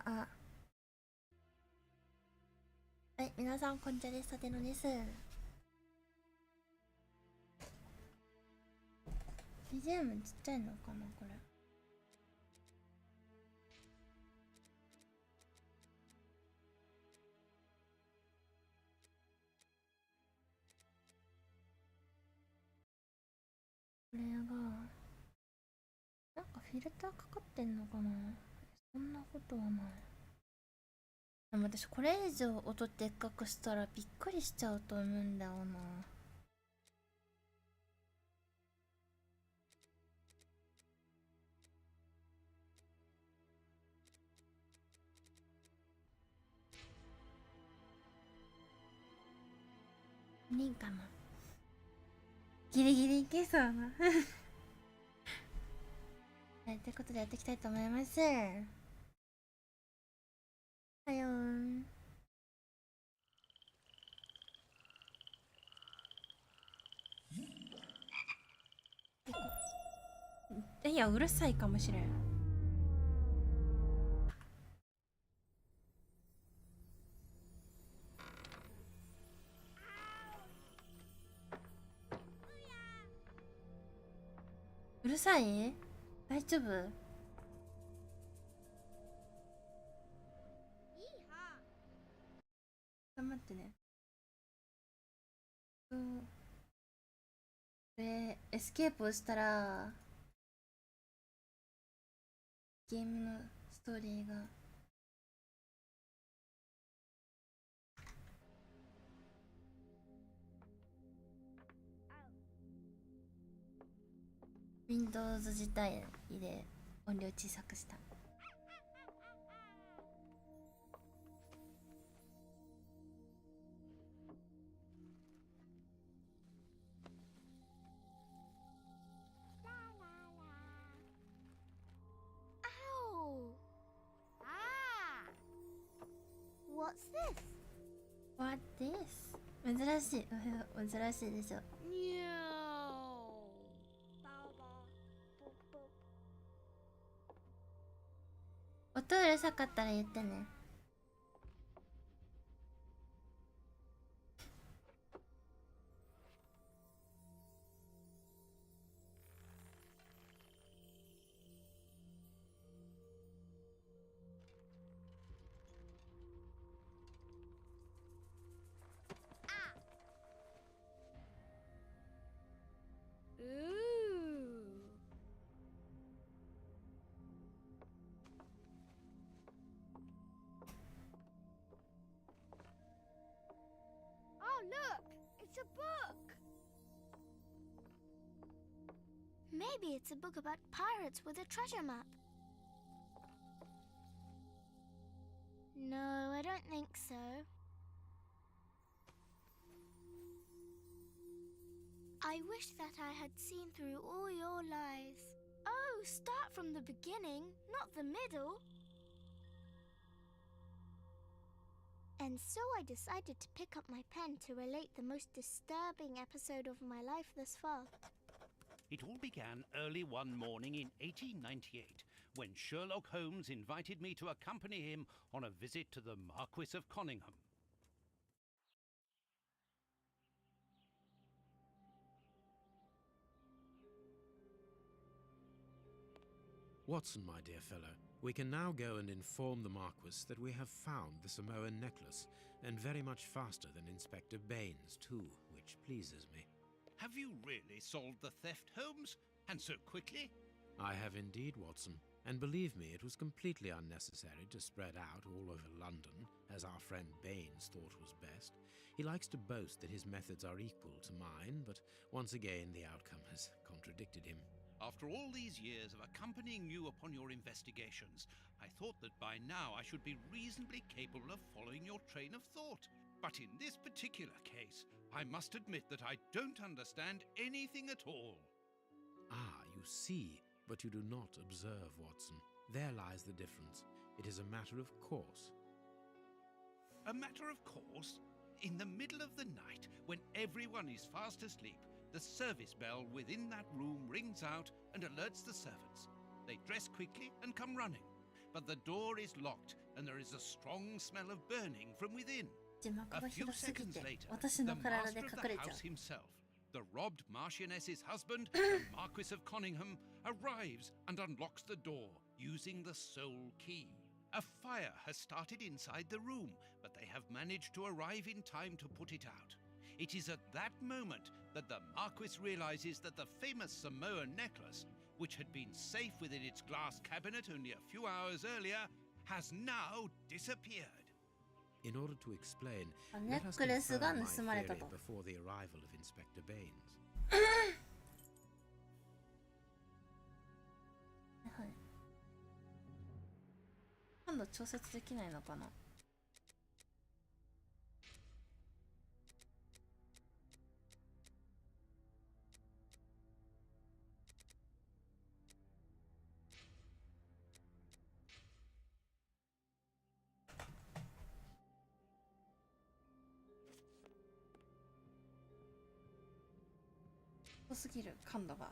はい、皆さんこんにちはです。館乃です。BGM ちっちゃいのかなこれ。これがなんかフィルターかかってんのかな。そんなことはない。でも私これ以上音でっかくしたらびっくりしちゃうと思うんだよな。いいかな。ギリギリいけそうなはい、ということでやっていきたいと思います。はよー。いや、うるさいかもしれん。うるさい？大丈夫？頑張ってね。で、エスケープをしたらゲームのストーリーがWindows 自体で音量小さくした。What's this? What this? 珍しい。珍しいでしょ。音うるさかったら言ってね。Look, it's a book. Maybe it's a book about pirates with a treasure map. No, I don't think so. I wish that I had seen through all your lies. Oh, start from the beginning, not the middle. And so I decided to pick up my pen to relate the most disturbing episode of my life thus far. It all began early one morning in 1898, when Sherlock Holmes invited me to accompany him on a visit to the Marquis of Conyngham. Watson, my dear fellow, we can now go and inform the Marquis that we have found the Samoan necklace, and very much faster than Inspector Baines, too, which pleases me. Have you really solved the theft, Holmes? And so quickly? I have indeed, Watson, and believe me, it was completely unnecessary to spread out all over London, as our friend Baines thought was best. He likes to boast that his methods are equal to mine, but once again the outcome has contradicted him. After all these years of accompanying you upon your investigations, I thought that by now I should be reasonably capable of following your train of thought. But in this particular case, I must admit that I don't understand anything at all. Ah, you see, but you do not observe, Watson. There lies the difference. It is a matter of course. A matter of course? In the middle of the night, when everyone is fast asleep, the service bell within that room rings out and alerts the servants. They dress quickly and come running, but the door is locked, and there is a strong smell of burning from within. 字幕 A が few 広すぎ seconds て later, 私 the の体で master 隠 of the れちゃう house himself, the robbed Marchioness's husband, the Marquis of Conyngham, arrives and unlocks the door using the sole key. A fire has started inside the room, but they have managed to arrive in time to put it out. It is at that moment that the Marquis realizes that the famous Samoan necklace, which had been safe within its glass cabinet only a few hours earlier, has now disappeared. In order to explain, ネ let ッ us クレスが confirm 盗ま my れた theory と。 before the arrival of Inspector Baines. はい。今度調節できないのかな。すぎる感度が。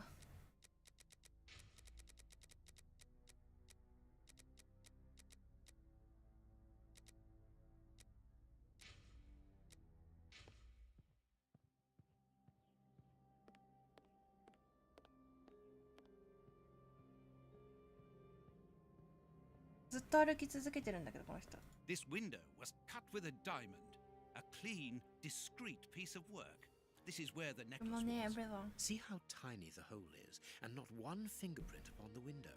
ずっと歩き続けてるんだけどこの人。 This window was cut with a diamond, a clean, discreet piece of work. This is where the necklace Money was. everyone. See how tiny the hole is, and not one fingerprint upon the window.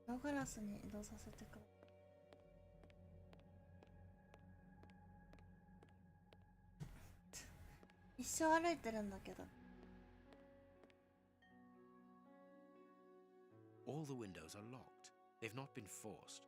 ノーガラスに移動させてくれ。一生歩いてるんだけど。 All the windows are locked. They've not been forced.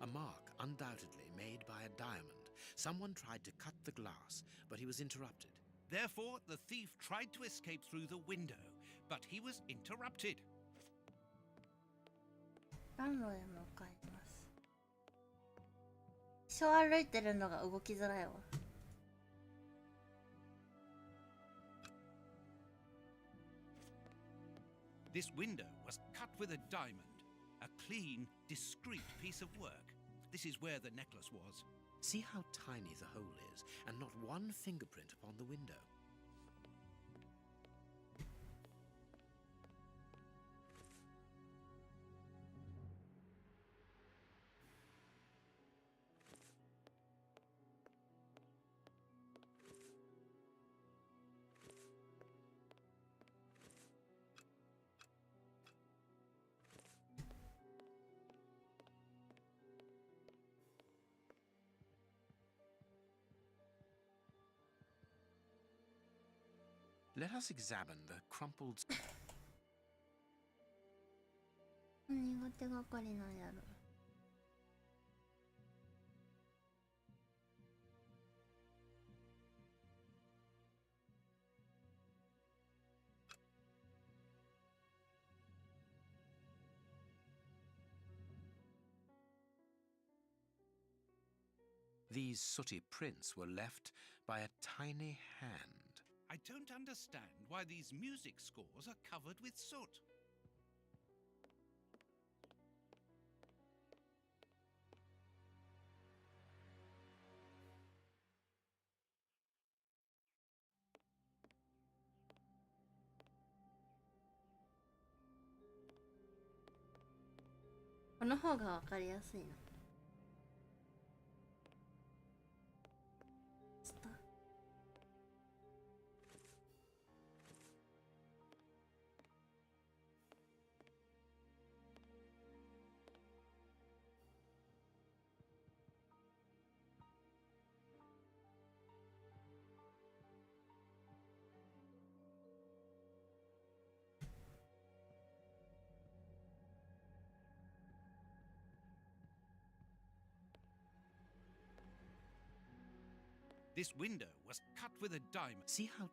A mark undoubtedly made by a diamond. Someone tried to cut the glass, but he was interrupted. Therefore, the thief tried to escape through the window, but he was interrupted. 暖炉へ向かいます。一生歩いてるのが動きづらいわ。 This window was cut with a diamond, a clean, discreet piece of work. This is where the necklace was. See how tiny the hole is, and not one fingerprint upon the window. Let us examine the crumpled... 何が手がかりなんやろ。These sooty prints were left by a tiny hand. I don't understand why these music scores are covered with soot.この方がわかりやすいな。This window was cut with a diamond. See how...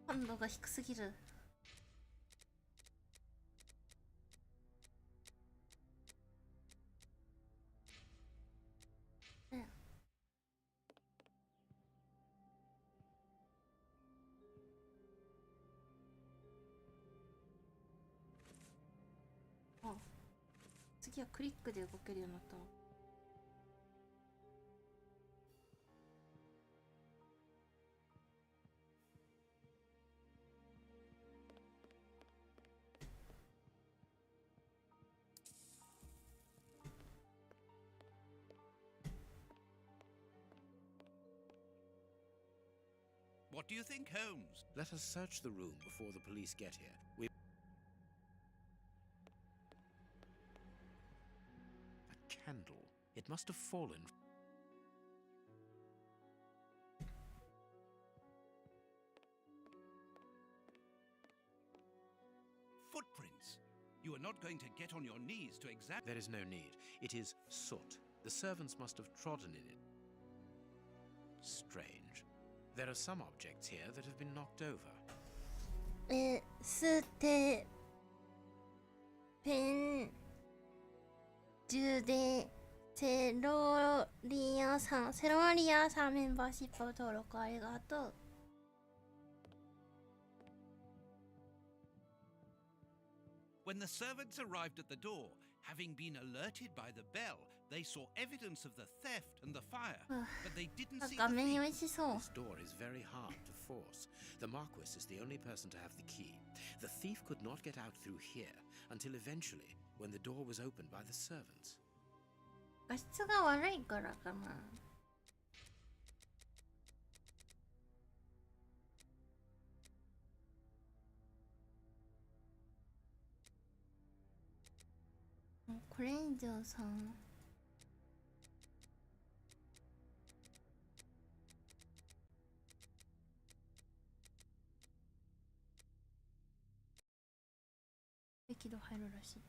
感度が低すぎる。あ、次はクリックで動けるようになった。What do you think, Holmes? Let us search the room before the police get here. We... A candle. It must have fallen. Footprints. You are not going to get on your knees to examine. There is no need. It is soot. The servants must have trodden in it. Strange. There are some objects here that have been knocked over. ステペン充電セロリアさんメンバーシップ登録ありがとう。When the servants arrived at the door, having been alerted by the bell, they saw evidence of the theft and the fire, but they didn't see 画 the 面に thief. 美味しそう。 This door is very hard to force. The Marquis is the only person to have the key. The thief could not get out through here until eventually, when the door was opened by the servants. 画質が悪いからかな。もうこれ以上さ。適度入るらしい。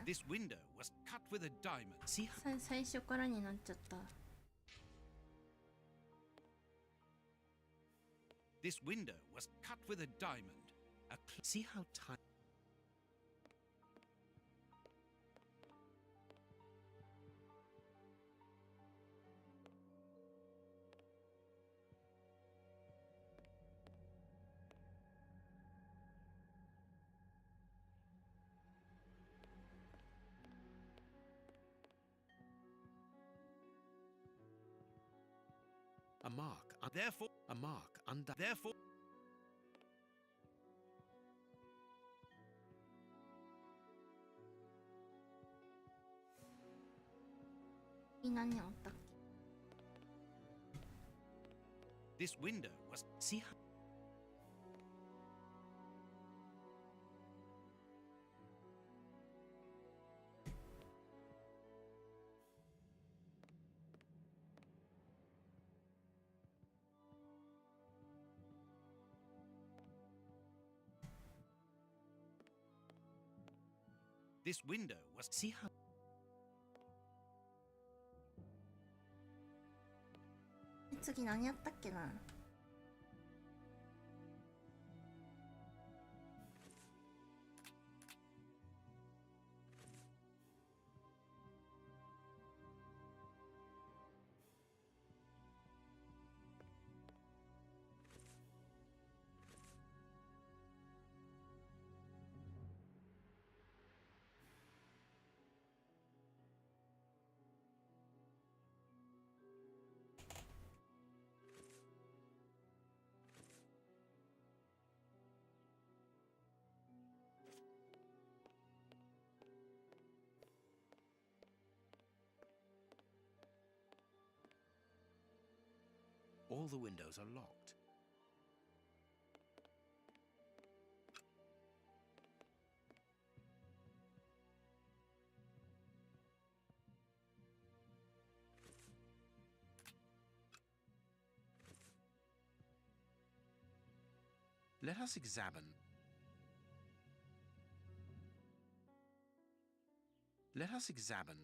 This window was cut with a diamond. See how... 最初からになっちゃった。 This window was cut with a diamond. See how tiny... A mark. Therefore, A mark. therefore, 何あったっ this window was. See how... This window was. See how... 次何やったっけな。All the windows are locked. Let us examine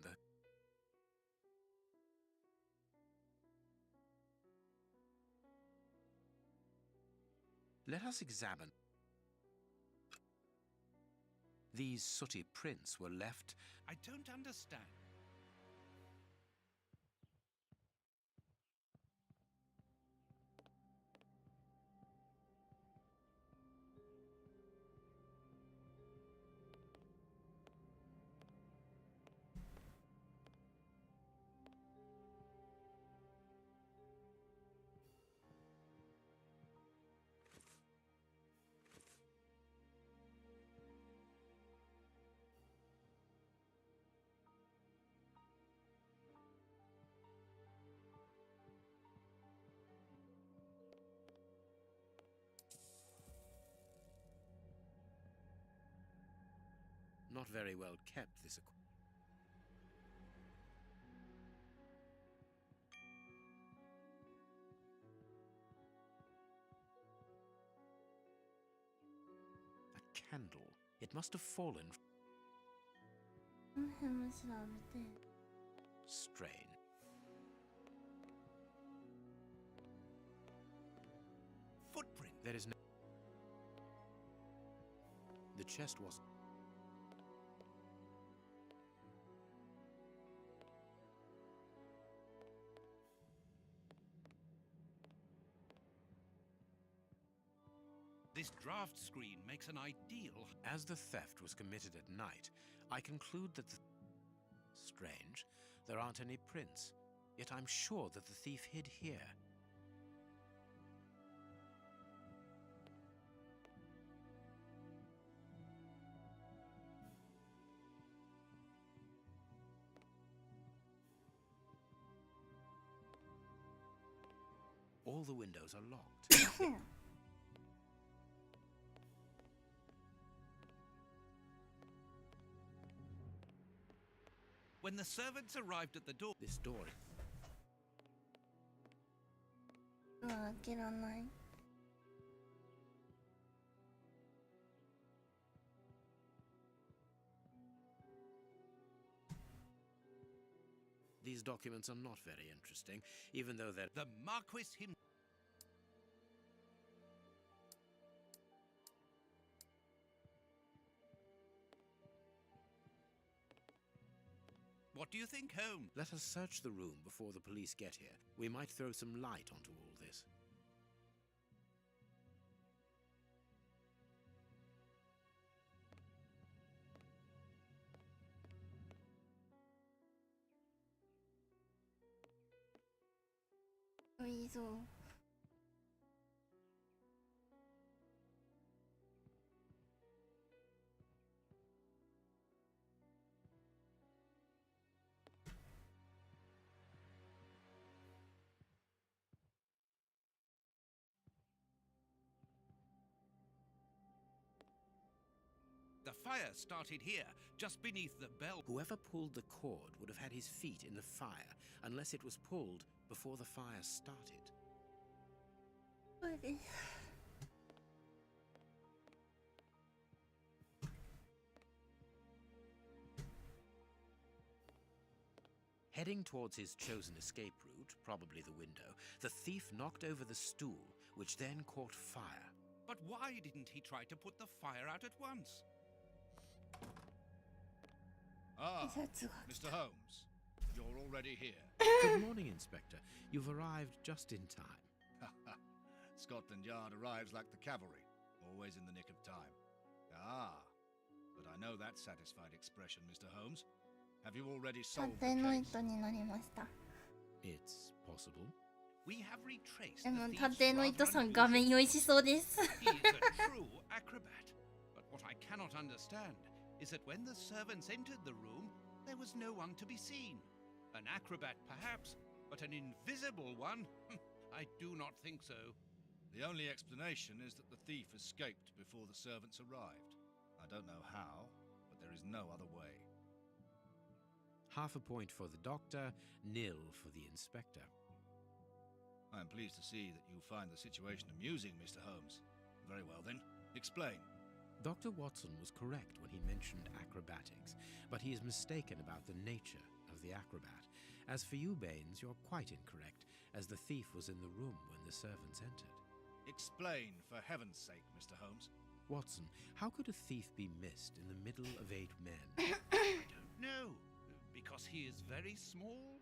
the Let us examine These sooty prints were left. I don't understand. Not very well kept, this A candle. It must have fallen. この辺も調べて。 Strange. Footprint. There is no... The chest was... This draft screen makes an ideal... As the theft was committed at night, I conclude that the... Strange. There aren't any prints. Yet I'm sure that the thief hid here. All the windows are locked. When the servants arrived at the door... This door... うわ、開けらない。 These documents are not very interesting, even though they're... The Marquis himself... What do you think, Holmes? Let us search the room before the police get here. We might throw some light onto all this. Oh, いいぞ。 The fire started here, just beneath the bell. Whoever pulled the cord would have had his feet in the fire, unless it was pulled before the fire started. これで。 Heading towards his chosen escape route, probably the window, the thief knocked over the stool, which then caught fire. But why didn't he try to put the fire out at once? Ah, シャツが。 Mr. Holmes, you're already here. Good morning, Inspector. You've arrived just in time. Scotland Yard arrives like the cavalry, always in the nick of time. Ah, but I know that satisfied expression, Mr. Holmes. Have you already 探 solved the 偵の case? 糸になりました。 It's possible. We have retraced でも the 探 thief's 偵の糸 rather さん unusual- 画面用意しそうです。 He is a true acrobat. But what I cannot understand is that when the servants entered the room, there was no one to be seen. An acrobat, perhaps, but an invisible one? I do not think so. The only explanation is that the thief escaped before the servants arrived. I don't know how, but there is no other way. Half a point for the doctor, nil for the inspector. I am pleased to see that you find the situation amusing, Mr. Holmes. Very well then, explain. Dr. Watson was correct when he mentioned acrobatics, but he is mistaken about the nature of the acrobat. As for you, Baines, you're quite incorrect, as the thief was in the room when the servants entered. Explain, for heaven's sake, Mr. Holmes. Watson, how could a thief be missed in the middle of 8 men? I don't know. Because he is very small?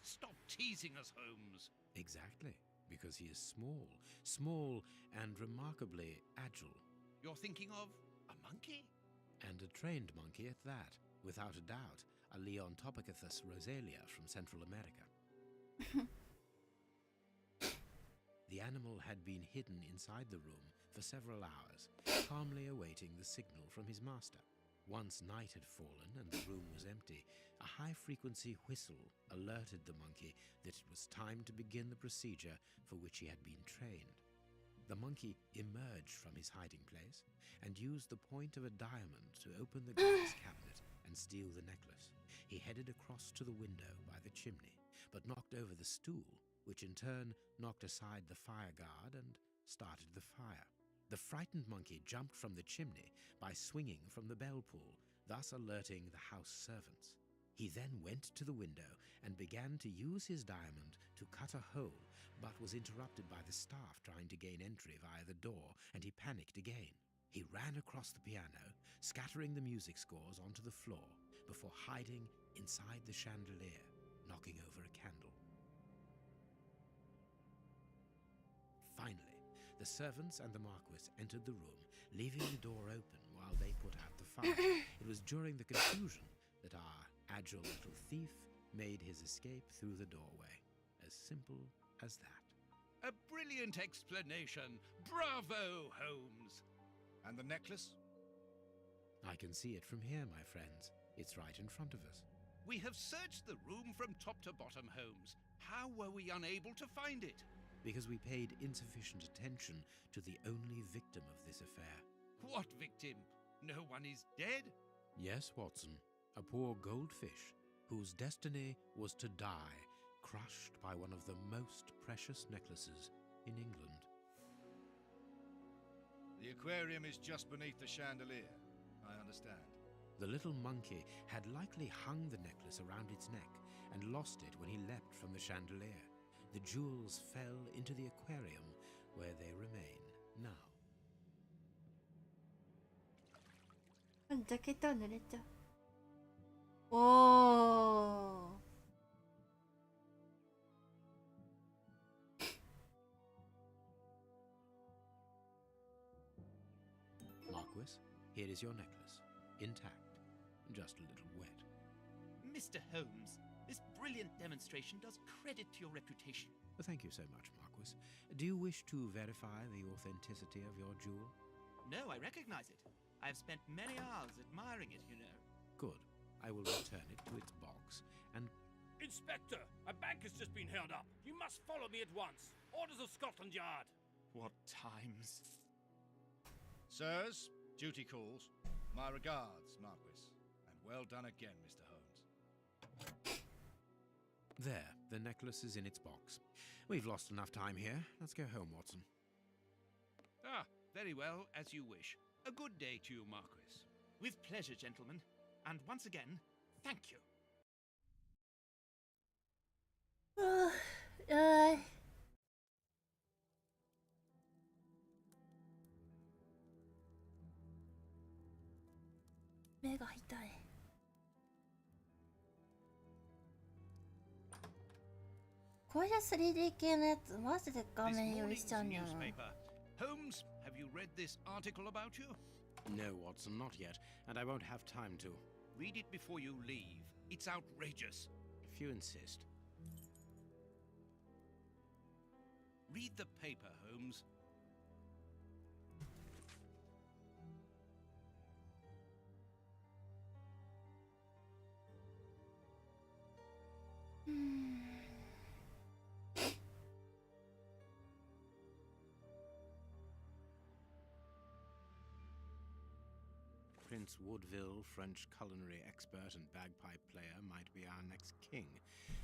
Stop teasing us, Holmes. Exactly, because he is small and remarkably agile. You're thinking of a monkey? And a trained monkey at that, without a doubt, a Leontopithecus rosalia from Central America. The animal had been hidden inside the room for several hours, calmly awaiting the signal from his master. Once night had fallen and the room was empty, a high-frequency whistle alerted the monkey that it was time to begin the procedure for which he had been trained. The monkey emerged from his hiding place and used the point of a diamond to open the glass cabinet and steal the necklace. He headed across to the window by the chimney, but knocked over the stool, which in turn knocked aside the fire guard and started the fire. The frightened monkey jumped from the chimney by swinging from the bell pull, thus alerting the house servants. He then went to the window and began to use his diamond to cut a hole, but was interrupted by the staff trying to gain entry via the door, and he panicked again. He ran across the piano, scattering the music scores onto the floor, before hiding inside the chandelier, knocking over a candle. Finally, the servants and the Marquis entered the room, leaving the door open while they put out the fire. It was during the confusion that our agile little thief made his escape through the doorway. As simple as that. A brilliant explanation. Bravo, Holmes. And the necklace? I can see it from here, my friends. It's right in front of us. We have searched the room from top to bottom, Holmes. How were we unable to find it? Because we paid insufficient attention to the only victim of this affair. What victim? No one is dead? Yes, Watson. A poor goldfish whose destiny was to die, crushed by one of the most precious necklaces in England. The aquarium is just beneath the chandelier. I understand. The little monkey had likely hung the necklace around its neck and lost it when he leapt from the chandelier. The jewels fell into the aquarium, where they remain now. ジャケットは濡れちゃう。おー。Marquis, here is your necklace, intact, just a little wet. Mr. Holmes, this brilliant demonstration does credit to your reputation. Thank you so much, Marquis. Do you wish to verify the authenticity of your jewel? No, I recognize it. I have spent many hours admiring it, you know. Good. I will return it to its box and... Inspector, a bank has just been held up. You must follow me at once. Orders of Scotland Yard. What times? Sirs, duty calls. My regards, Marquis. And well done again, Mr. Holmes. There, the necklace is in its box. We've lost enough time here. Let's go home, Watson. Ah, very well, as you wish. A good day to you, Marquis. With pleasure, gentlemen. And once again, thank you. 目が痛い。こういう 3D 系のやつマジで画 This 面用意し morning's ちゃうんだよな。 newspaper. Holmes, have you read this article about you? No, Watson, not yet, and I won't have time to. Read it before you leave. It's outrageous. If you insist. Read the paper, Holmes. Prince Woodville, French culinary expert and bagpipe player, might be our next king.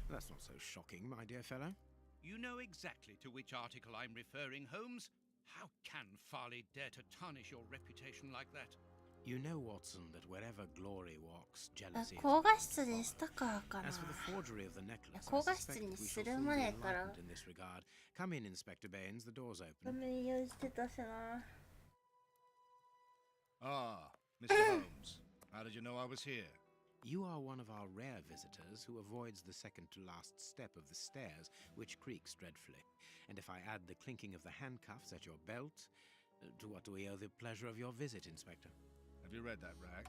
That's not so shocking, my dear fellow. You know exactly to which article I'm referring, Holmes. How can Farley dare to tarnish your reputation like that? You know, Watson, that wherever glory walks, あ jealousy is 高画質でしたからかな。 As for the forgery of the necklace, 高 I 画 suspect 質 we に shall する soon be 前から enlightened in this regard. Come in, Inspector Baines, the door's 画 open. 面用意してたしな。 Ah, Mr. Holmes. How did you know I was here? You are one of our rare visitors who avoids the second to last step of the stairs, which creaks dreadfully. And if I add the clinking of the handcuffs at your belt, to what do we owe the pleasure of your visit, Inspector? Have you read that rag?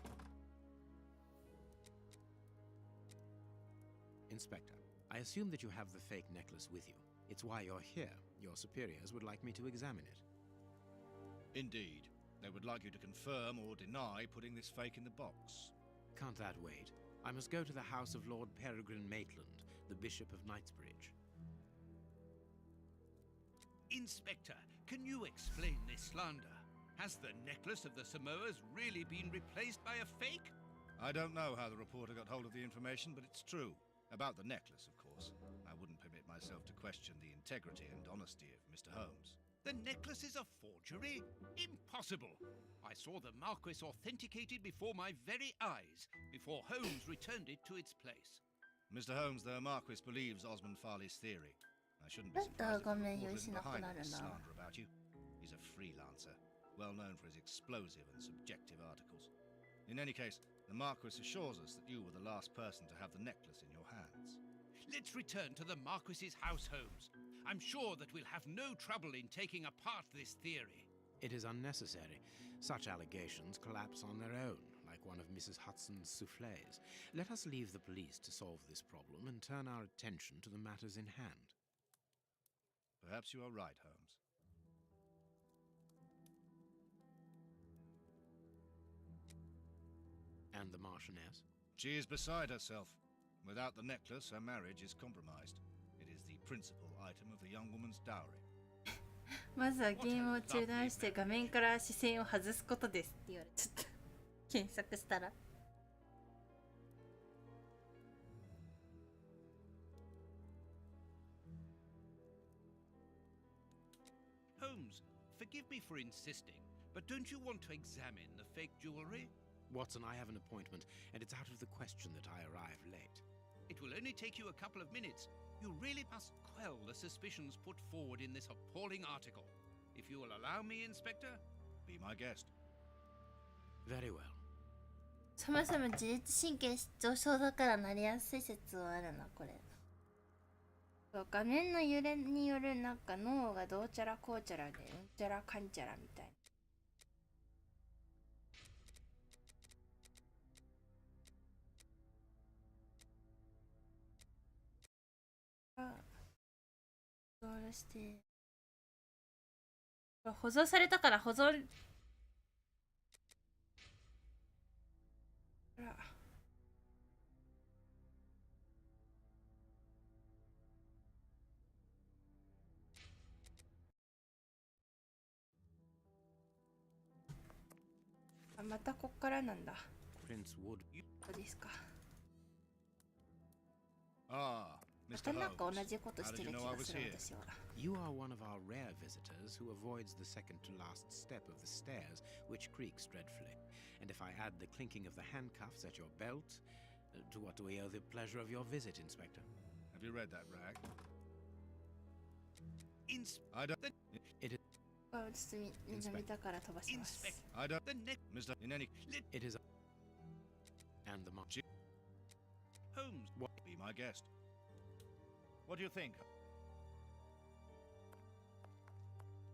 Inspector, I assume that you have the fake necklace with you. It's why you're here. Your superiors would like me to examine it. Indeed. They would like you to confirm or deny putting this fake in the box. Can't that wait? I must go to the house of Lord Peregrine Maitland, the Bishop of Knightsbridge. Inspector, can you explain this slander? Has the necklace of the Samoas really been replaced by a fake? I don't know how the reporter got hold of the information, but it's true. About the necklace, of course. I wouldn't permit myself to question the integrity and honesty of Mr. Holmes. The necklace is a forgery? Impossible! I saw the Marquis authenticated before my very eyes, before Holmes returned it to its place. Mr. Holmes, the Marquis believes Osmond Farley's theory. I shouldn't be だったら surprised if 画 the 面用 reporter 意し isn't なく behind な all る this な。 slander about you. He's a freelancer, well known for his explosive and subjective articles. In any case, the Marquis assures us that you were the last person to have the necklace in your hands. Let's return to the Marquis's house, Holmes. I'm sure that we'll have no trouble in taking apart this theory. It is unnecessary. Such allegations collapse on their own, like one of Mrs. Hudson's soufflés. Let us leave the police to solve this problem and turn our attention to the matters in hand. Perhaps you are right, Holmes. And the Marchioness? She is beside herself. Without the necklace, her marriage is compromised. It is the principal item of the young woman's dowry. まずはゲームを中断して画面から視線を外すことですって言われちゃった。検索したら。Holmes, forgive me for insisting, but don't you want to examine the fake jewelry? Watson, I have an appointment, and it's out of the question that I arrive late. It will only take you a couple of minutes. You really must quell the suspicions put forward in this appalling article. If you will allow me, Inspector? Be my guest. Very well. そもそも自律神経失調症だからなりやすい説はあるな、これ。そう、画面の揺れによるなんか脳がどうちゃらこうちゃらでうんちゃらかんちゃらみたいな。保存して保存されたから保存ほらあ、またこっからなんだ。 Prince Wood. そうですか。 Ah, ま Mr. たなんか Holmes. 同じことしてる気がする How did you know I was here? 私は。 You are one of our rare visitors who avoids the second to last step of the stairs, which creaks dreadfully. And if I add the clinking of the handcuffs at your belt, to what do we owe the pleasure of your visit, Inspector? Have you read that rag? I don't. It is. あ、ちょっとみんな見たから飛ばします。 Inspect I don't. the neck, Mr. In any. It is. And the March. Holmes. Be my guest. What do you think?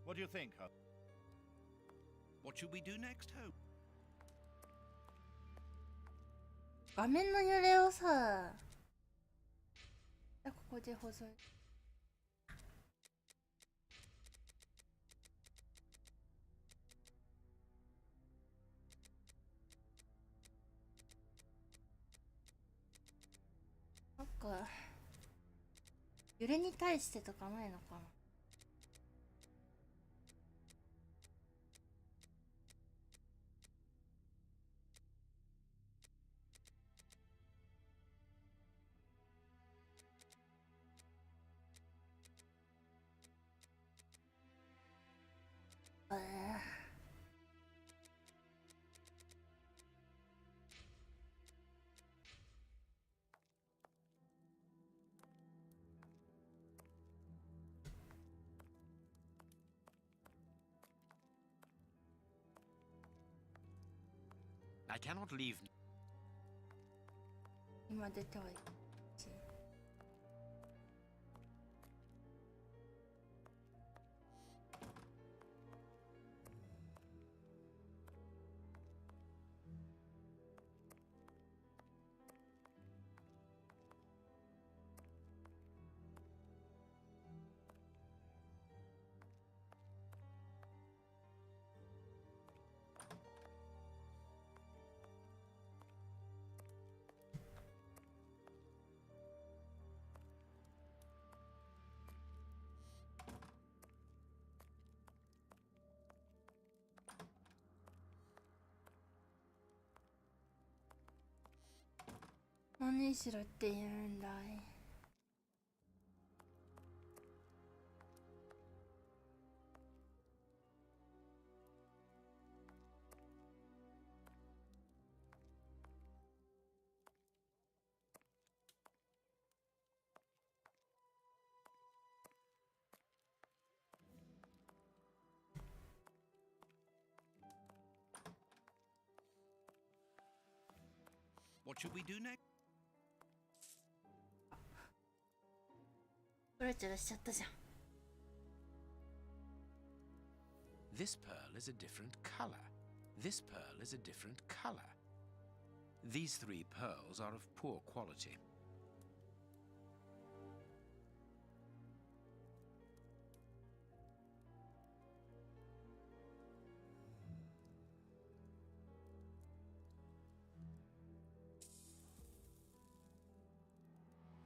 What do you think? What should we do next, Holmes? 画面の揺れをさ、ここで保存。なんか揺れに対してとかないのかな。I cannot leave. 今出てはいるし。何しろって言うんだい。What should we do next? チョロチョロしちゃったじゃん。This pearl is a different color. This pearl is a different color. These 3 pearls are of poor quality.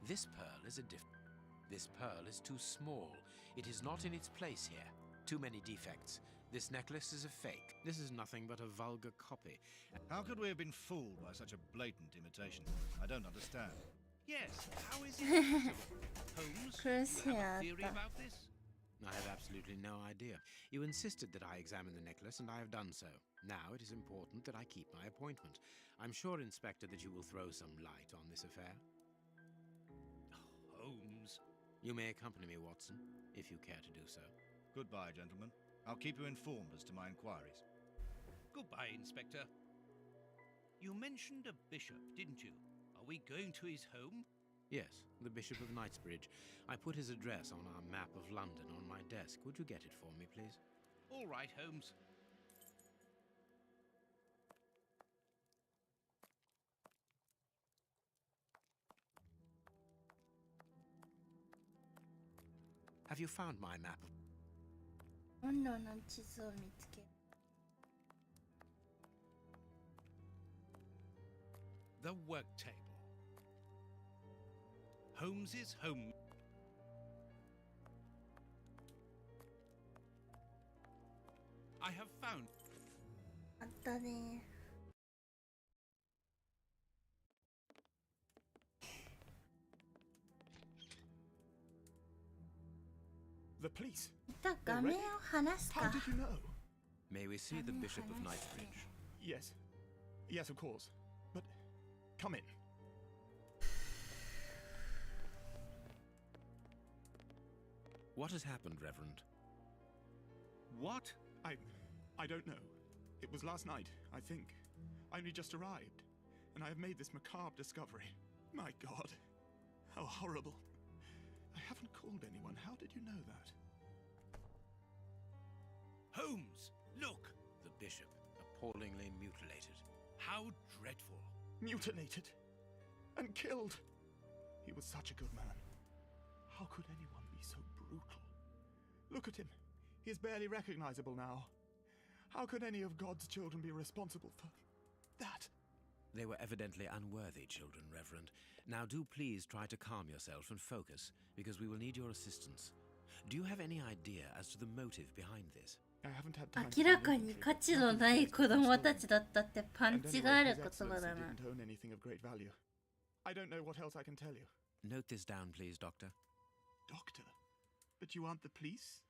This pearl is a This pearl is too small. It is not in its place here. Too many defects. This necklace is a fake. This is nothing but a vulgar copy. How could we have been fooled by such a blatant imitation? I don't understand. Yes, how is it possible? Holmes, you have a theory 苦しいあった。 about this? I have absolutely no idea. You insisted that I examine the necklace, and I have done so. Now it is important that I keep my appointment. I'm sure, Inspector, that you will throw some light on this affair. Holmes. You may accompany me, Watson, if you care to do so. Goodbye, gentlemen. I'll keep you informed as to my inquiries. Goodbye, Inspector. You mentioned a bishop, didn't you? Are we going to his home? Yes, the Bishop of Knightsbridge. I put his address on our map of London on my desk. Would you get it for me, please? All right, Holmes. Have you found my map? ロンドンの地図を見つける。The work table. Holmes's home. I have found. あったね。 The police. また画面を離す How か。 did you know? May we see the Bishop of Knightsbridge? Yes. Yes, of course. But come in. What has happened, Reverend? What? I don't know. It was last night, I think. I only just arrived, and I have made this macabre discovery. My God. How horrible. I haven't called anyone. How did you know that? Holmes, look! The Bishop, appallingly mutilated. How dreadful. Mutilated. And killed. He was such a good man. How could anyone be so brutal? Look at him. He is barely recognizable now. How could any of God's children be responsible for that? They were evidently unworthy children, Reverend. Now do please try to calm yourself and focus, because we will need your assistance. Do you have any idea as to the motive behind this? I haven't had time. 明らかに価値のない子供たちだったってパンチがある言葉だな。 didn't own anything of great value. I don't know what else I can tell you. Note this down, please, Doctor. Doctor? But you aren't the police?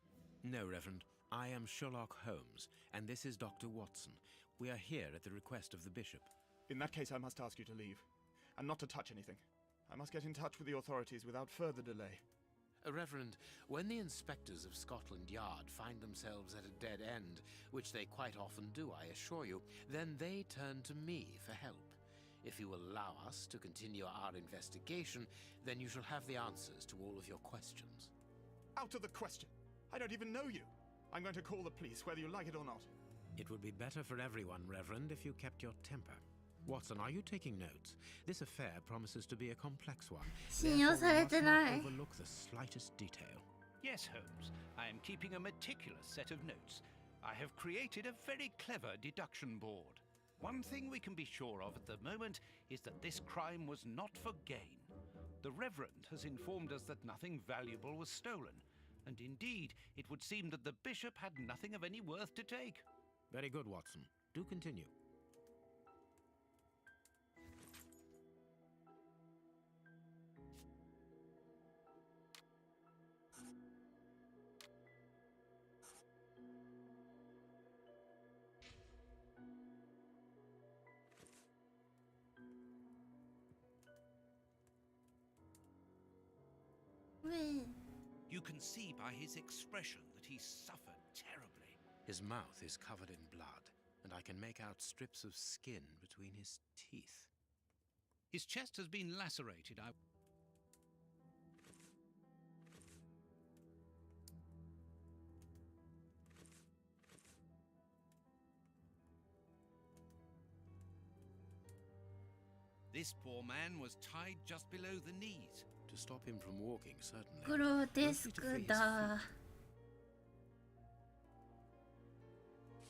No, Reverend. I am Sherlock Holmes, and this is Dr. Watson. We are here at the request of the bishop. In that case, I must ask you to leave, and not to touch anything. I must get in touch with the authorities without further delay. Reverend, when the inspectors of Scotland Yard find themselves at a dead end, which they quite often do, I assure you, then they turn to me for help. If you will allow us to continue our investigation, then you shall have the answers to all of your questions. Out of the question! I don't even know you! I'm going to call the police, whether you like it or not. It would be better for everyone, Reverend, if you kept your temper. Watson, are you taking notes? This affair promises to be a complex one. 信用されてない。 Therefore, we must not overlook the slightest detail. Yes, Holmes. I am keeping a meticulous set of notes. I have created a very clever deduction board. One thing we can be sure of at the moment is that this crime was not for gain. The Reverend has informed us that nothing valuable was stolen, and indeed, it would seem that the bishop had nothing of any worth to take. Very good, Watson. Do continue. Wait. You can see by his expression that he suffered terribly. His mouth is covered in blood, and I can make out strips of skin between his teeth. His chest has been lacerated. This poor man was tied just below the knees. To stop him from walking, certainly. グロテスクだ。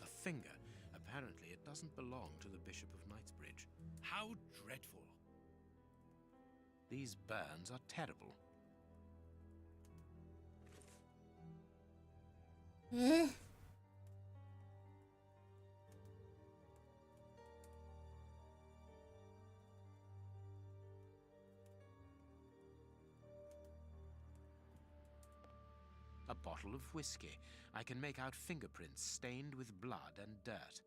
A finger. Apparently, it doesn't belong to the Bishop of Knightsbridge. How dreadful. These burns are terrible. え A bottle of whiskey. I can make out fingerprints stained with blood and dirt.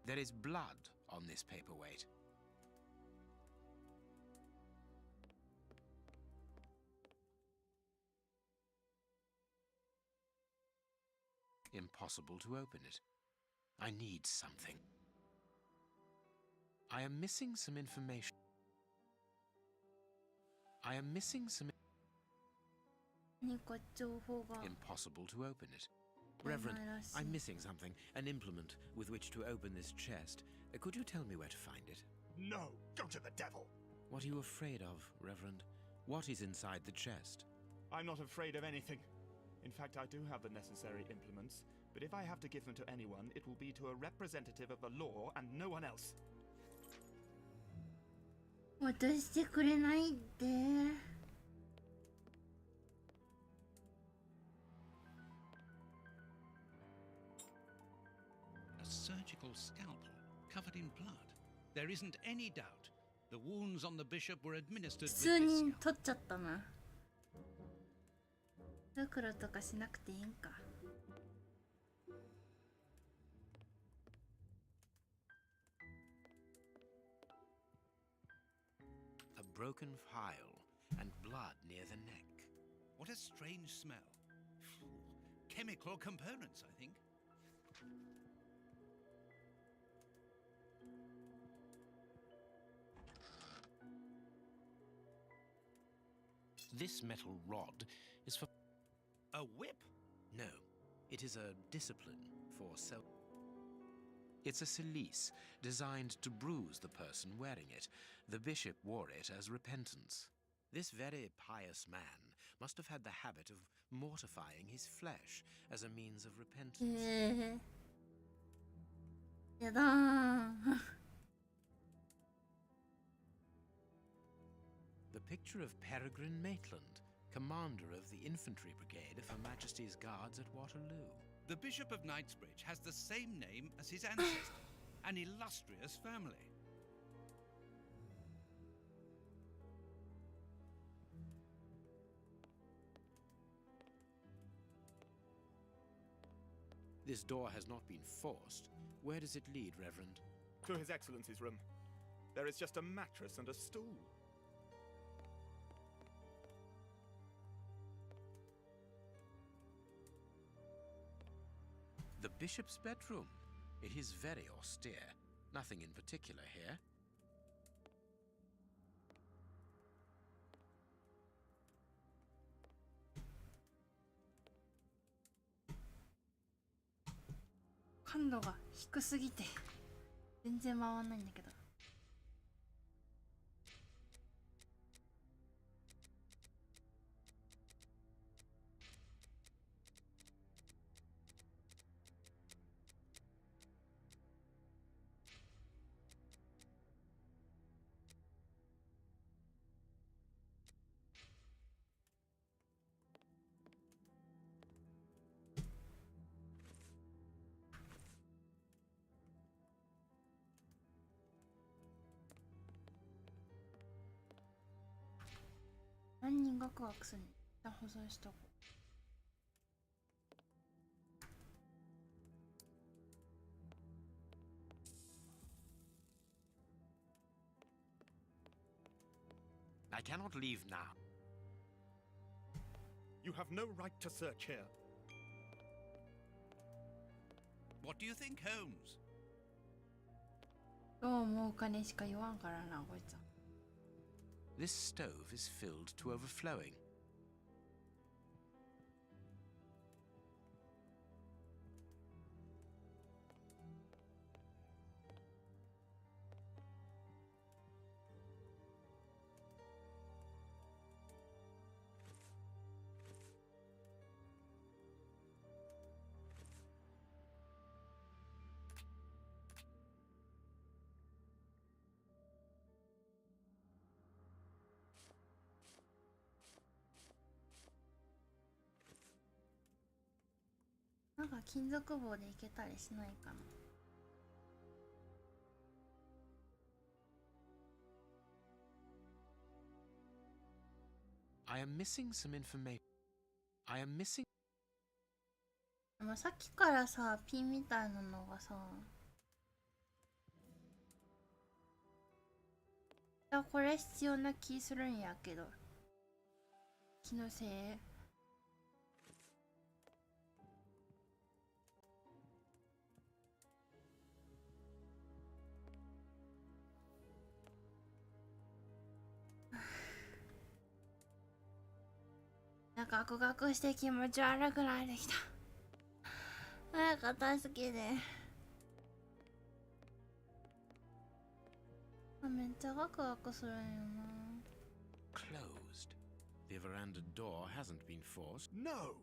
There is blood on this paperweight. Impossible to open it. I need something. I am missing some information. I am missing some... 何か情報が Impossible to open it. 出ない Reverend, らしい I'm missing something. An implement with which to open this chest. Could you tell me where to find it? No! Go to the devil! What are you afraid of, Reverend? What is inside the chest? I'm not afraid of anything. In fact, I do have the necessary implements, but if I have to give them to anyone, it will be to a representative of the law and no one else. 渡してくれないって。 A surgical scalpel covered in blood. There isn't any doubt. The wounds on the bishop were administered 普 with 通 this に取っちゃったな。袋とかしなくていいんか。 A broken file and blood near the neck. What a strange smell. Chemical components, I think. This metal rod is for... A whip? No, it is a discipline for self... It's a cilice designed to bruise the person wearing it. The bishop wore it as repentance. This very pious man must have had the habit of mortifying his flesh as a means of repentance. やだー。 The picture of Peregrine Maitland, commander of the infantry brigade of Her Majesty's Guards at Waterloo. The Bishop of Knightsbridge has the same name as his ancestor, an illustrious family. This door has not been forced. Where does it lead, Reverend? To His Excellency's room. There is just a mattress and a stool. The bishop's bedroom. It is very austere. Nothing in particular here.感度が低すぎて全然回んないんだけど。何人がワクするの？一旦保存しとこう。I cannot leave now. You have no right to search here. What do you think, Holmes? どう思うかねしか言わんからな、こいつは。This stove is filled to overflowing.なんか金属棒でいけたりしないかな。I am missing some information. I am missing. でもさっきからさ、ピンみたいなのがさ、これ必要な気するんやけど、気のせい。なんかガクガクして気持ち悪くなってきた。早く片付けて。めっちゃガクガクするんよな。Closed. The veranda door hasn't been forced. No!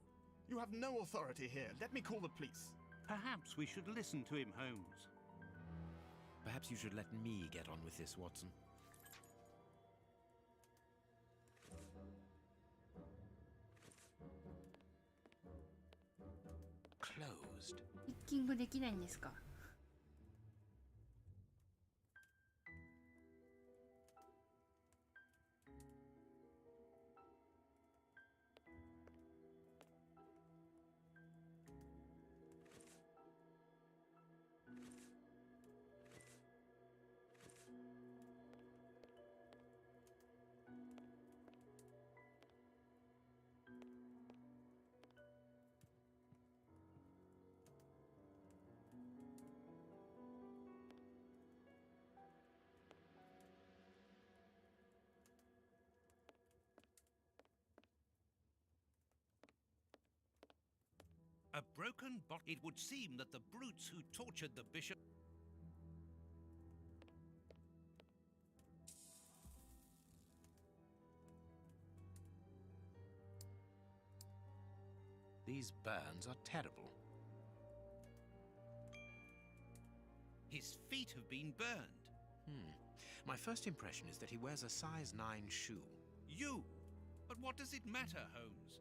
You have no authority here. Let me call the police. Perhaps we should listen to him, Holmes. Perhaps you should let me get on with this, Watson. Closed. ピッキングできないんですか？A broken bottle. It would seem that the brutes who tortured the bishop. These burns are terrible. His feet have been burned. My first impression is that he wears a size 9 shoe. You! But what does it matter, Holmes?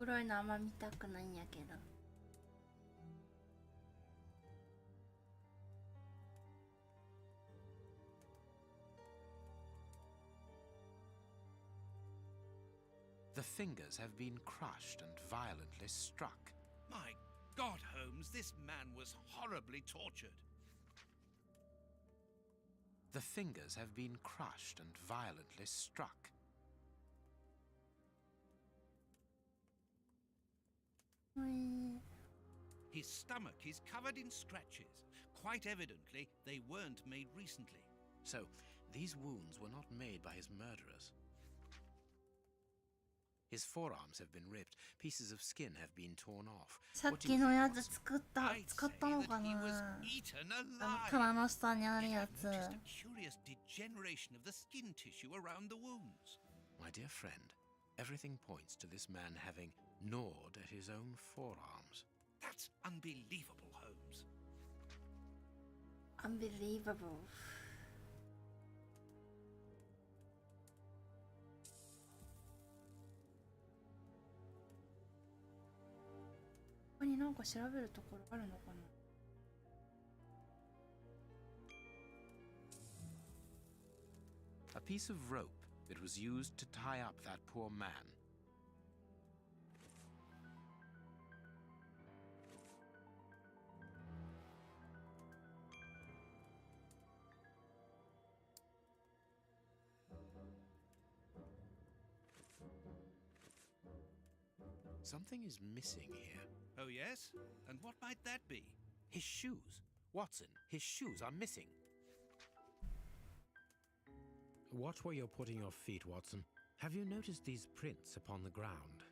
黒いのあんま見たくないんやけど。The fingers have been crushed and violently struck. My God, Holmes, this man was horribly tortured. The fingers have been crushed and violently struck. His stomach is covered in scratches. Quite evidently, they weren't made recently. So, these wounds were not made by his murderers. His forearms have been ripped. Pieces of skin have been torn off. さっきのやつ使った I'd 使っ say たの that か he な。 was eaten 棚 alive. の下にある Yet や I've つ。 noticed a curious degeneration of the skin tissue around the wounds. My dear friend, everything points to this man having gnawed at his own forearms. That's unbelievable, Holmes. Unbelievable. ここになんか調べるところあるのかな。A piece of rope that was used to tie up that poor man. Something is missing here. Oh, yes? And what might that be? His shoes. Watson, his shoes are missing. Watch where you're putting your feet, Watson. Have you noticed these prints upon the ground?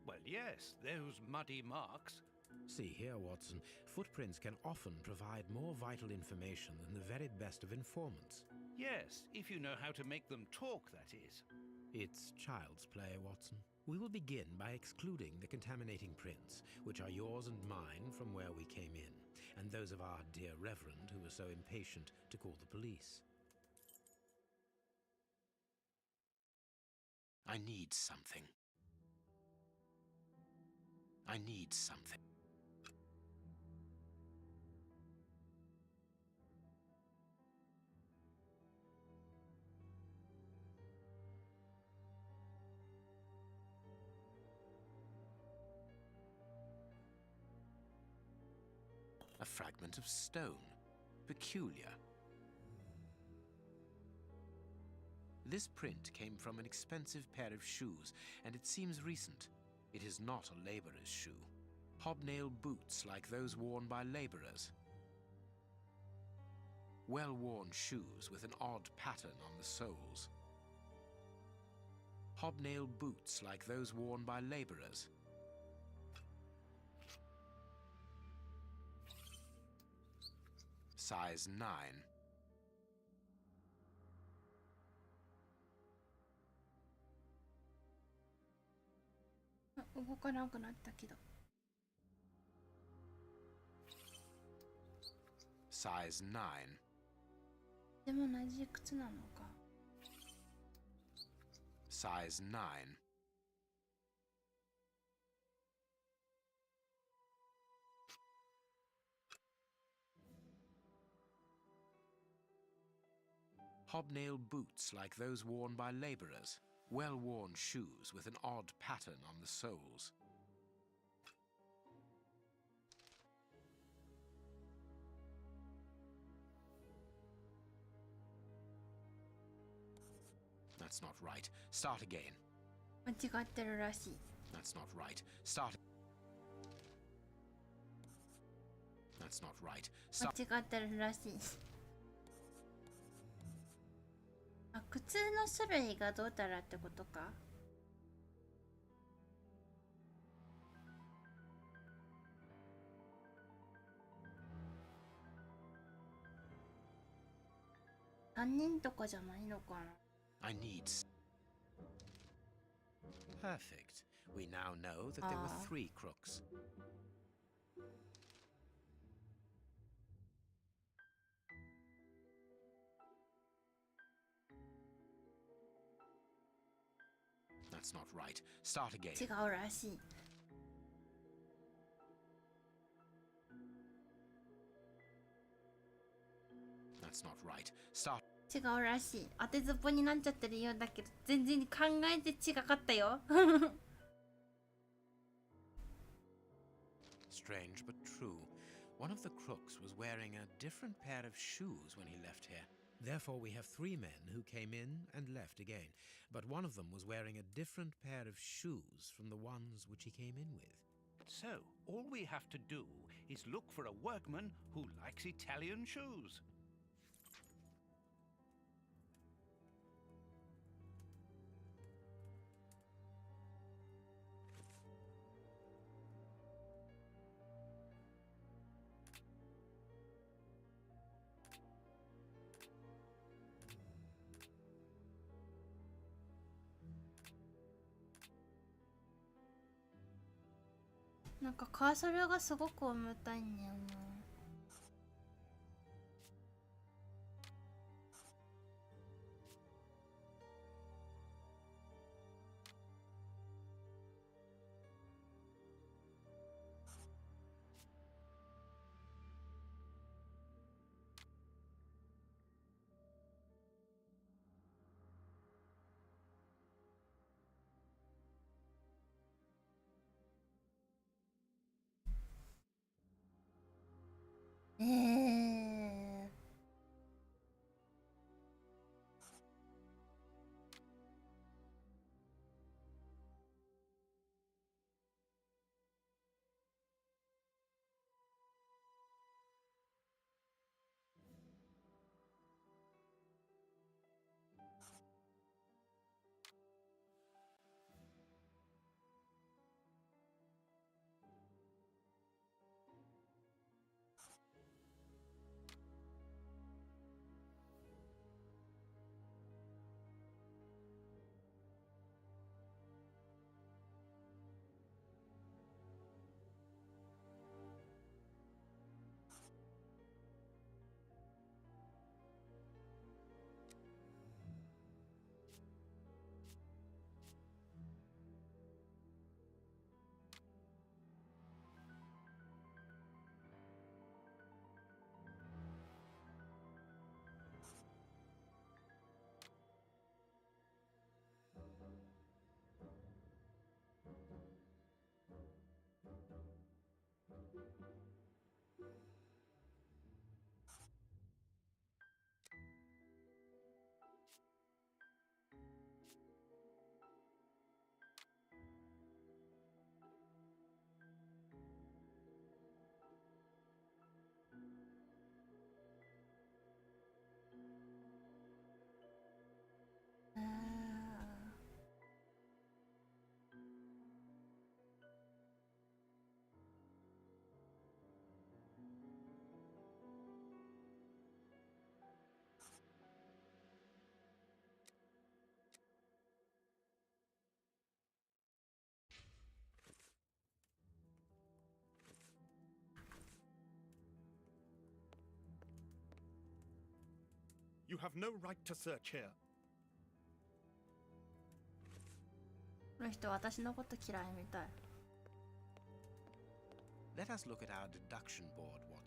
Well, yes, those muddy marks. See here, Watson. Footprints can often provide more vital information than the very best of informants. Yes, if you know how to make them talk, that is. It's child's play, Watson. We will begin by excluding the contaminating prints, which are yours and mine from where we came in, and those of our dear Reverend who was so impatient to call the police. I need something. I need something. A fragment of stone. Peculiar. This print came from an expensive pair of shoes, and it seems recent. It is not a laborer's shoe. Hobnail boots like those worn by laborers. Well-worn shoes with an odd pattern on the soles. Hobnail boots like those worn by laborers. Size 9. Ah, 動かなくなったけど。Size 9. でも同じ靴なのか。Size 9. Hobnail boots like those worn by laborers. Well-worn shoes with an odd pattern on the soles. That's not right. Start again. 間違ってるらしい。 That's not right. Start. That's not right. 間 Start. 違ってるらしい。あ、靴の種類がどうたらってことか。3人とかじゃないのかな。 I need. Perfect. We now know that there were 3 crooks. That's not right. Start again. 違うらしい。That's not right. Start. 違うらしい。当てずっぽになっちゃってるようだけど、全然考えて違かったよ。Strange but true. One of the crooks was wearing a different pair of shoes when he left here. Therefore, we have 3 men who came in and left again, but one of them was wearing a different pair of shoes from the ones which he came in with. So, all we have to do is look for a workman who likes Italian shoes. .なんかカーソルがすごく重たいんだよな。You have no right to search here. この人私のこと嫌いみたい。Let us look at our deduction board. What? .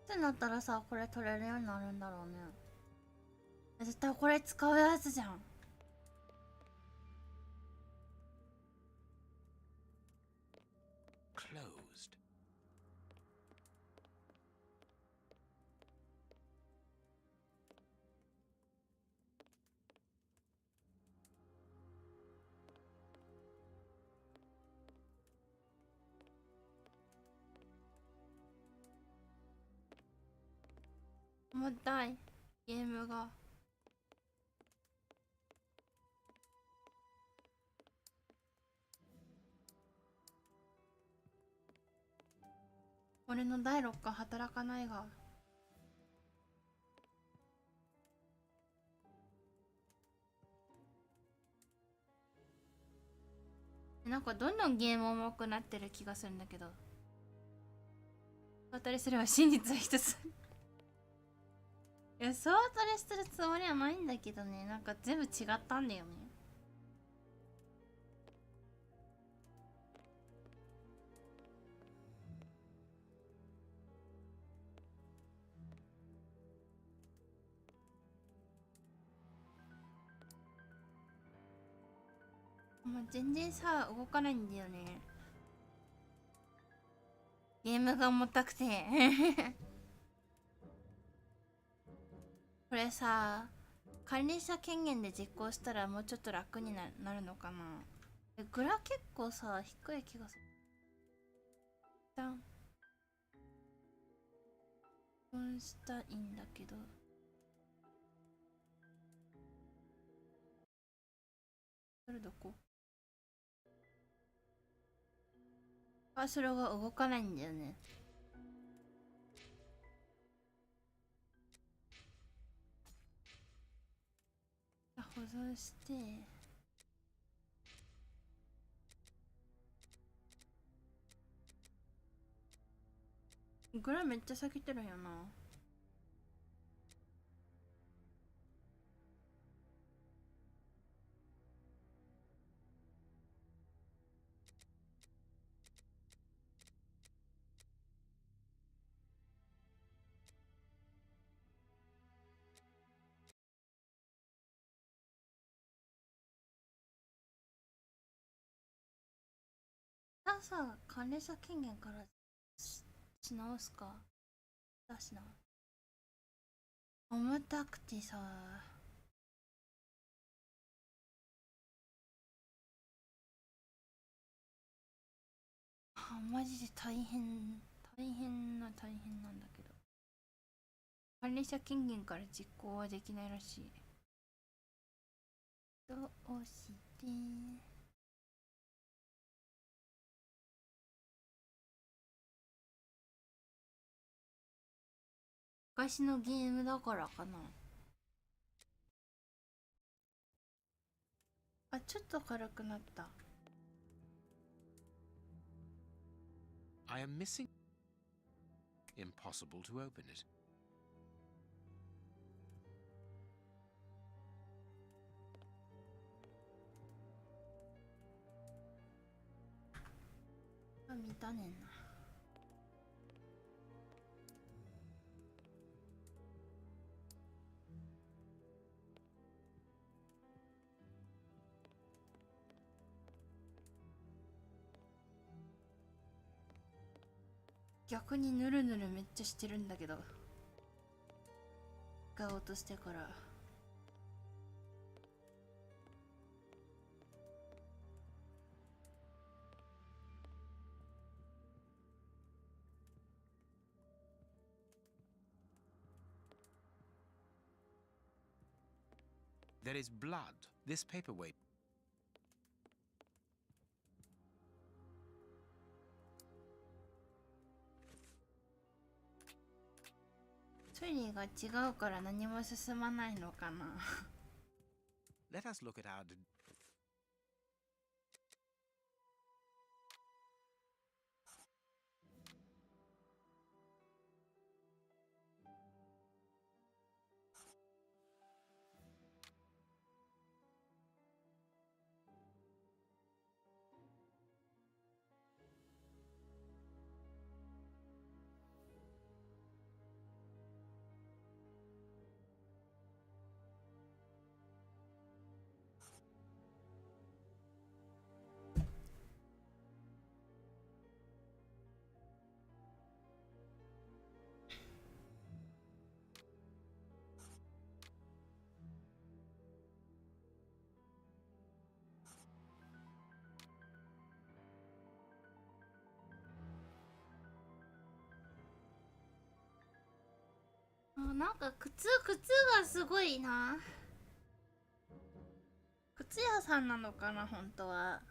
ってなったらさ、これ取れるようになるんだろうね。絶対これ使うやつじゃん。Closed. .重たいゲームが。俺の第六感働かないが。なんかどんどんゲーム重くなってる気がするんだけど。当たりすれば真実は一つ。いや、そう当たりするつもりはないんだけどね。なんか全部違ったんだよね。もう全然さ、動かないんだよね。ゲームが重たくて。これさ、管理者権限で実行したらもうちょっと楽になるのかな。グラ結構さ、低い気がする。一旦したいんだけど。それどこ？あ、それが動かないんだよね。保存して。グラめっちゃ避けてるんよな。さ、管理者権限からし直すか。だしな。重たくてさ。マジで大変なんだけど。管理者権限から実行はできないらしい。どうして昔のゲームだからかな。あ、ちょっと軽くなった。I am missing. Impossible to open it. あ、見たねんな。逆にヌルヌルめっちゃしてるんだけど。使おうとしてから。There is blood. This paperweight. 処理が違うから何も進まないのかな。Let us look at our.なんか靴がすごいな。靴屋さんなのかな本当は。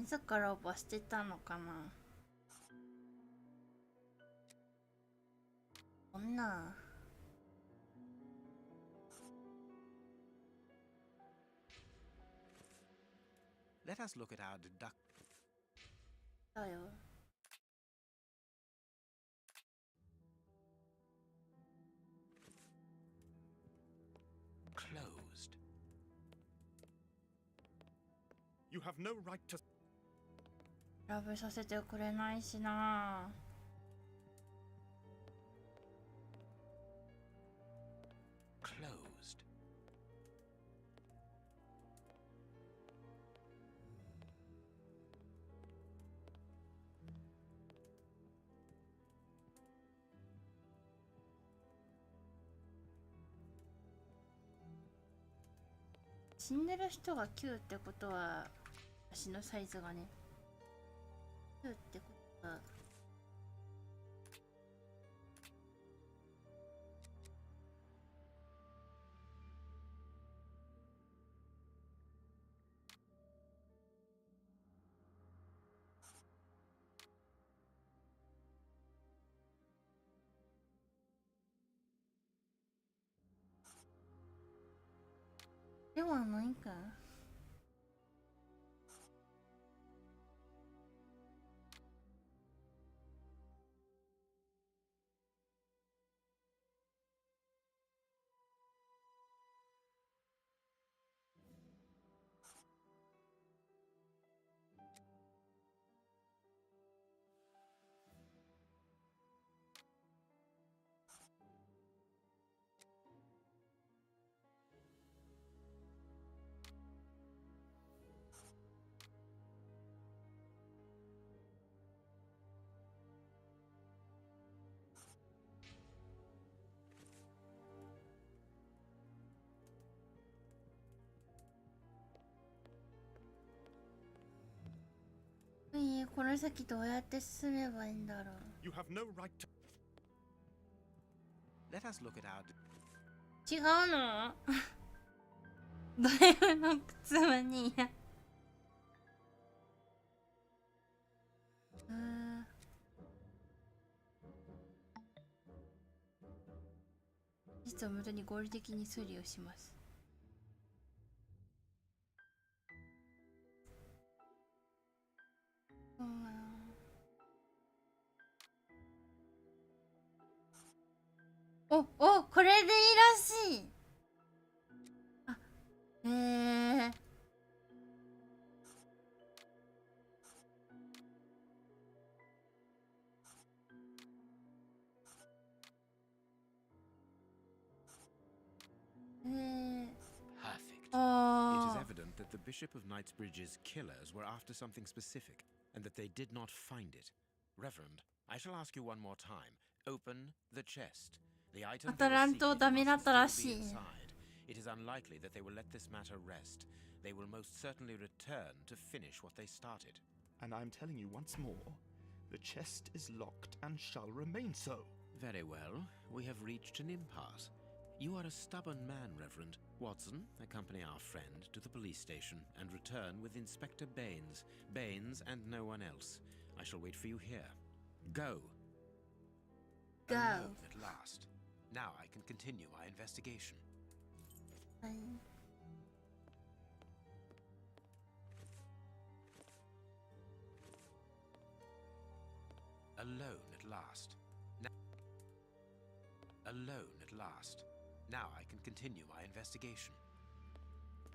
自らを罰してたのかな。そんな。Let us look at our deduct. だよ。Closed. You have no right to. 調べさせてくれないしな。Closed. 死んでる人が9ってことは足のサイズがね9ってことはではないか。この先どうやって進めばいいんだろう。 You have no right to. Let us look at our. 違うのドライブの靴はにや。実は無駄に合理的に推理をします。お、これでいいらしい。あ、へえ。Perfect. It is Oh. evident that the Bishop of Knightsbridge's killers were after something specific, and that they did not find it. Reverend, I shall ask you one more time. Open the chest. The item they were seeking must still be inside. It is unlikely that they will let this matter rest. They will most certainly return to finish what they started. And I'm telling you once more, the chest is locked and shall remain so. Very well. We have reached an impasse. You are a stubborn man, Reverend. Watson, accompany our friend to the police station and return with Inspector Baines. Baines and no one else. I shall wait for you here. Go. Go. Alone at last. Now I can continue my investigation. はい。Alone at last. Alone at last. Now I can continue my investigation.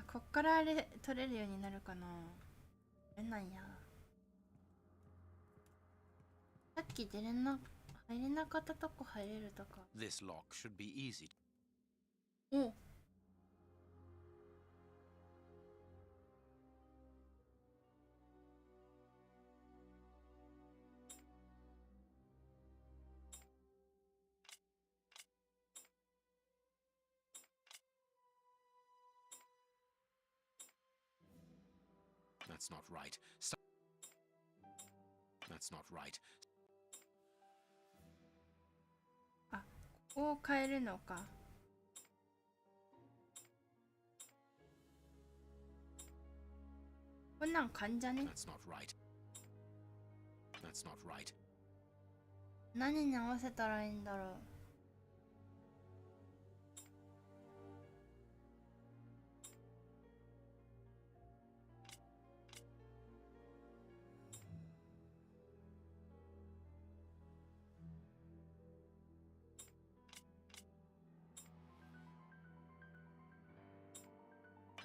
こっからあれ取れるようになるかな。出ないや。さっき入れなかったとこ入れるとか。This lock should be easy. お。That's not right. That's not right. あ、ここを変えるのか。ここんなん患者ね。 That's not right. That's not right. 何に合わせたらいいんだろう。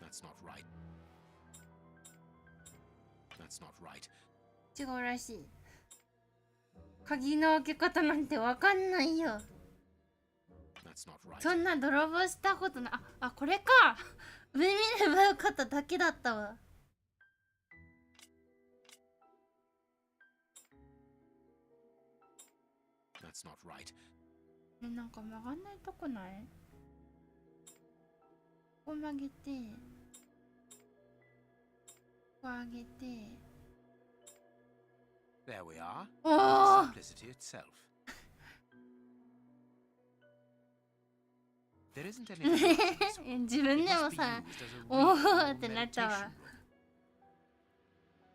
That's not right. That's not right. 違うらしい。鍵の開け方なんてわかんないよ。That's not right. そんな泥棒したことない。あ、これか。上見ればよかっただけだったわ。That's not right. ね、なんか曲がんないとこない？ここ曲げて、ここ上げて。There we are. おお。 Simplicity itself. There isn't anything else in this one. 自分 It で must も be さ、 used as a おお reading って or なったわ。 meditation room.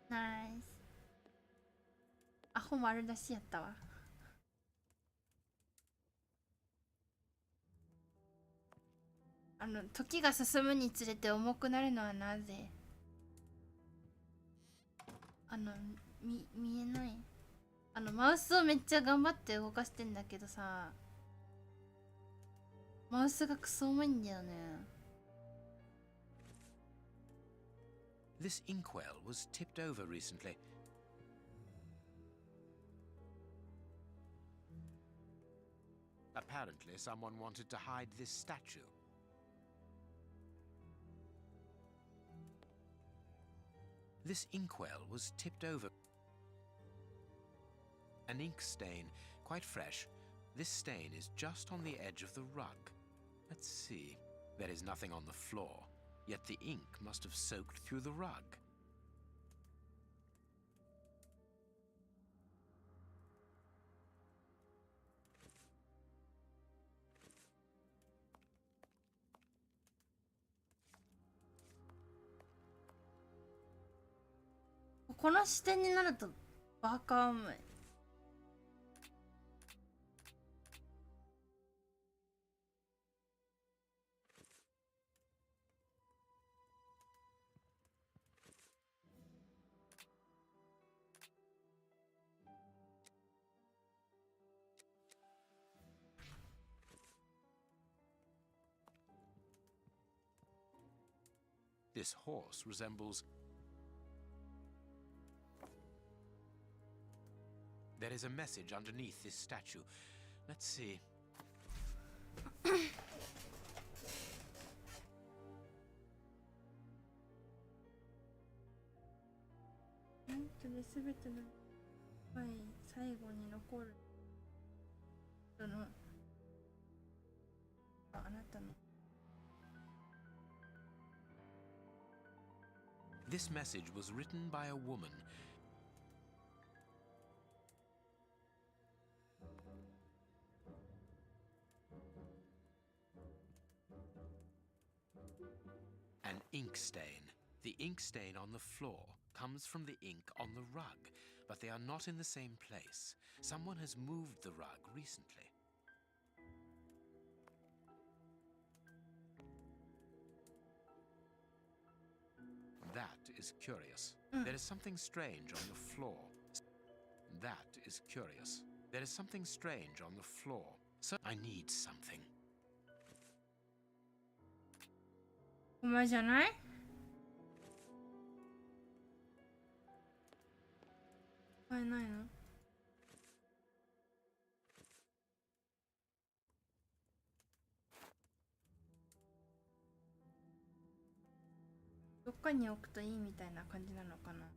ナイス。アホ丸出しやったわ。時が進むにつれて重くなるのはなぜ？見えない。マウスをめっちゃ頑張って動かしてんだけどさ、マウスがクソ重いんだよね。This inkwell was tipped over recently. Apparently, someone wanted to hide this statue. This inkwell was tipped over. An ink stain, quite fresh. This stain is just on the edge of the rug. Let's see. There is nothing on the floor, yet the ink must have soaked through the rug. Oh, この視点になるとバカ重い。This horse resembles... There is a message underneath this statue. Let's see. なんとで全ての最後に残るそのあなたの This message was written by a woman. An ink stain. The ink stain on the floor comes from the ink on the rug, but they are not in the same place. Someone has moved the rug recently. That is curious. There is something strange on the floor. That is curious. There is something strange on the floor. So I need something. お前じゃない買えないのどっかに置くといいみたいな感じなのかな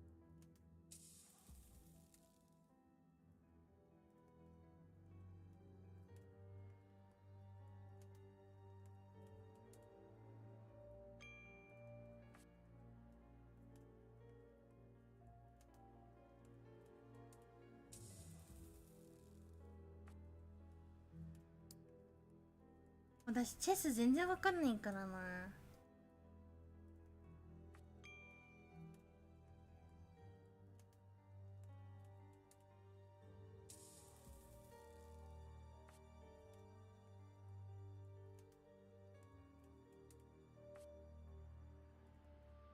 私チェス全然わかんないからな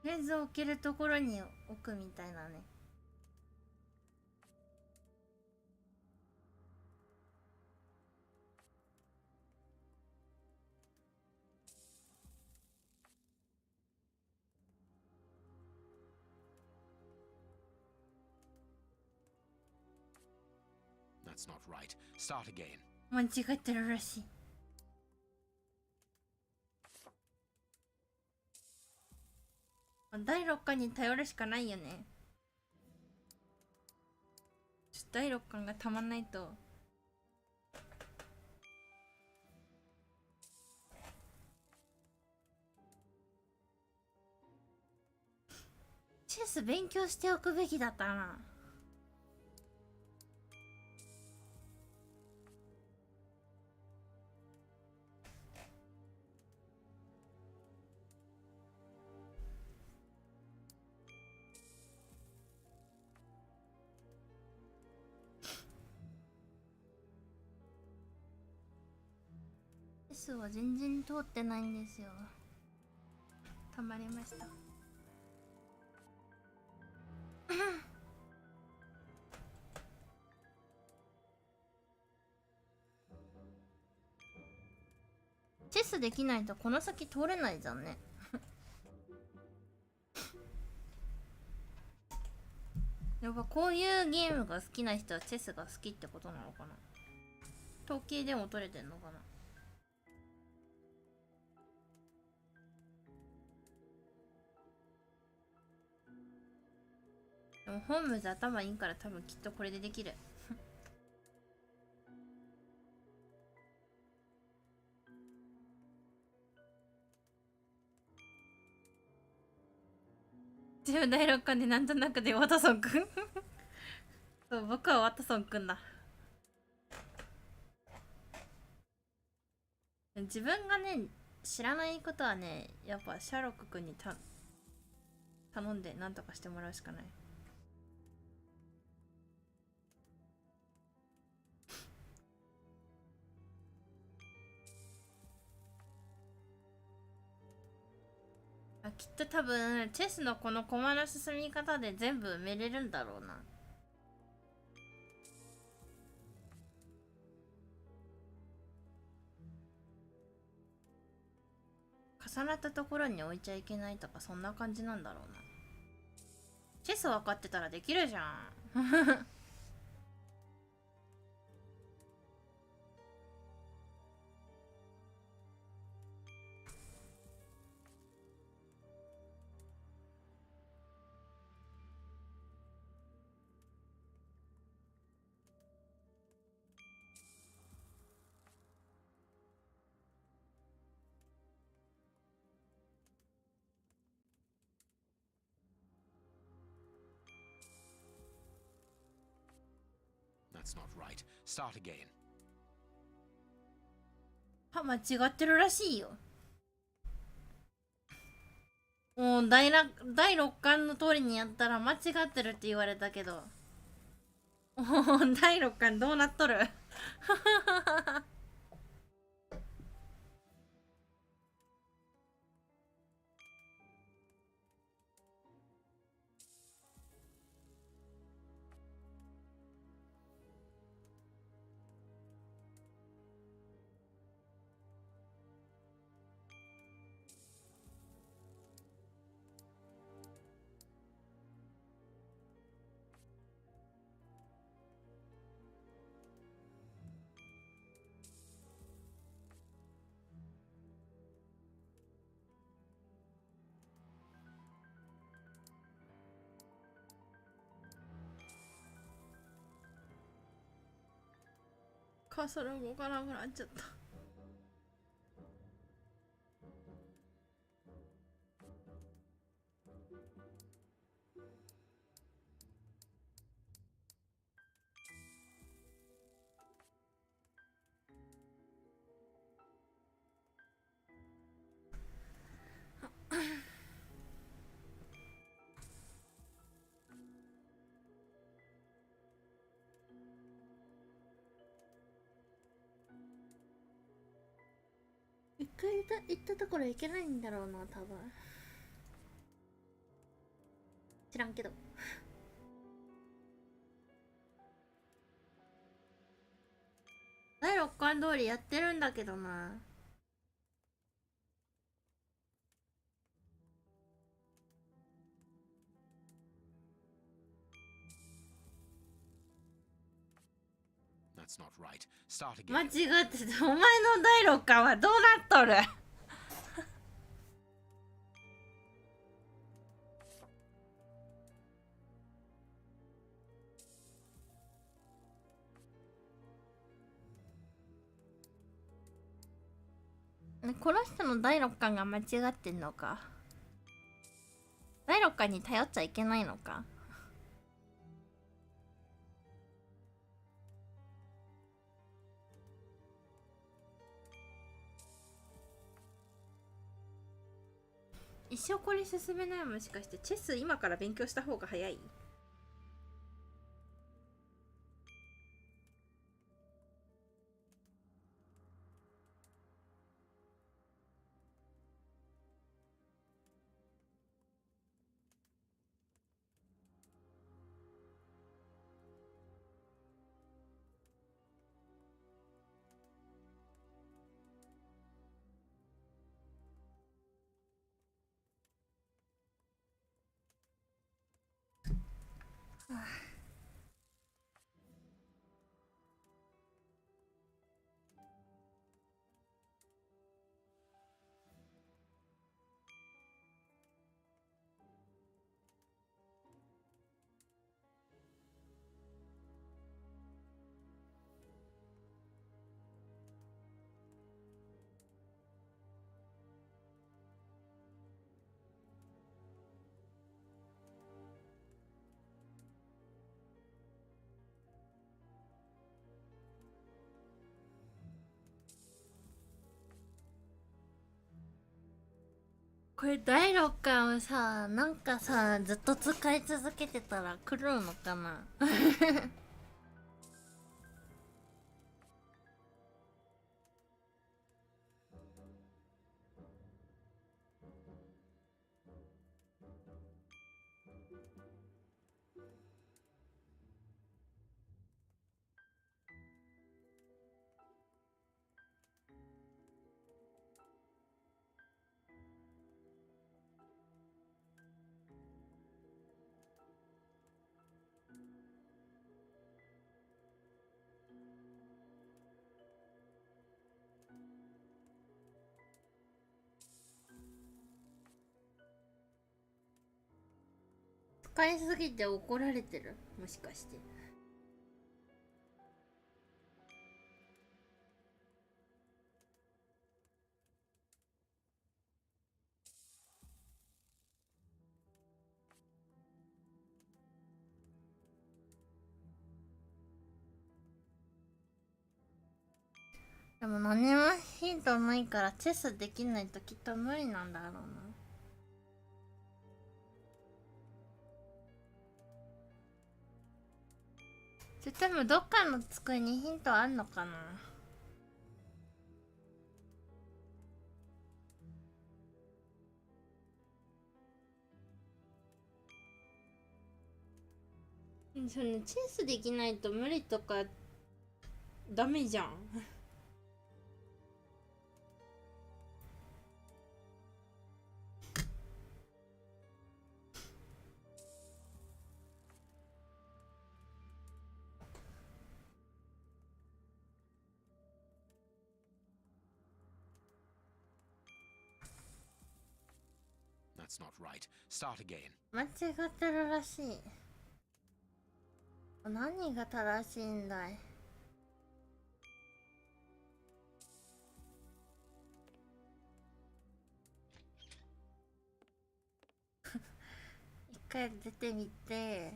フレーズを置けるところに置くみたいなね。That's not right. Start again. 間違ってるらしい。第6巻に頼るしかないよね。第6巻がたまんないと。チェス勉強しておくべきだったな。チェスは全然通ってないんですよ。たまりました。チェスできないとこの先通れないじゃんね。やっぱこういうゲームが好きな人はチェスが好きってことなのかな。統計でも取れてんのかな。でもホームズ頭いいから多分きっとこれでできる。自分第6巻でなんとなくでワトソンくんそう、僕はワトソンくんだ。自分がね知らないことはね、やっぱシャーロックくんに頼んでなんとかしてもらうしかない。きっと多分チェスのこの駒の進み方で全部埋めれるんだろうな。重なったところに置いちゃいけないとかそんな感じなんだろうな。チェス分かってたらできるじゃん。That's not right. Start again. は、間違ってるらしいよ。もう第6巻の通りにやったら間違ってるって言われたけど。第6巻どうなっとる。カーソル動かなくなっちゃった。一回行ったところ行けないんだろうな、多分。知らんけど。第6巻通りやってるんだけどな。That's not right. Start again. 間違ってた。お前の第6巻はどうなっとる？この人の第6巻が間違ってんのか。第6巻に頼っちゃいけないのか。一生これ進めない。もしかしてチェス今から勉強した方が早い？これ第6巻をさ、なんかさ、ずっと使い続けてたら狂うのかな。使いすぎて怒られてる？もしかして。でも何もヒントないからチェスできないときっと無理なんだろうな。それ多分どっかの机にヒントあんのかな。そのチェスできないと無理とかダメじゃん。That's not right. Start again. 間違ってるらしい。何が正しいんだい。一回出てみて。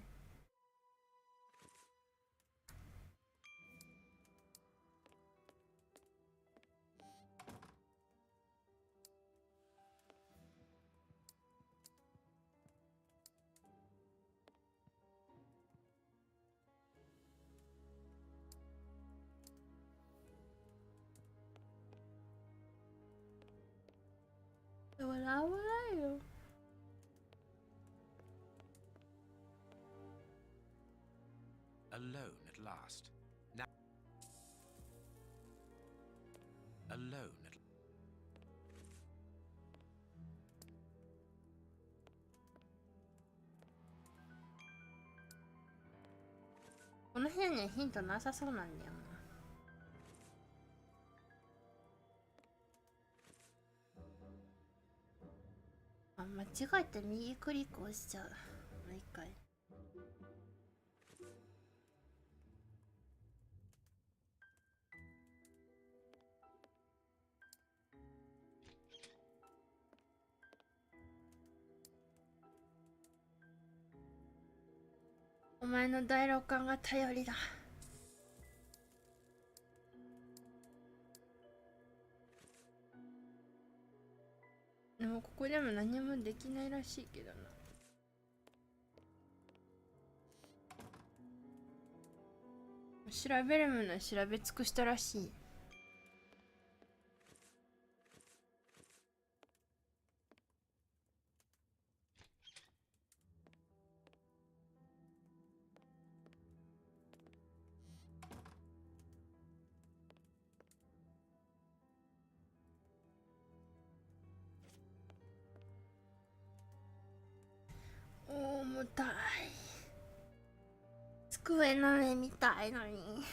笑わないよ。Alone at last. Now, alone atこの辺にはヒントなさそうなんだよな。あ、間違えて右クリック押しちゃう。もう一回。お前の第六感が頼りだ。でもここでも何もできないらしいけどな。調べるものは調べ尽くしたらしい。重たい。机の上みたいのに。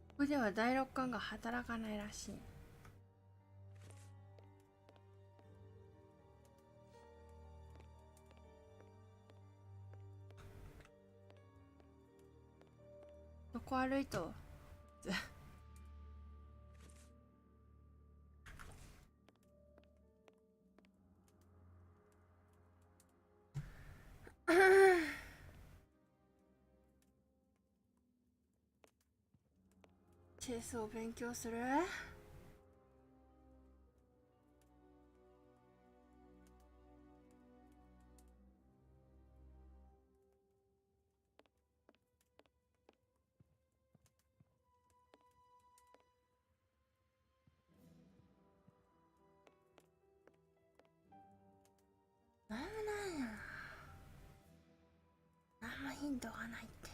ここでは第六感が働かないらしい。どこ歩いとチェスを勉強する。なんもないや。なんもヒントがないって。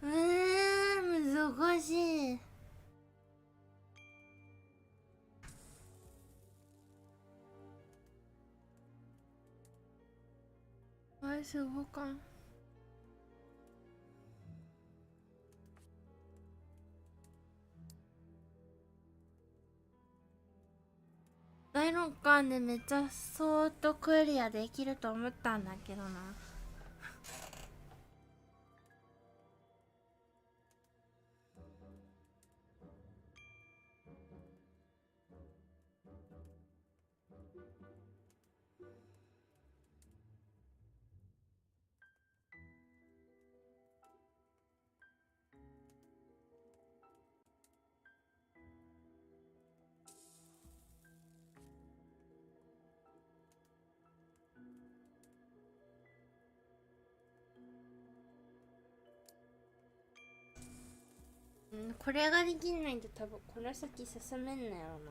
難しい。アイス動かん。第六感でめっちゃそーっとクリアできると思ったんだけどな。これができないと多分この先進めんのやろな。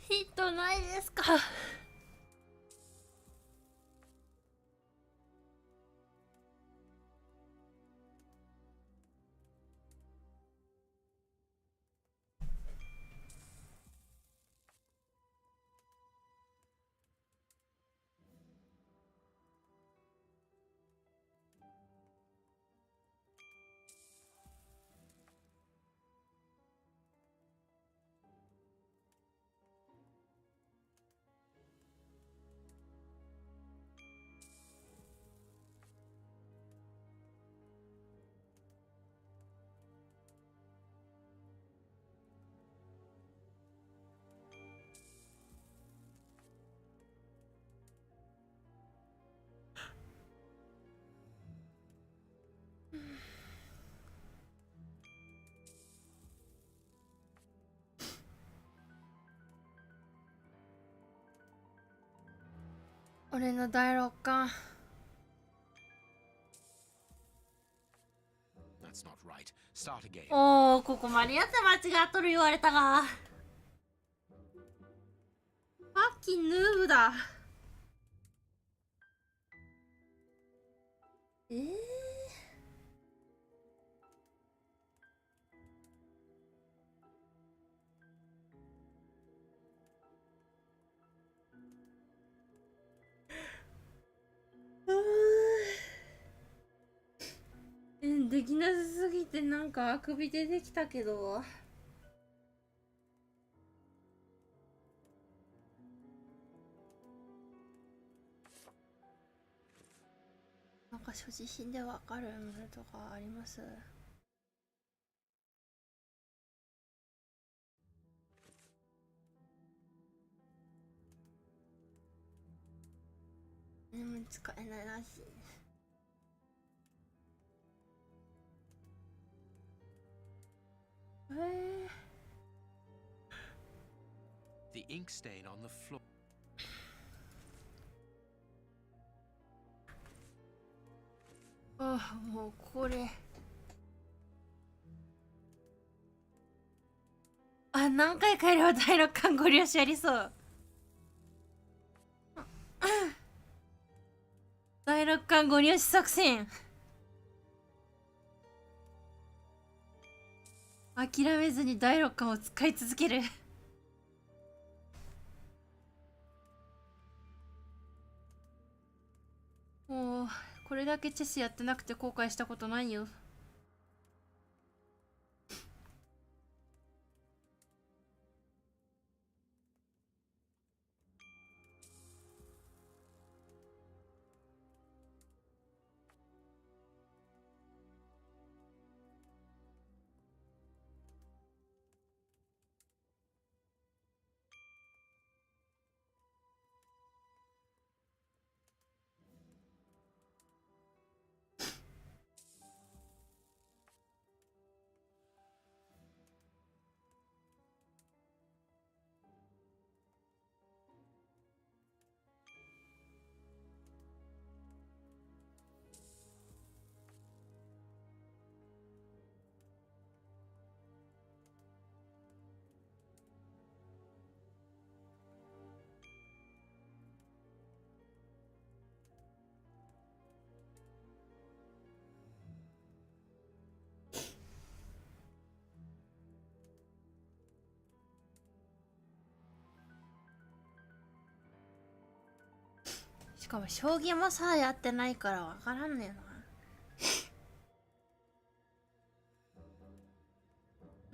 ヒットないですか？俺の第六感。That's not right. Start again. おー、ここまでやって間違っとる言われたが。ファッキンヌーブだ。できなさすぎてなんかあくび出てきたけど。なんか所持品でわかるものとかあります？でも使えないらしい。The ink stain on the floor. あ、もうこれ。あ、何回かやれば第六感ご利用しやりそう。第六感ご利用し作戦。諦めずに第六感を使い続ける。もうこれだけチェスやってなくて後悔したことないよ。しかも将棋もさやってないからわからんね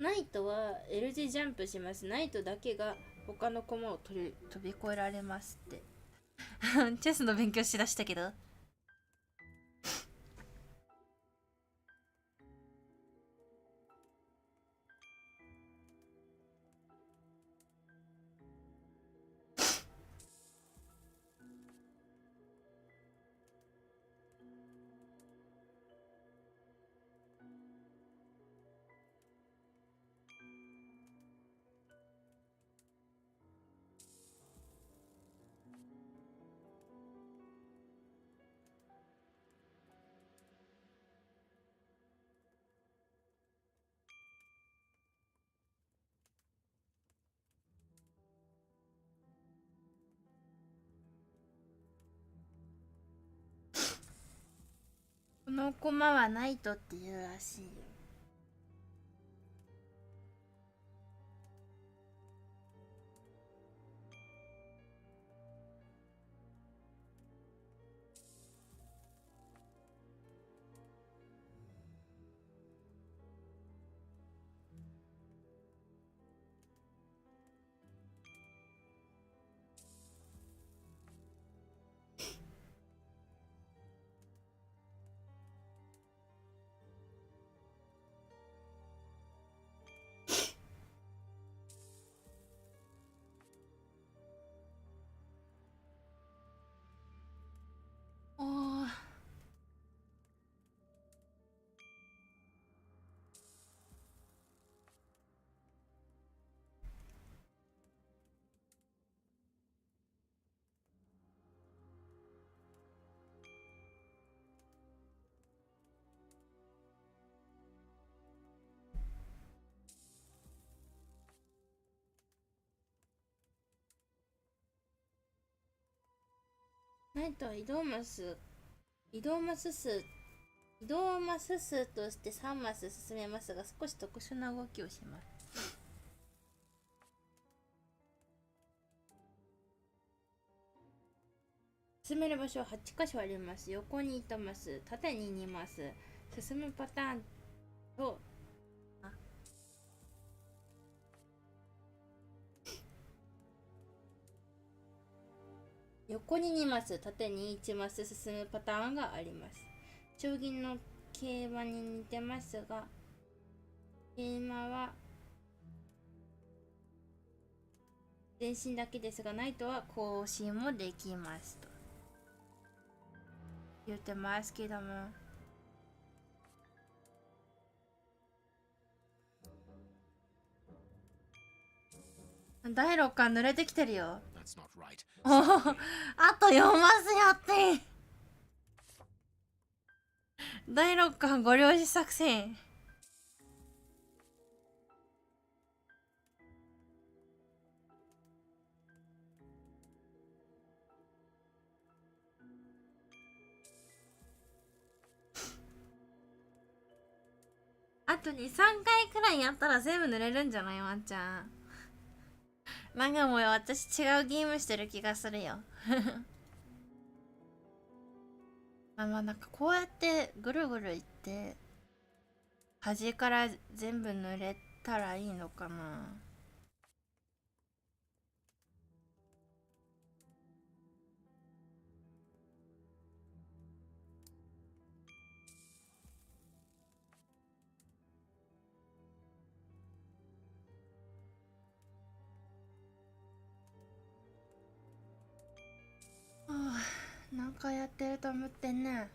えな。ナイトは L 字ジャンプします。ナイトだけが他の駒を飛び越えられますってチェスの勉強しだしたけど。この駒はナイトっていうらしいよ。おー、ナイトは移動マス数として3マス進めますが、少し特殊な動きをします。進める場所は8箇所あります。横に1マス、縦に2マス。進むパターンと、横に2マス、縦に1マス進むパターンがあります。将棋の競馬に似てますが、桂馬は前進だけですが、ナイトは後進もできますと言ってますけども、第6巻濡れてきてるよ。おお、あと4マスやって。第6巻ご了承作戦。あと2、3回くらいやったら全部塗れるんじゃないワンちゃん。なんかもう私違うゲームしてる気がするよ。まあなんかこうやってぐるぐるいって端から全部塗れたらいいのかな。なんかやってると思ってんね。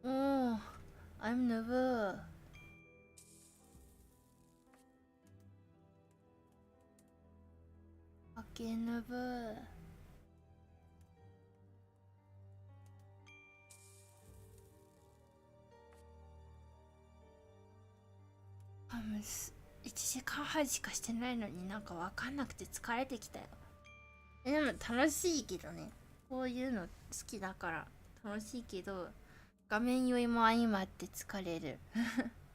おお、I'm noob。あけnoob。1時間半しかしてないのになんかわかんなくて疲れてきたよ。でも楽しいけどね。こういうの好きだから楽しいけど、画面酔いも相まって疲れる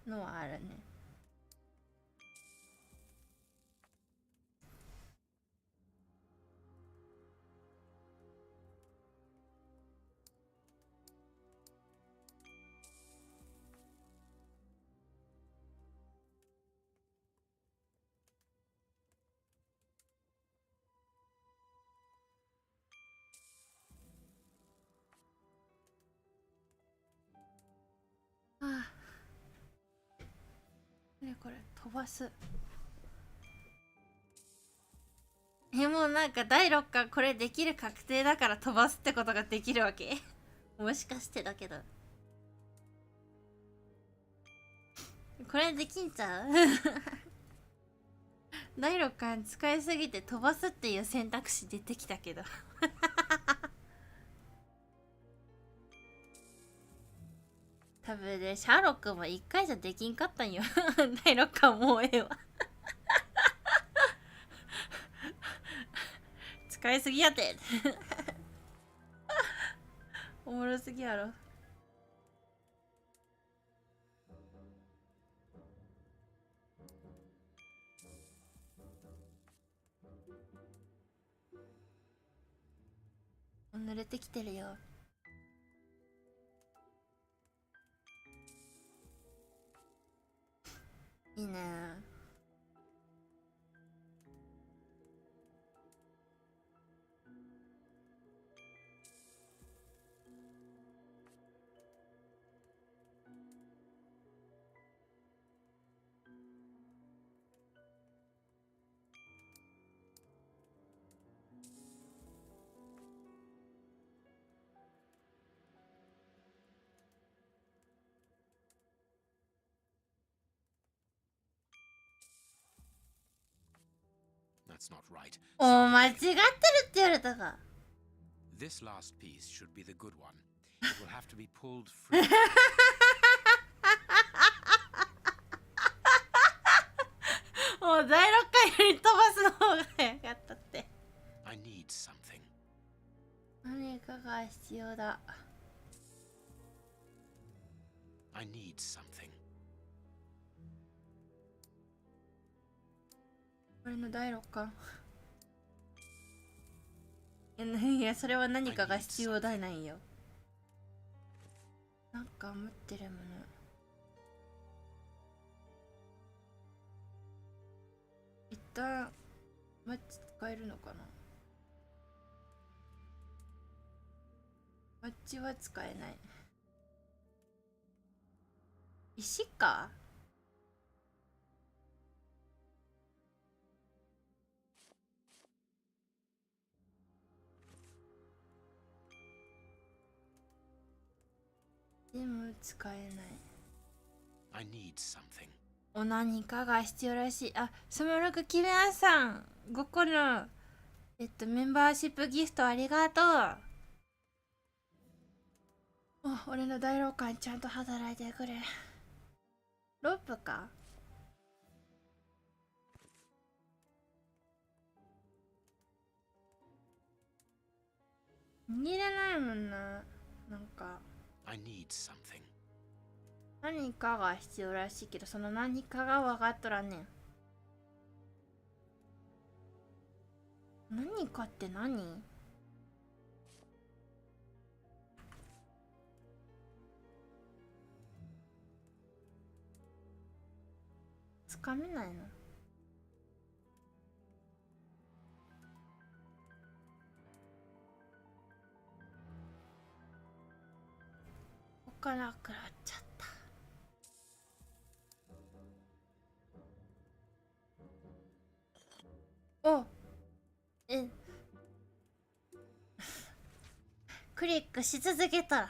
のはあるね。ね、これ飛ばす。もうなんか第6巻これできる確定だから飛ばすってことができるわけもしかしてだけど、これできんちゃう第6巻使いすぎて飛ばすっていう選択肢出てきたけど多分ね、シャーロックも1回じゃできんかったんよ第6巻もうええわ使いすぎやておもろすぎやろ。濡れてきてるよ。いいね。That's not right. お間違ってるって言われたか。This last piece should be the good one. It will have to be pulled free. もう第6回より飛ばすの方が早かったって。I need something. 何かが必要だ。I need something. これの第6巻。いや、それは何かが必要だないよ。なんか持ってるもの。一旦マッチ使えるのかな。マッチは使えない。石か。でも使えない。I need something. お何かが必要らしい。あ、スモロクキメアさん、5個のメンバーシップギフトありがとう。俺の大老館ちゃんと働いてくれ。ロープか。逃げれないもんな。なんか。I need something. 何かが必要らしいけど、その何かが分かっとらんねん。何かって何？つかめないの？ここから食らっちゃった。おクリックし続けたら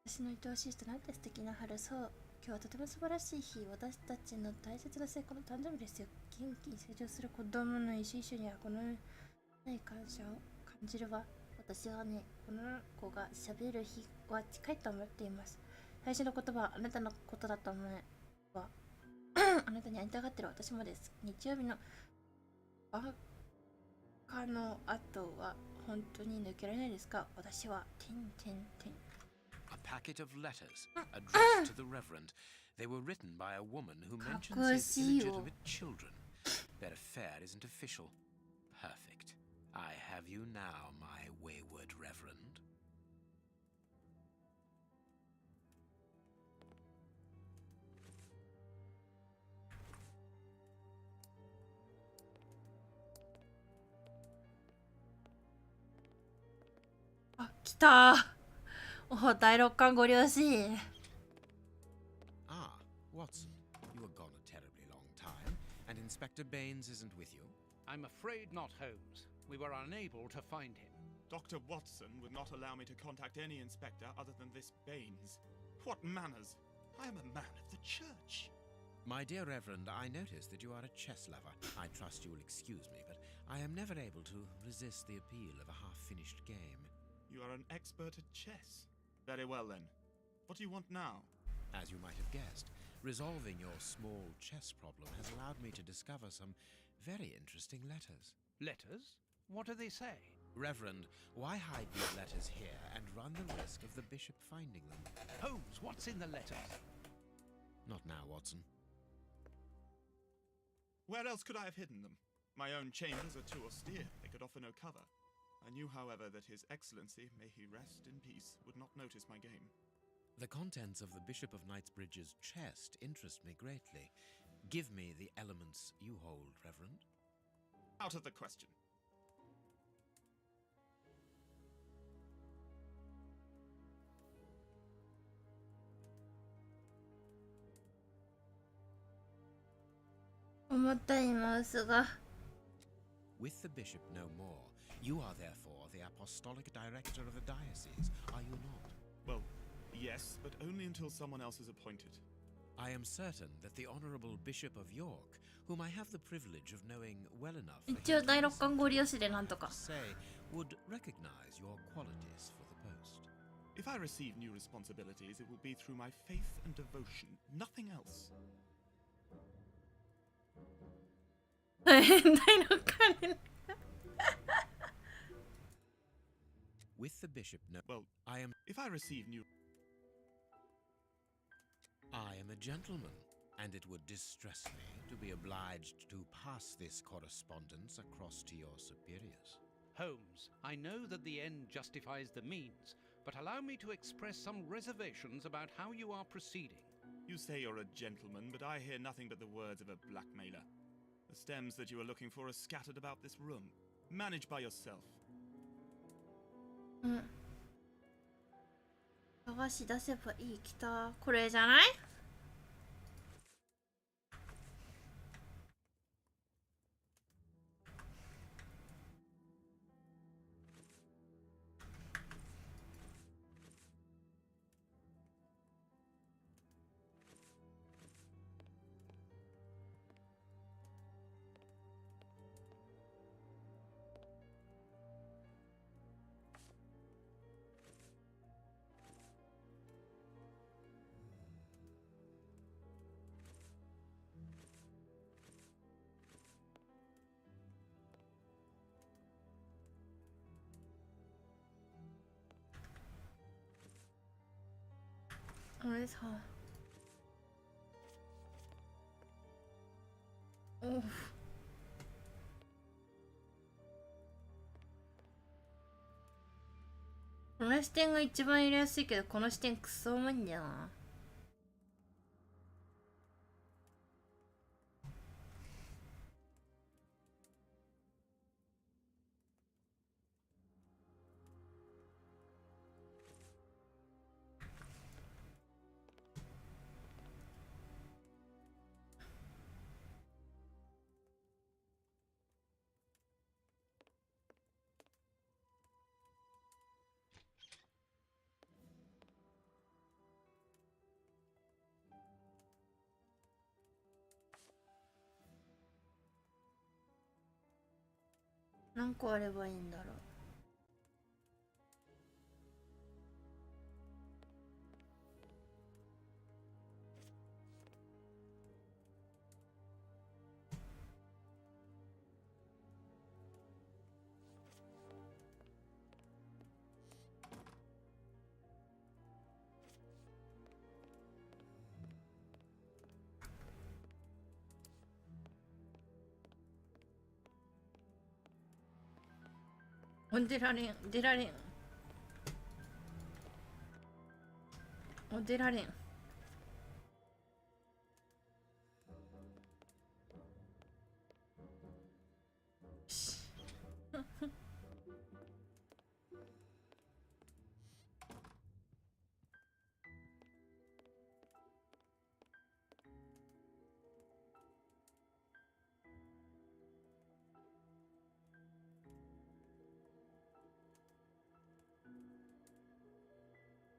私の愛おしい人なんて素敵な春。そう、今日はとても素晴らしい日。私たちの大切な成功の誕生日ですよ。元気に成長する子供の一緒にはこのない感謝を感じるわ。私はね、この子が喋る日は近いと思っています。最初の言葉はあなたのことだと思えばあなたに会いたがってる私もです。日曜日のバカの後は本当に抜けられないですか？私はA packet of letters addressed to the Reverend. They were written by a woman who mentions his illegitimate children. Their affair isn't official. Perfect. I have you now, my wayward Reverend. あ、来た。お、第六巻ご両親。Ah, Watson, you were gone a terribly long time, and Inspector Baines isn't with you. I'm afraid not, Holmes. We were unable to find him. Dr. Watson would not allow me to contact any inspector other than this Baines. What manners! I am a man of the church. My dear Reverend, I notice that you are a chess lover. I trust you will excuse me, but I am never able to resist the appeal of a half-finished game. You are an expert at chess. Very well then. What do you want now? As you might have guessed, resolving your small chess problem has allowed me to discover some very interesting letters. Letters? What do they say? Reverend, why hide these letters here and run the risk of the bishop finding them? Holmes, what's in the letters? Not now, Watson. Where else could I have hidden them? My own chambers are too austere. They could offer no cover. I knew, however, that His Excellency, may he rest in peace, would not notice my game. The contents of the Bishop of Knightsbridge's chest interest me greatly. Give me the elements you hold, Reverend. Out of the question. With the bishop no more, you are therefore the apostolic director of the diocese, are you not? Well, yes, but only until someone else is appointed. I am certain that the Honourable Bishop of York, whom I have the privilege of knowing well enough for him 一応第六巻ご利用しでなんとか to say, would recognize your qualities for the post. If I receive new responsibilities, it will be through my faith and devotion, nothing else. 第六巻で With the bishop no... Well, if I receive new... I am a gentleman, and it would distress me to be obliged to pass this correspondence across to your superiors. Holmes, I know that the end justifies the means, but allow me to express some reservations about how you are proceeding. You say you're a gentleman, but I hear nothing but the words of a blackmailer. The stems that you are looking for are scattered about this room. Managed by yourself. 探し出せばいい。来た。これじゃない？あれさ。おう。この視点が一番入れやすいけど、この視点クソ重いんだよな。何個あればいいんだろう。出られん、出られん。出られん。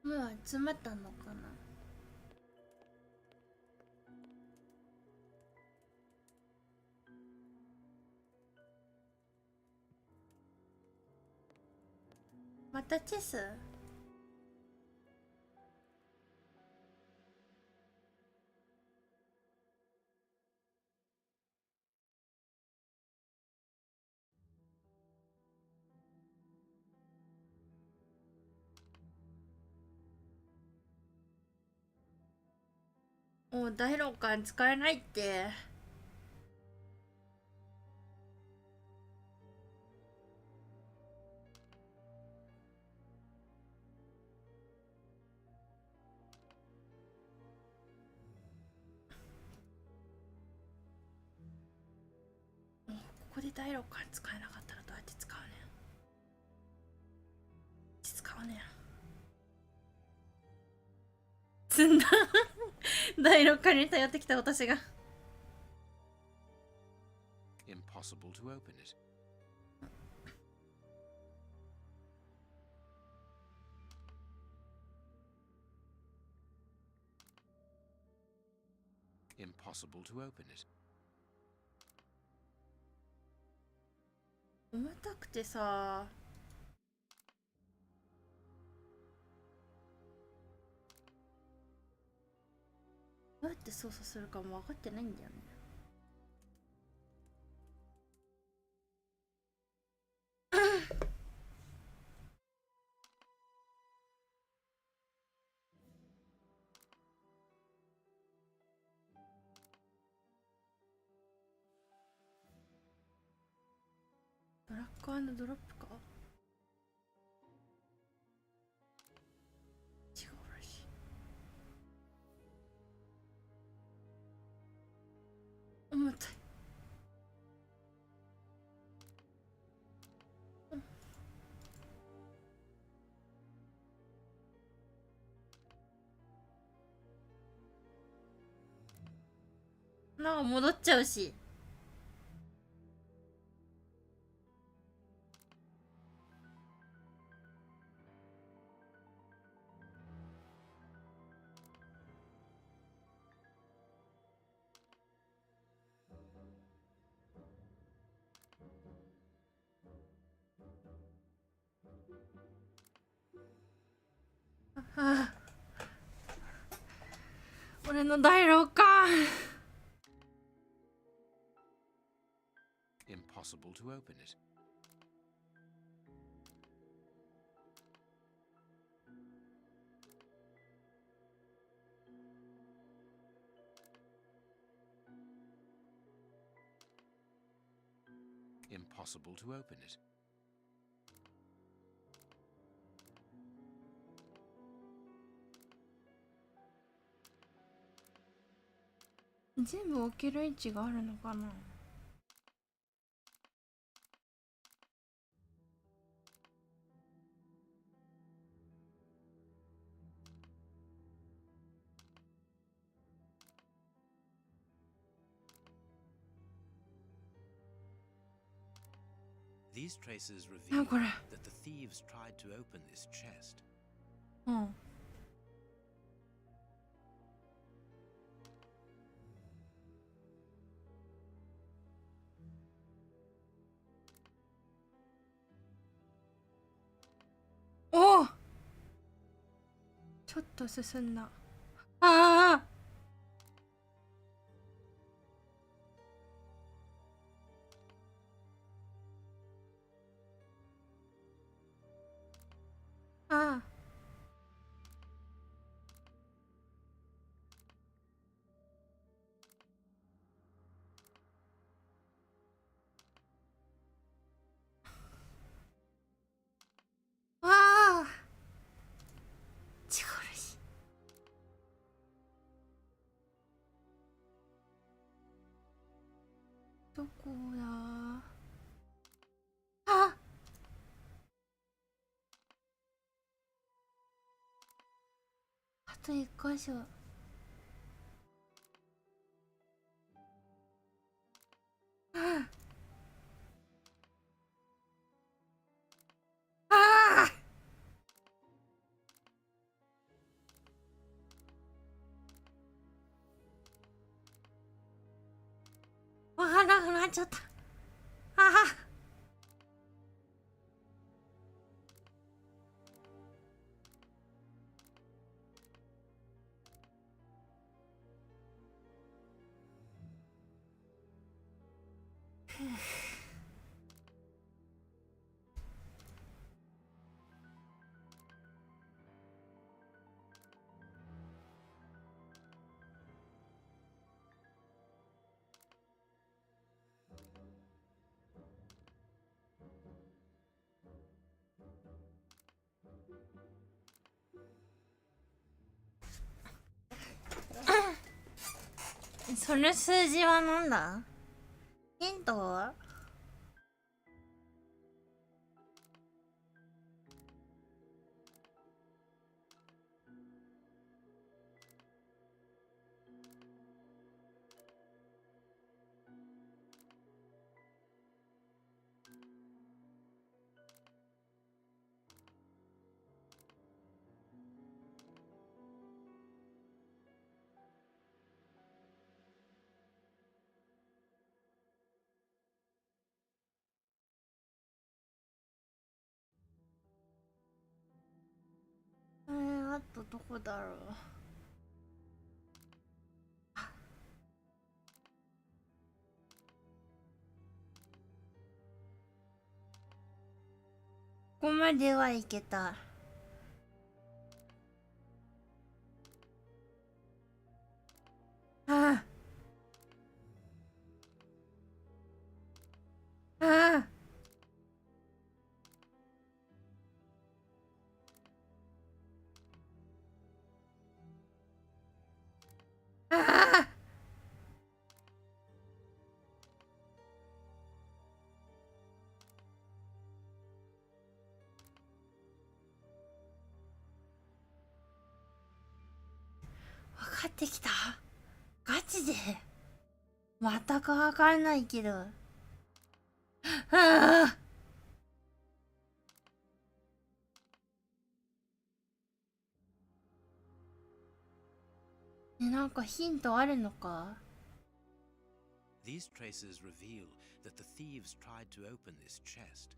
もう集まったのかな。またチェス？もう第6巻使えないって。ここで第6巻使えなかったらどうやって使うねん。使うねん。積んだ第6巻に頼ってきた私が。Impossible to open it. Impossible to open it. 重たくてさ。どうやって操作するかも分かってないんだよね。ドラッグ&ドロップか。違うらしい。重たい。なんか戻っちゃうし。ああ、俺の第6巻。Impossible to open it. Impossible to open it. 全部置ける位置があるのかな。These traces reveal that the thieves tried to open this chest. うん。おお。ちょっと進んだ。ああ。ああ。ああ。違うし。どこだ。あ。あと一箇所。ああ。ああ。わからなくなっちゃった。ああ。その数字はなんだ？ヒントは？あとどこだろう。ここまではいけた。あああああ分かってきた。ガチで全く分かんないけど。ああなんかヒントあるのか？ These traces reveal that the thieves tried to open this chest.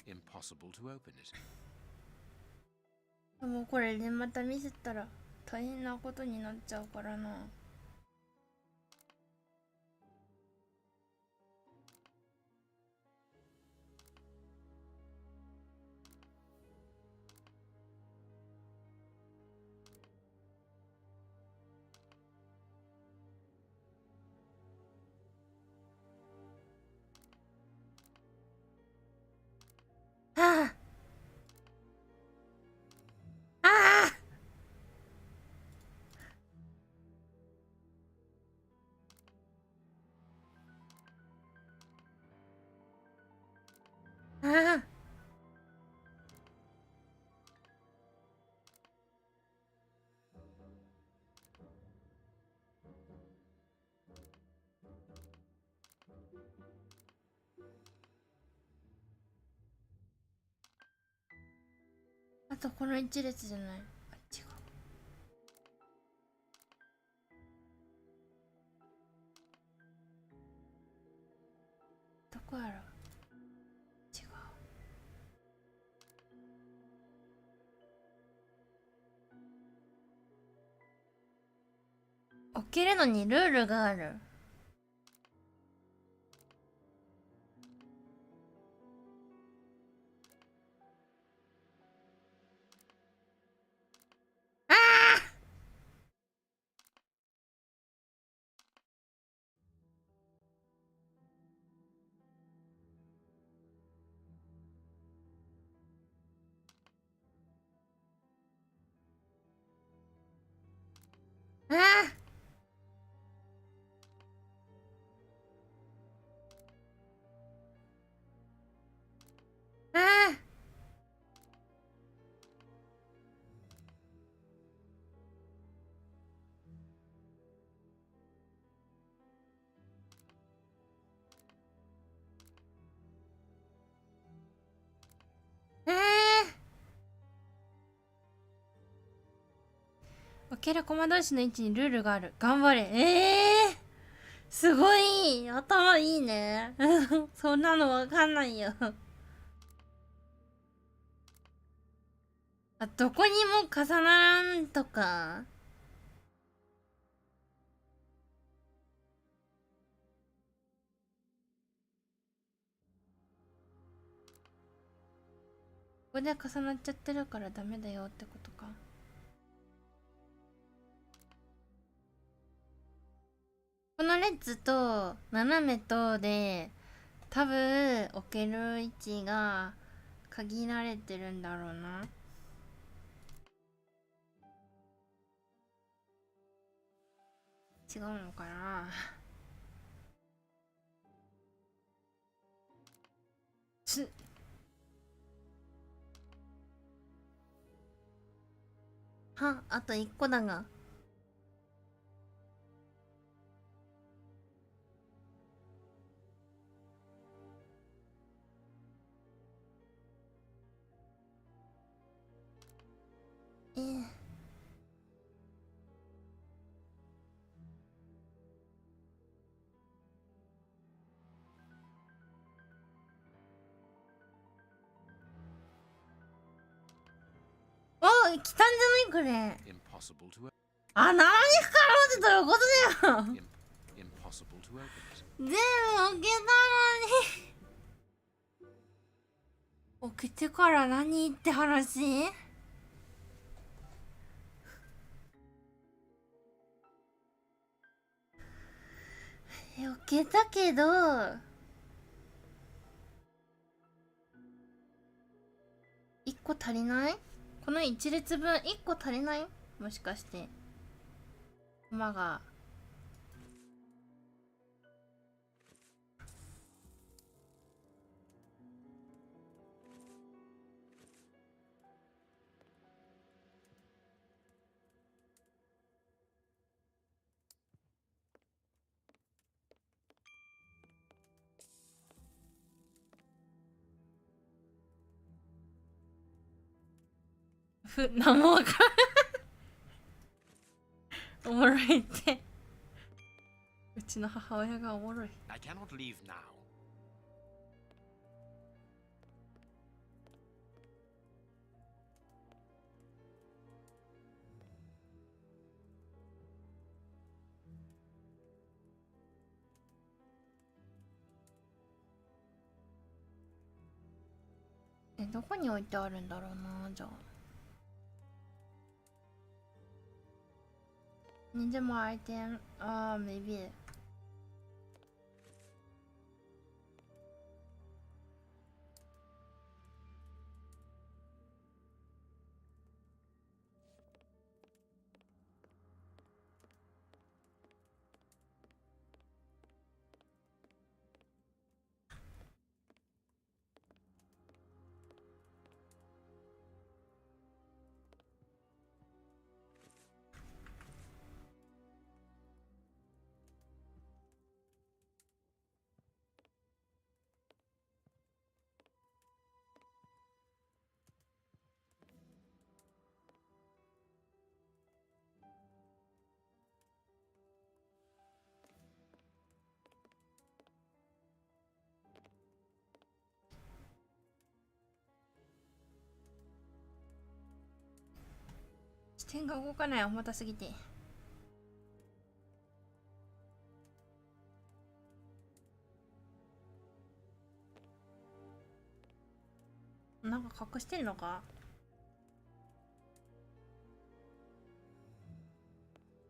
Impossible to open it. でもこれでまた見せたら大変なことになっちゃうからな。ああああああとこの一列じゃない。あ、違う。どこやろ。違う。置けるのにルールがある。ああああああ置ける駒同士の位置にルールがある。頑張れ。すごい頭いいね。そんなのわかんないよ。あ、どこにも重ならんとか。ここで重なっちゃってるからダメだよってことか。この列と斜めとで多分置ける位置が限られてるんだろうな。違うのかな。は、あと1個だが。お、来たんじゃないこれ。Impossible to あ、何かろうってどういうことだよ。 impossible to open it. 全部開けたのに。開けてから何って話？開けたけど1個足りない？この1列分1個足りない？もしかしてコマが何もわからん。おもろいって。うちの母親がおもろい。I cannot leave now. どこに置いてあるんだろうな。じゃあNeed more item? Maybe. 視点が動かない。重たすぎて。なんか隠してるのか？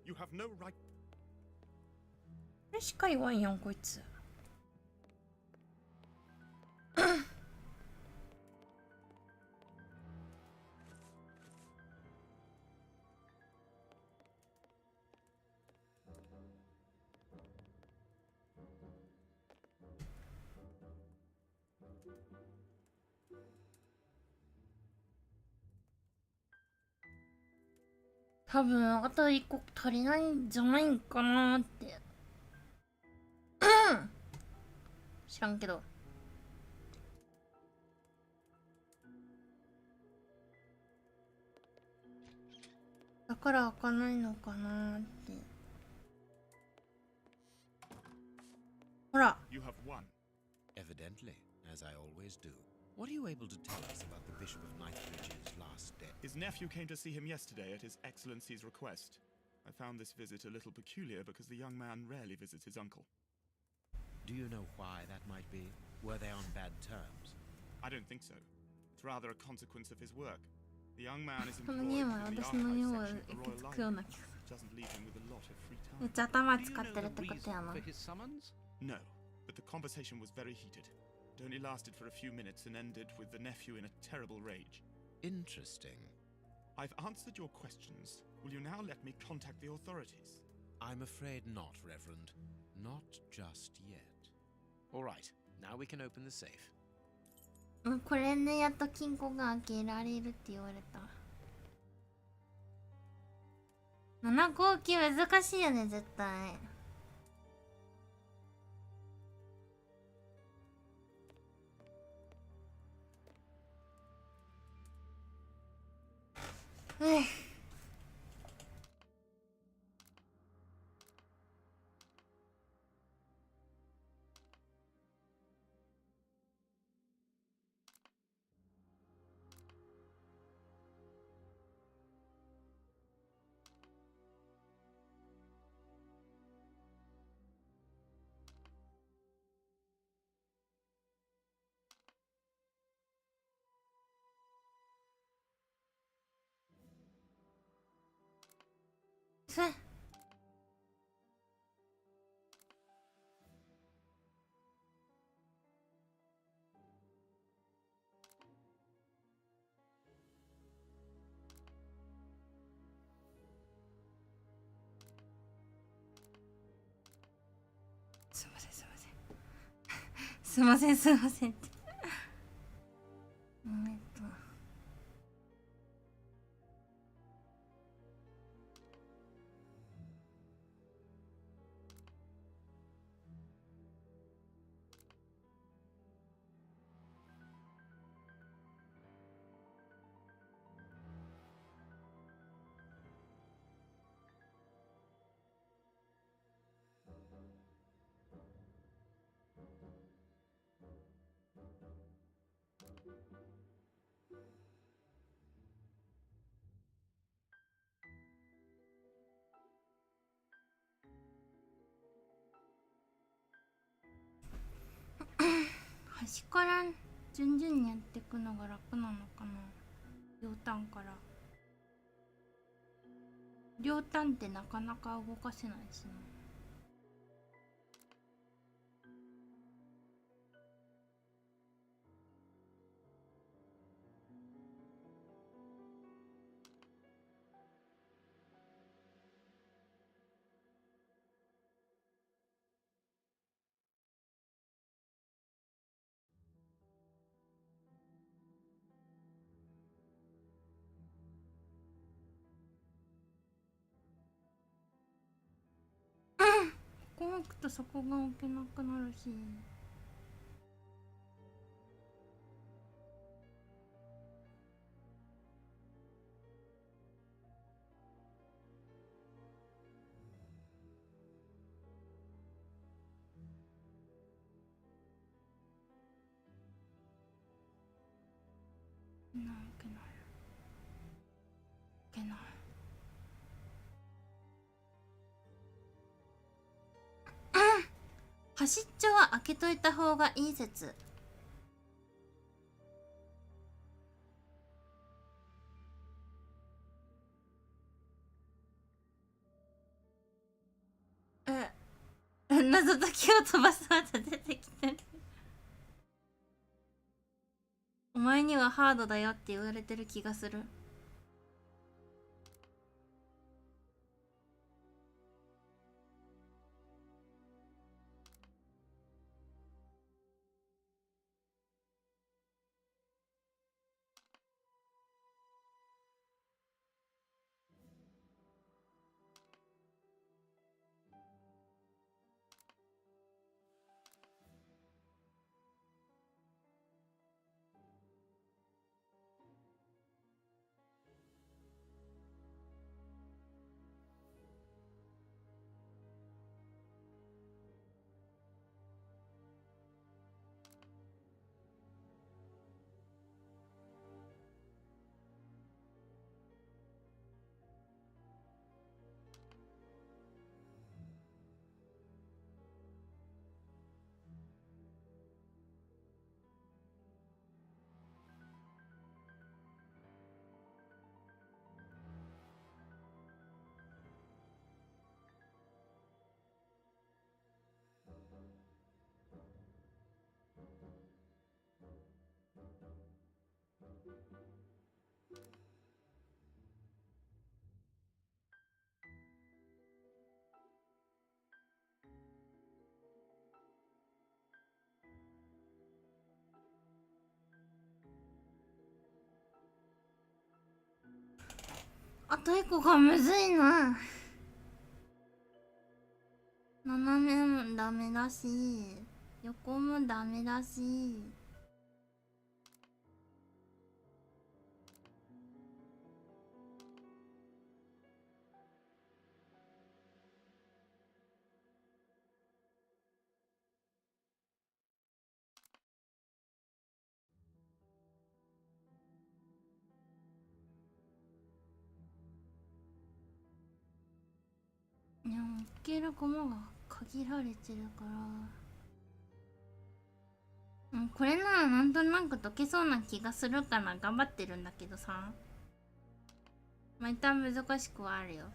You have no right. これしか言わんやんこいつ。多分あと1個足りないんじゃないんかなって。知らんけど。だから開かないのかなって。ほら。You have won. Evidently, as I always do. What are you able to tell us about the Bishop of Knightsbridge's last day? His nephew came to see him yesterday at His Excellency's request. I found this visit a little peculiar because the young man rarely visits his uncle. Do you know why that might be? Were they on bad terms? I don't think so. It's rather a consequence of his work. The young man is こ employed の in ゲー the ムは私のよう archive section of the 聞 Royal くよう Library. な気がす Doesn't leave him with a lot of free る。めっ time. ちゃ頭 Do you 使ってる know って the ことや reason な。 for his summons? No, but the conversation was very heated. It only lasted for a few minutes and ended with the nephew in a terrible rage. Interesting. I've answered your questions. Will you now let me contact the authorities? I'm afraid not, Reverend. Not just yet. All right, now we can open the safe. これでやっと金庫が開けられるって言われた。7号機難しいよね、絶対。すいませんすいませんすいませんすいませんって端から順々にやっていくのが楽なのかな。両端から両端ってなかなか動かせないしな。ここ置くとそこが置けなくなるし。なんけないけない。端っちょは開けといた方がいい説。謎解きを飛ばすまで出てきてる。お前にはハードだよって言われてる気がする。太い子がむずいな。斜めもダメだし、横もダメだし。いや、置ける駒が限られてるから、これならなんとなく解けそうな気がするから頑張ってるんだけどさ、まあ一旦難しくはあるよ。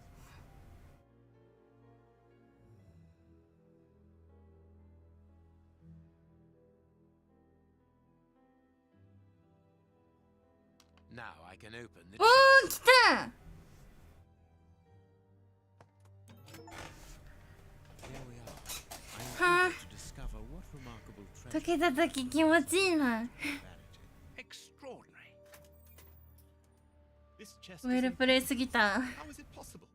Now I can open the おー、来た。 Here we are. Huh? I'm able to discover what remarkable 解 treasure けた時気持ちいいな。 vanity. Extraordinary. This chest ウェ is ルプレイすぎた。 How is it possible?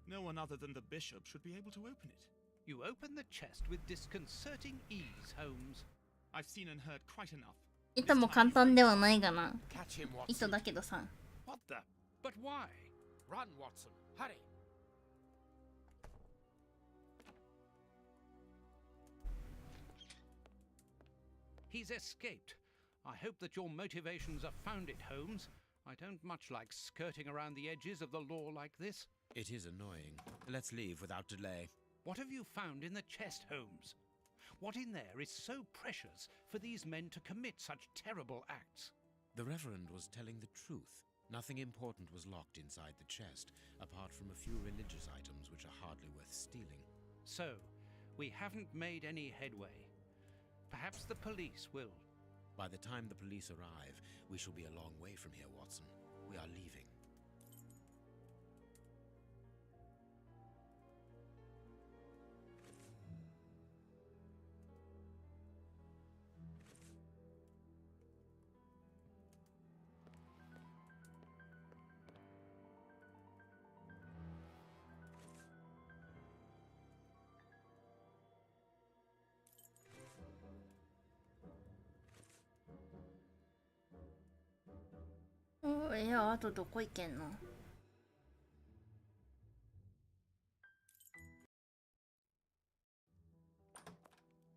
No one other than the bishop should be able to open it. You open the chest with disconcerting ease, Holmes. I've seen and heard quite enough. 糸も簡単ではないがな。 Catch him, 糸 Watson. だけどさ。 What the? But why? Run, Watson. Hurry. He's escaped. I hope that your motivations are founded, Holmes. I don't much like skirting around the edges of the law like this. It is annoying. Let's leave without delay. What have you found in the chest, Holmes? What in there is so precious for these men to commit such terrible acts? The Reverend was telling the truth. Nothing important was locked inside the chest, apart from a few religious items which are hardly worth stealing. So, we haven't made any headway. Perhaps the police will. By the time the police arrive, we shall be a long way from here, Watson. We are leaving. Oh, いや、あとどこ行けんの。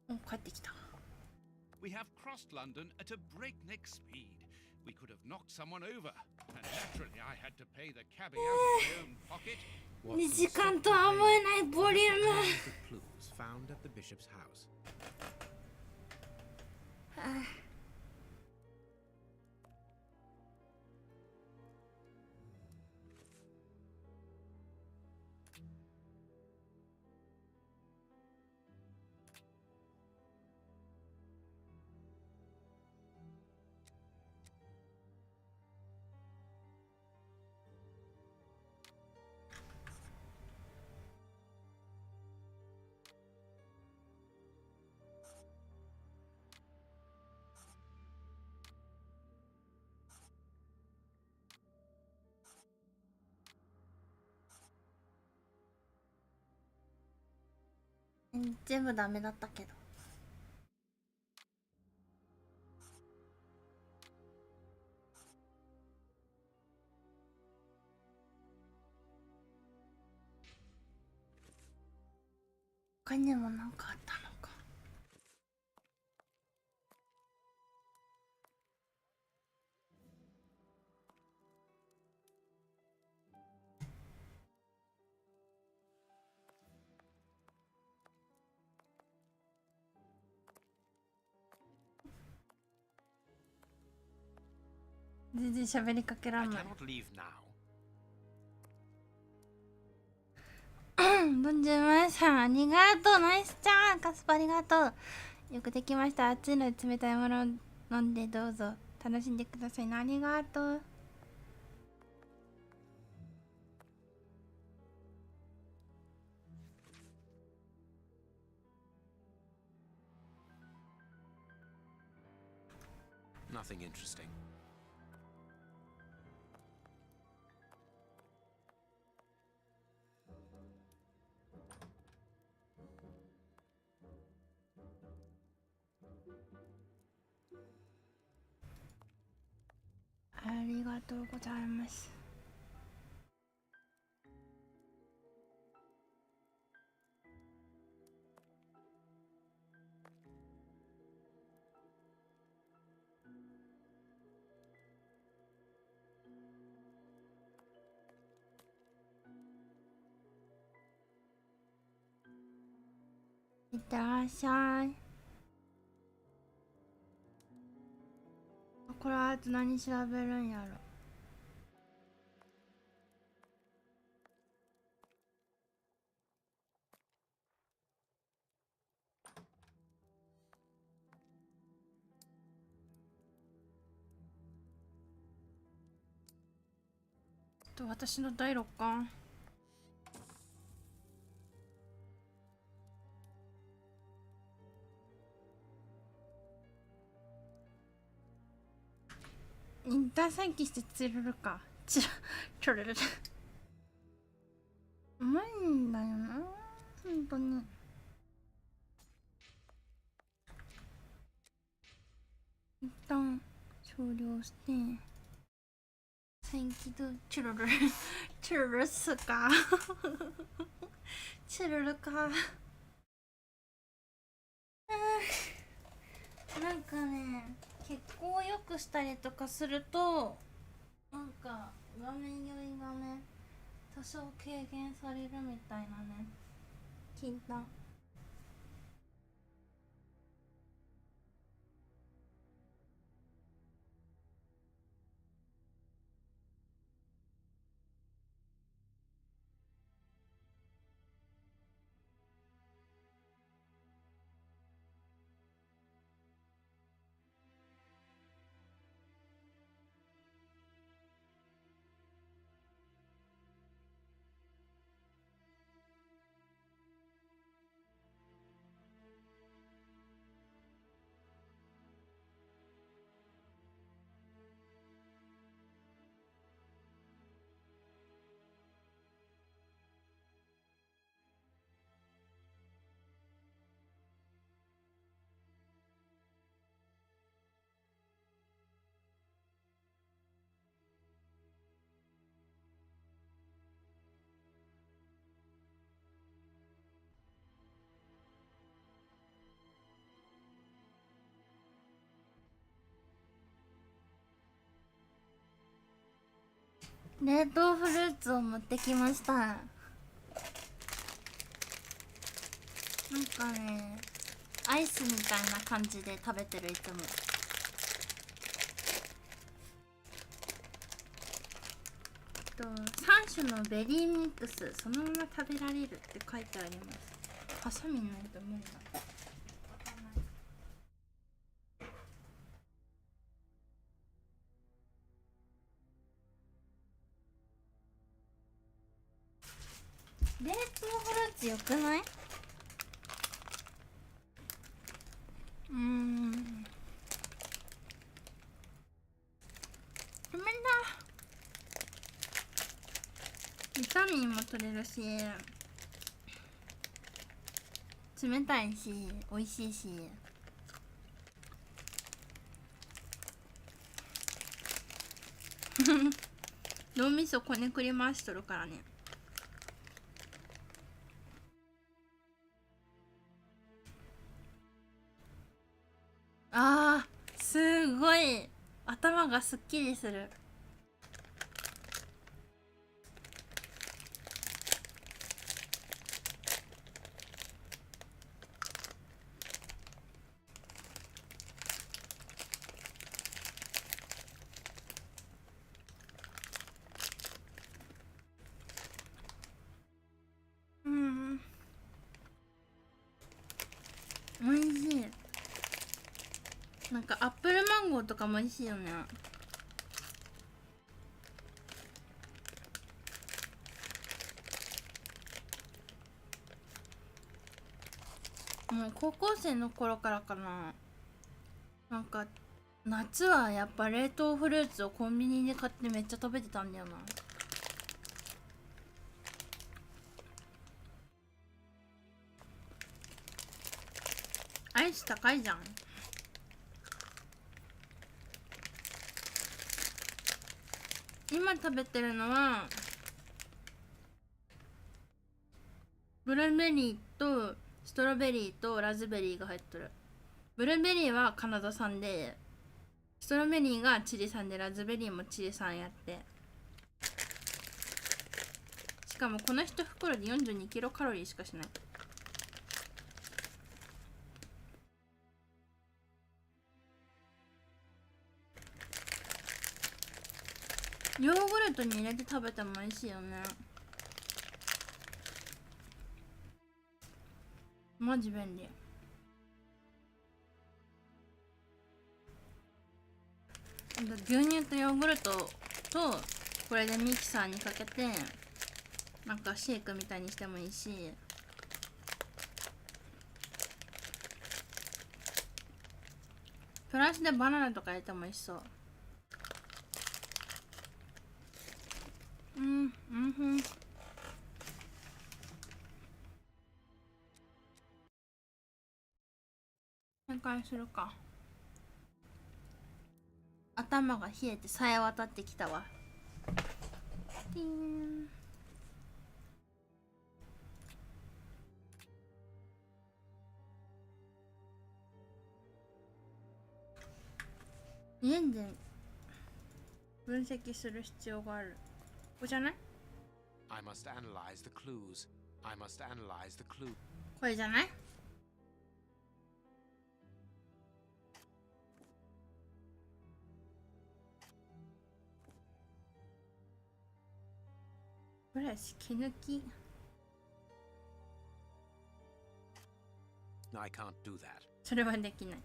お、帰ってきた。 We have crossed London at a breakneck speed. We could have knocked someone over, and naturally I had to pay the cabbie out of my own pocket. 2時間とは思えないボリューム。 The clues found at the bishop's house. 全部ダメだったけど。他にも何かあったのか。全然喋りかけら I んない。 cannot leave now. ボンジューマンさん、ありがとう。ナイスちゃん、カスパありがとう。よくできました。熱いので冷たいものを飲んでどうぞ楽しんでくださいね。ありがとう。Nothing interesting. りがとうございます。いってらっしゃい。これあと何調べるんやろ。私の第6巻インター再起して釣れるか。釣れる。うまいんだよな、本当に。一旦終了して再起動。チュルルチュルルっすか。チュルルか。なんかね、血行を良くしたりとかするとなんか画面酔いがね多少軽減されるみたいなね、聞いた。冷凍フルーツを持ってきました。なんかね、アイスみたいな感じで食べてる。いつも3種のベリーミックスそのまま食べられるって書いてあります。ハサミないと無理だ。冷凍フルーツよくない？ごめんな。ビタミンも取れるし、冷たいし、美味しいし。脳みそこねくり回しとるからね。あー、すごい頭がすっきりする。美味しい。なんかアップルマンゴーとかも美味しいよね。もう高校生の頃からかな。なんか夏はやっぱ冷凍フルーツをコンビニで買ってめっちゃ食べてたんだよな。アイス高いじゃん。今食べてるのはブルーベリーとストロベリーとラズベリーが入ってる。ブルーベリーはカナダ産で、ストロベリーがチリ産で、ラズベリーもチリ産やって、しかもこの1袋で42キロカロリーしかしない。ヨーグルトに入れて食べても美味しいよね。マジ便利。牛乳とヨーグルトとこれでミキサーにかけてなんかシェイクみたいにしてもいいし、プラスでバナナとか入れても美味しそう。展開するか。頭が冷えてさえ渡ってきたわ。ティーン。家で分析する必要がある。ここじゃない？ I must analyze the clues. I must analyze the clue. これじゃない？ブラシ毛抜き。I can't do that. それはできない。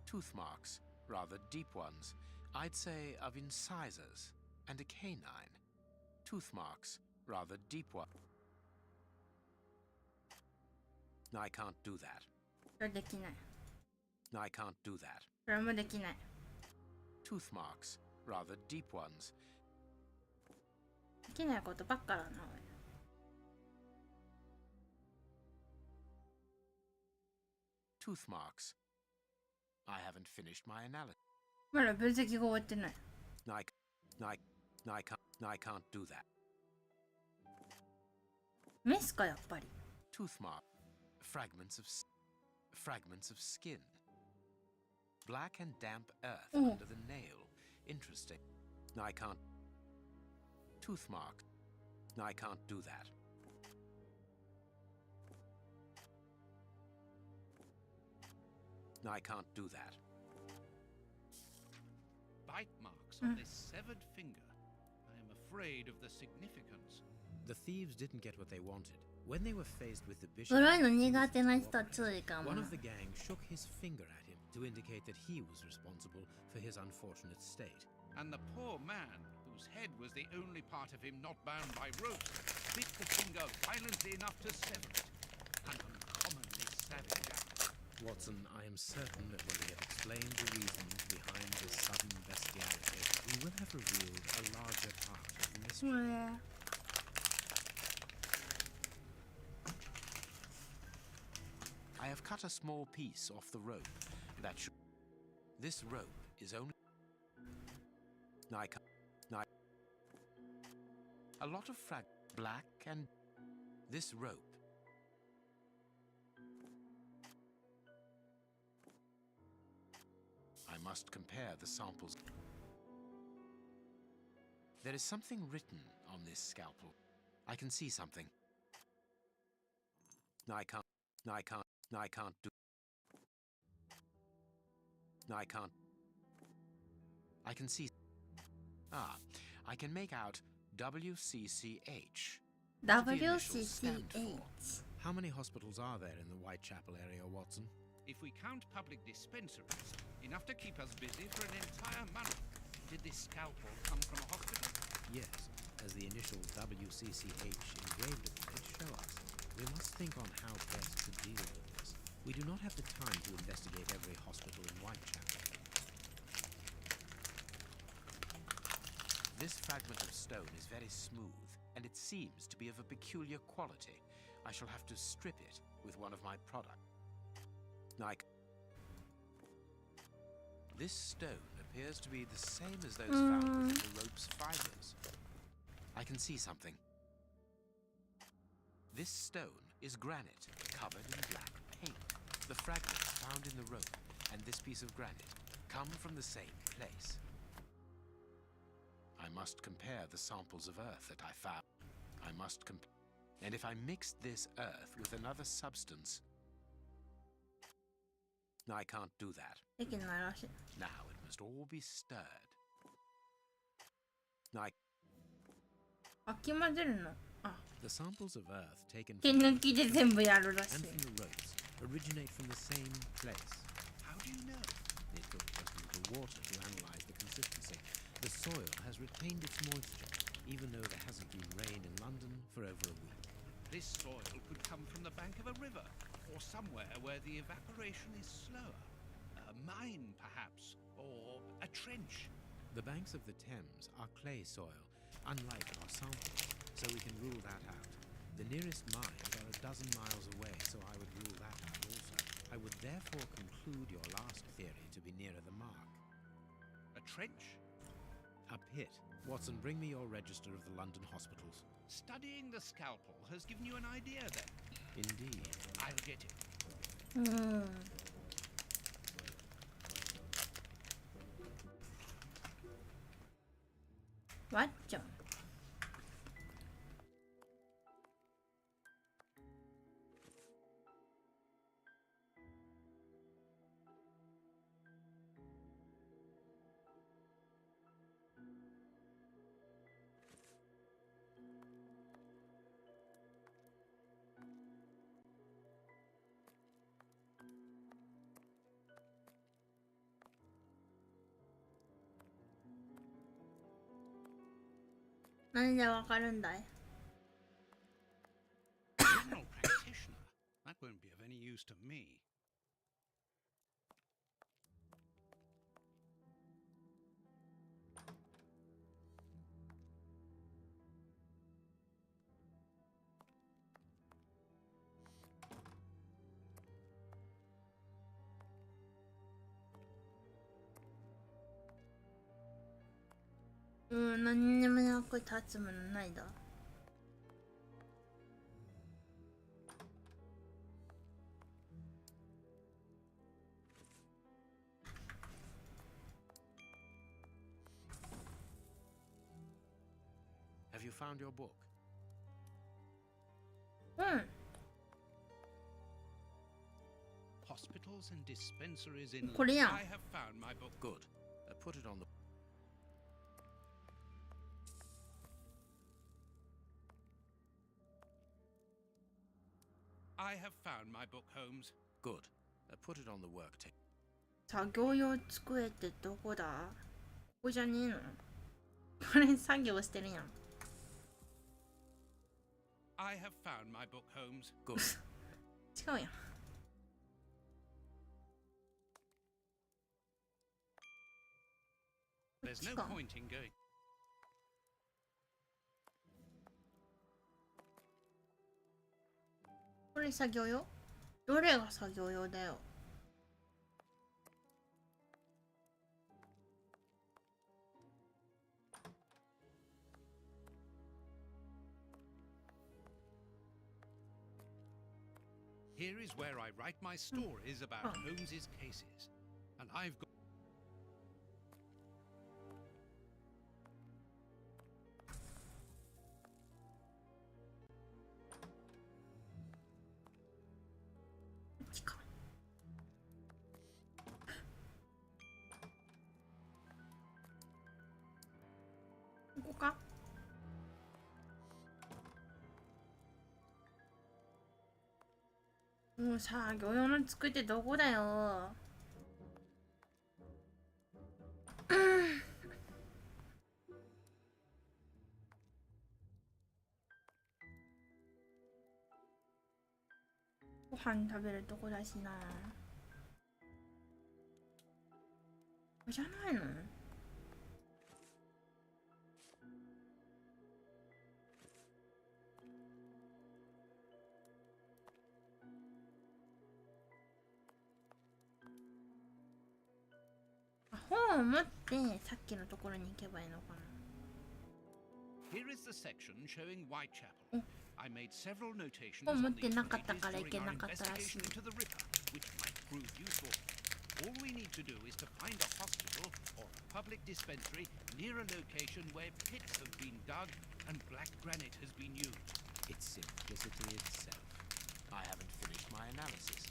Tooth marks, rather deep ones. I'd say of incisors and a canine. Tooth marks, rather deep one. I can't do that. それできない。I can't do that. それもできない。Tooth marks, rather deep ones. できないことばっかだな。Tooth marks. I haven't finished my analysis. まだ分析が終わってない。I can't do that. メスかやっぱり。Tooth mark. Fragments of skin. Black and damp earth Oh. under the nail. Interesting. I can't. Tooth mark. I can't do that. I can't do that. Bite marks on this severed finger. I am afraid of the significance. The thieves didn't get what they wanted. When they were faced with the bishop, 黒いの苦手な人は注意かも one な。 of the gang shook his finger at him to indicate that he was responsible for his unfortunate state. And the poor man, whose head was the only part of him not bound by ropes, bit the finger violently enough to sever it. An uncommonly savage act. Watson, I am certain that when we have explained the reasons behind this sudden bestiality, we will have revealed a larger part of the mystery. I have cut a small piece off the rope. That should... This rope is only... A lot of black and... This rope. I must compare the samples. There is something written on this scalpel. I can see something. I can't do. I can't. I can see. Ah, I can make out WCCH. WCCH。 How many hospitals are there in the Whitechapel area, Watson? If we count public dispensaries, enough to keep us busy for an entire month. Did this scalpel come from a hospital? Yes, as the initials WCCH engraved upon it show us. We must think on how best to deal with this. We do not have the time to investigate every hospital in Whitechapel. This fragment of stone is very smooth, and it seems to be of a peculiar quality. I shall have to strip it with one of my products. This stone appears to be the same as those found within the rope's fibers. I can see something. This stone is granite covered in black paint. The fragments found in the rope and this piece of granite come from the same place. I must compare the samples of earth that I found. And if I mix this earth with another substance, I can't do that. できないらしい。 Now it must all be stirred. かき混ぜるの。あ、 The samples of earth taken 手 from 抜きで全部やるらし and い。 from the ropes originate from the same place. How do you know? It took just a little water to analyze the consistency. The soil has retained its moisture, even though there hasn't been rain in London for over a week. This soil could come from the bank of a river, or somewhere where the evaporation is slower. A mine, perhaps, or a trench. The banks of the Thames are clay soil, unlike our samples, so we can rule that out. The nearest mines are a dozen miles away, so I would rule that out also. I would therefore conclude your last theory to be nearer the mark. A trench? A pit. Watson, bring me your register of the London hospitals. Studying the scalpel has given you an idea, then. Indeed. I'll get it. ワッチョン。何でわかるんだい？ General practitioner? That won't be of any use to me.うん、何にも役立つものないだ。Have you found your book? うん。 Hospitals and dispensaries in Korean. I have found my book. Good. Put it on the... I have found my book, Holmes. Good. Put it on the work table. 作業用机ってどこだ？ここじゃねえの？これ作業してるやん。 I have found my book, Holmes. Good. 違うやん。 There's no Stop. point in going. これ作業用？どれが作業用だよ。 Here is where I write my stories about Holmes's cases. And I've got...ここか？もうさ、業用の作ってどこだよ。ご飯食べるとこだしな。これじゃないのを持ってさっきのところに行けばいいのかな。 Here is the section showing Whitechapel. I made several notations を on 持っ these てなかった pages から行け during な our かったらしい。 investigation into the Ripper, which might prove useful. All we need to do is to find a hospital or a public dispensary near a location where pits have been dug and black granite has been used. It's simplicity itself. I haven't finished my analysis.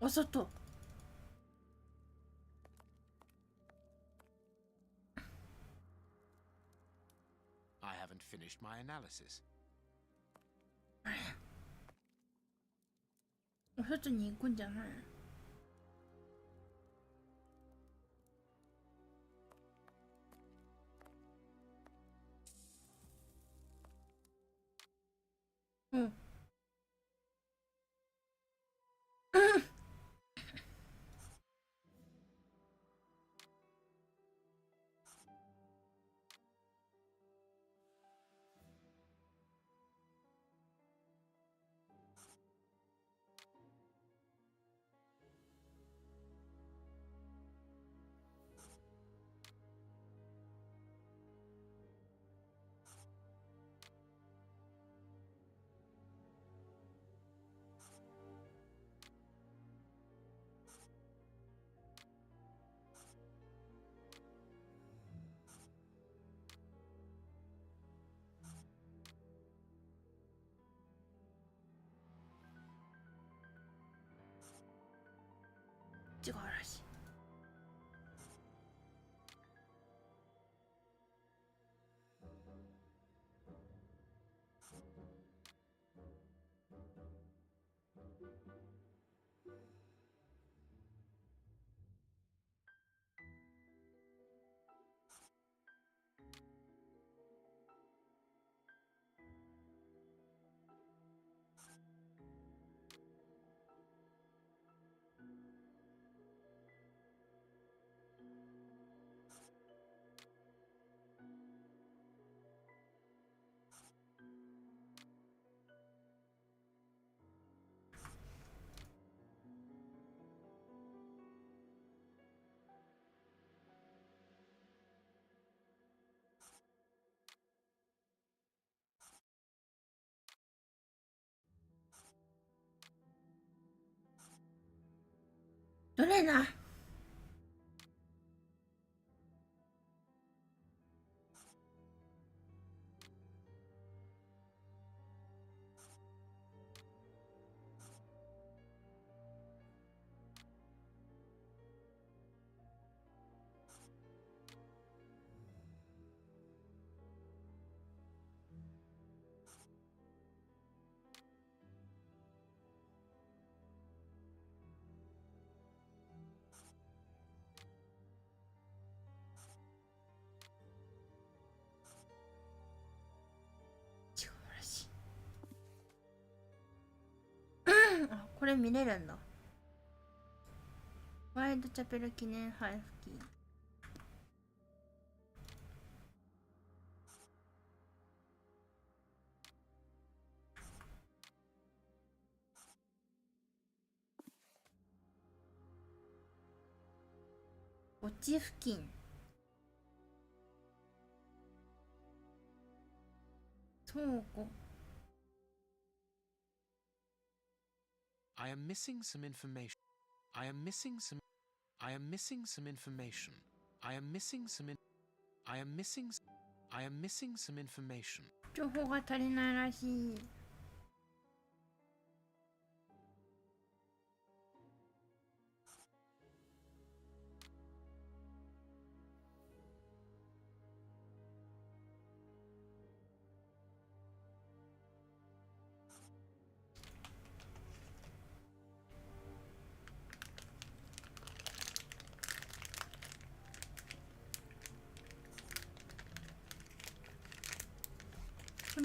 お外。I haven't finished my analysis. お外に行くんじゃない。うん。違うらしい。どれだ。あ、これ見れるんだ。ワイルドチャペル記念配布機。墓地付近。倉庫。I am missing some information. I am missing some information. I am missing some information. 情報が足りないらしい。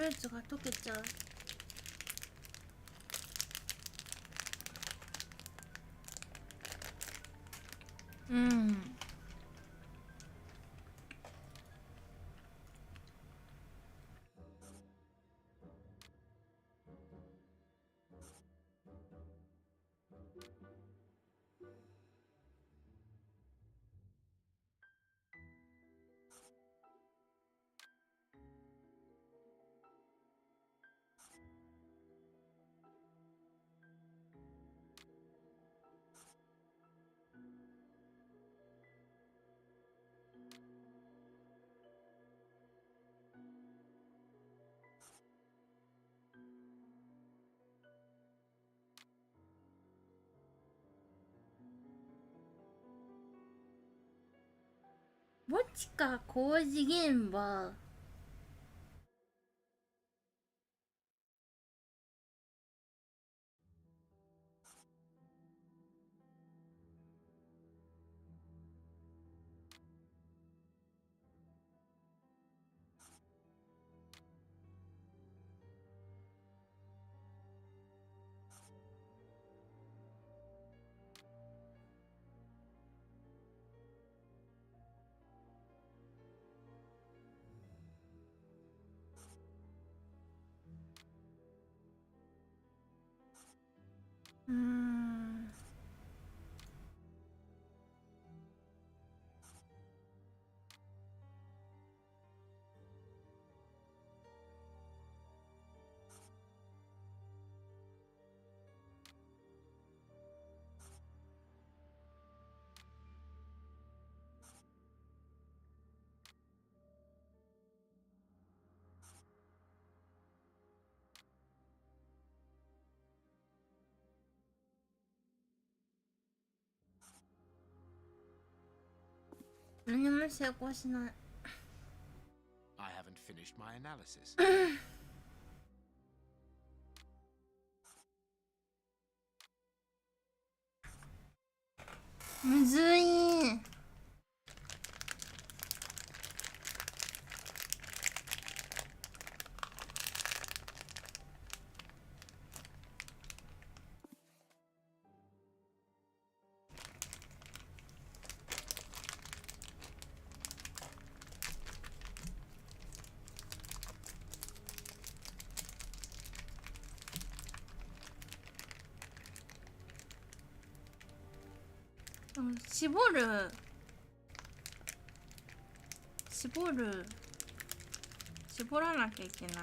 ルーツが溶けちゃう。うん。墓地か工事現場。何も成功しない。I haven't finished my analysis. むずい。絞らなきゃいけない。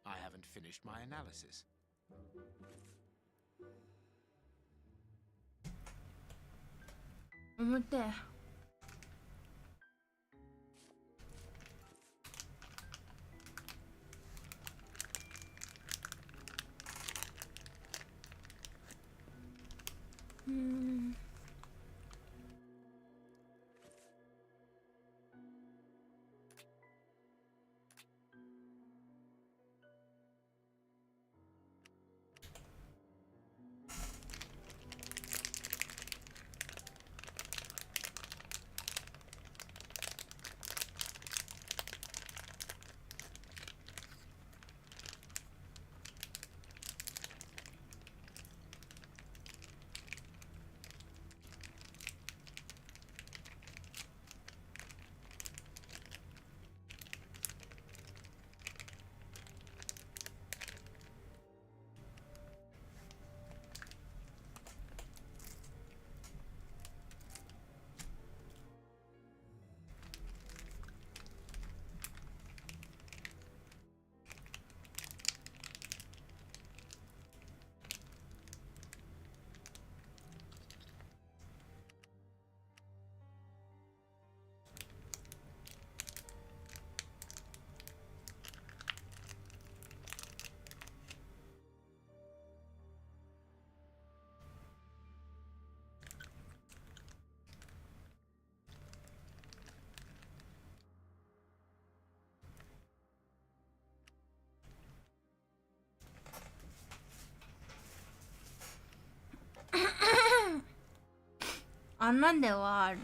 I haven't finished my analysis. 表。あんなんではある。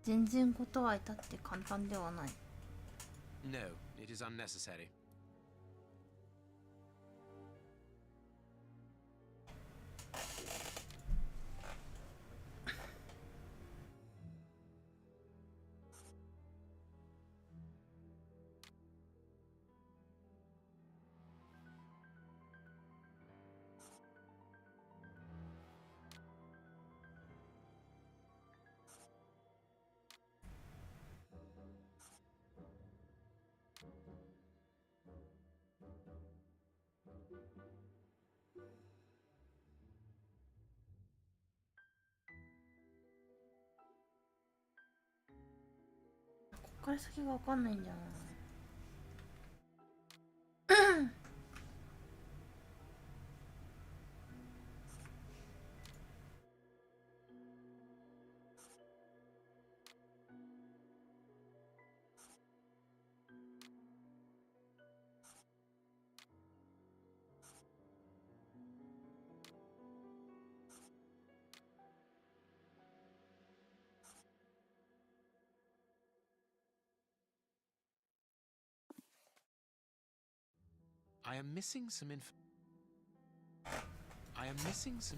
全然ことは至って簡単ではない。 No, it is unnecessary.こっから先が分かんないんだよな。I am missing some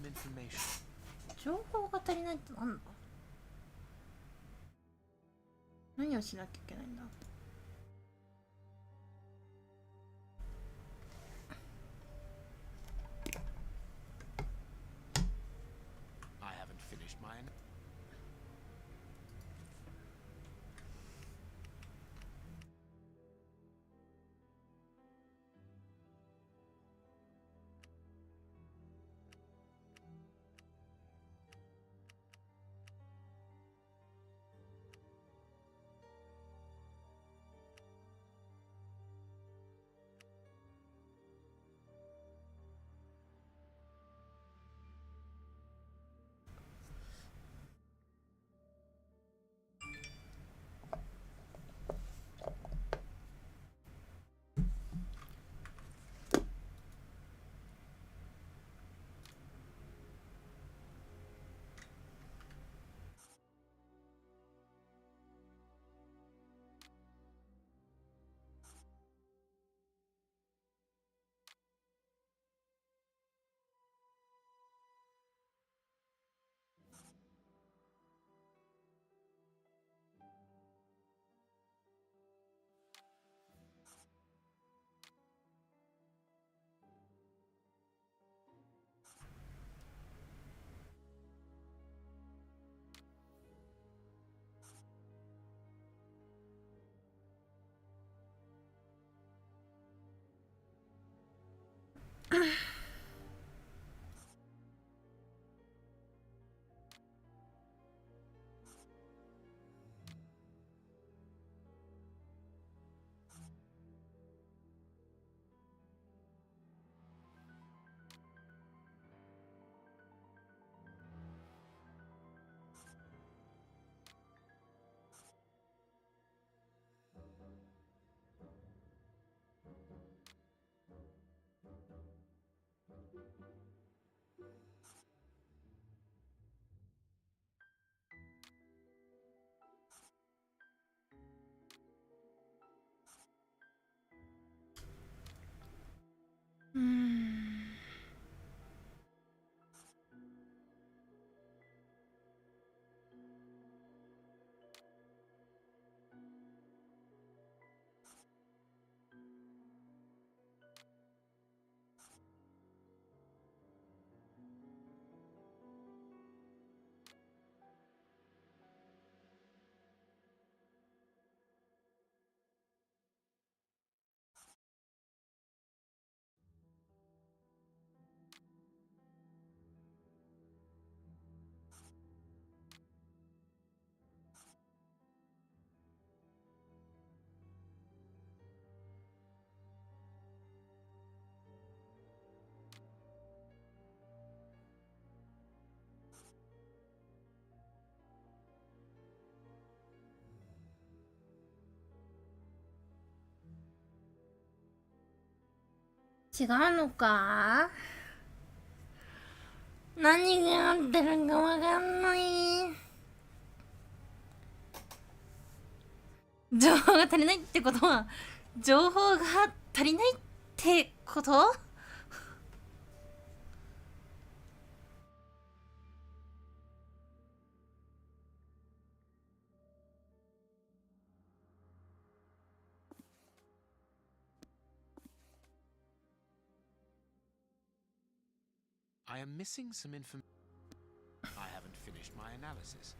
information. 情報が足りないってなんだ。何をしなきゃいけないんだ。I haven't finished mine. 違うのか。何が合ってるかわかんない。情報が足りないってことは情報が足りないってこと？I am missing some information. I haven't finished my analysis.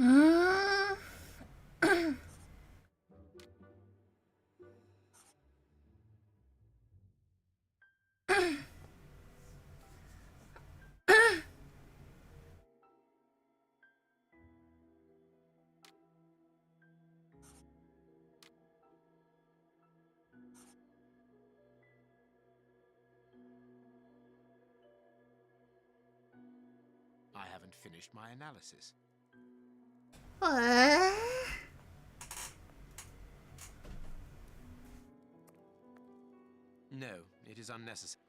うーん haven't finished my analysis. No, it is unnecessary.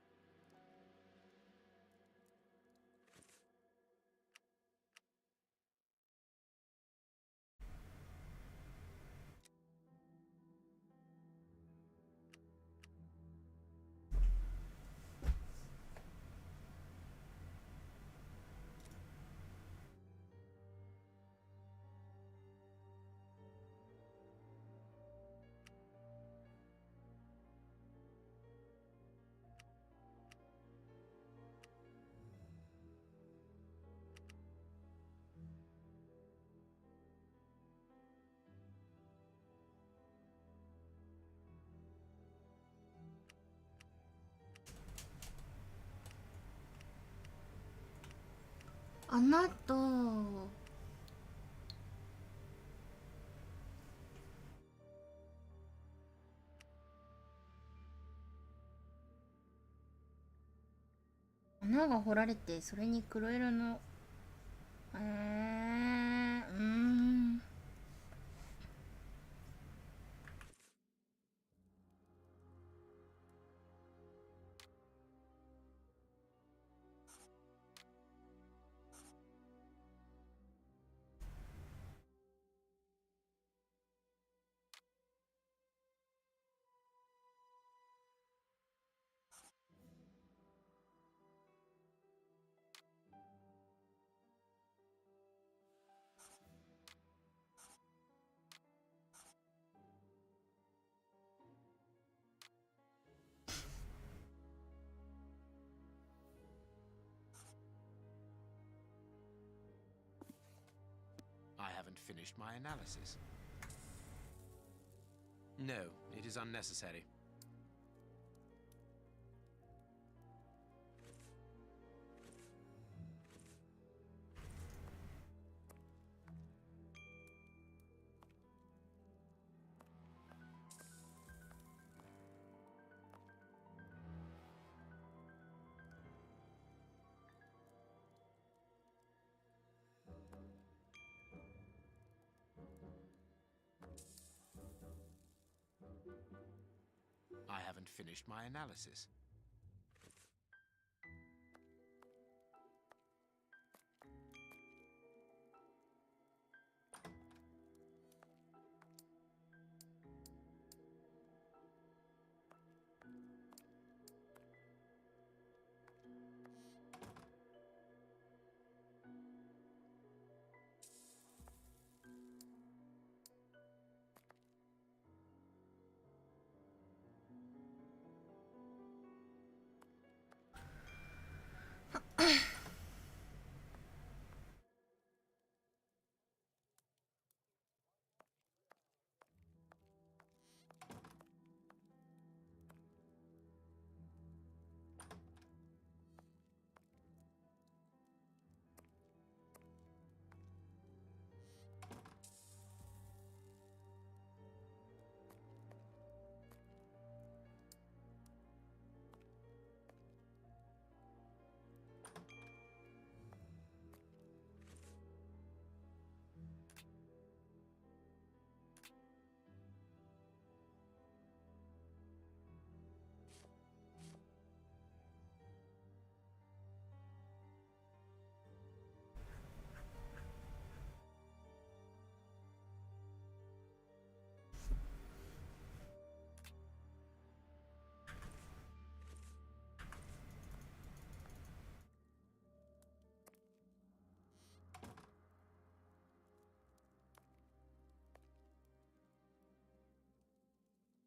穴と穴が掘られて、それに黒色のI haven't finished my analysis. No, it is unnecessary. I haven't finished my analysis.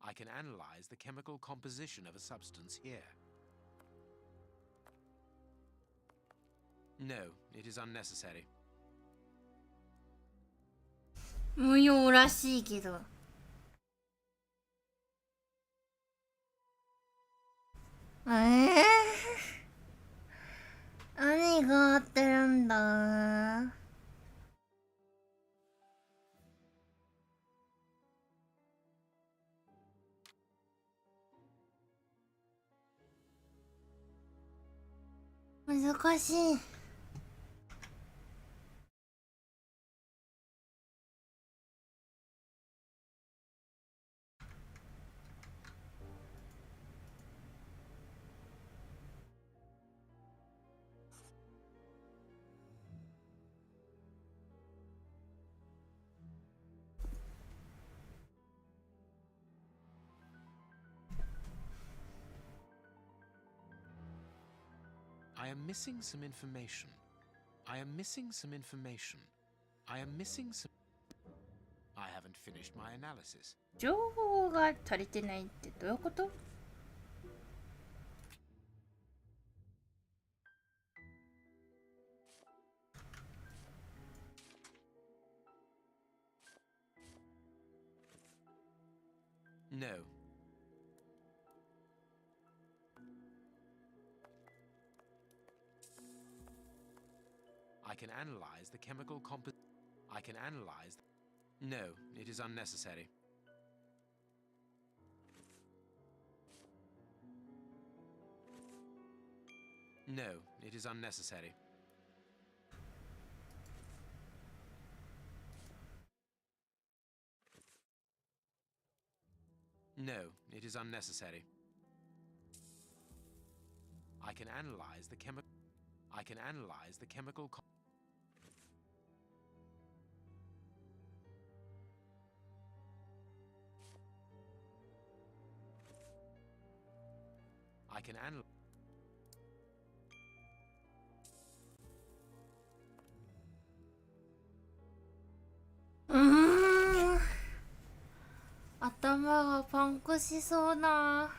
I can analyze the chemical composition of a substance here. No, it is unnecessary. 無用らしいけど。何が合ってるんだ。難しい。I am missing some information. I am missing some information. I am missing some... I haven't finished my analysis. 情報が足りてないってどういうこと？ No. I can analyze the chemical I can analyze... No, it is unnecessary. No, it is unnecessary. No, it is unnecessary. I can analyze the chemical... I can analyze the chemical... I can analyze... Mm-hmm. 頭がパンクしそうな。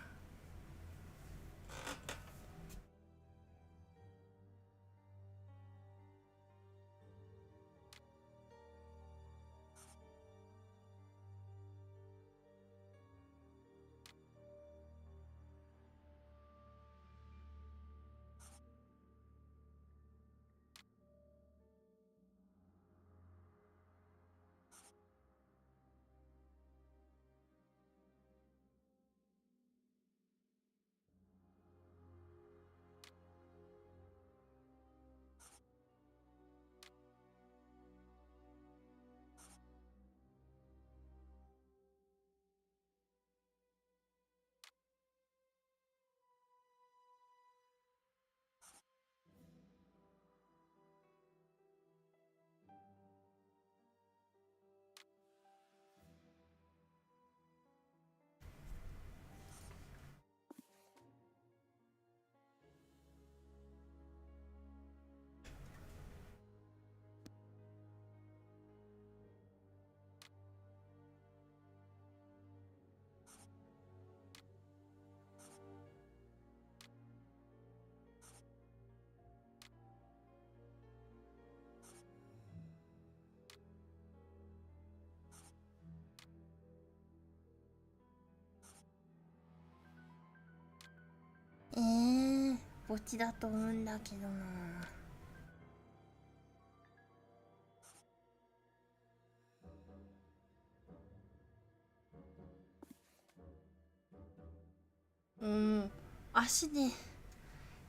墓地だと思うんだけどな。足で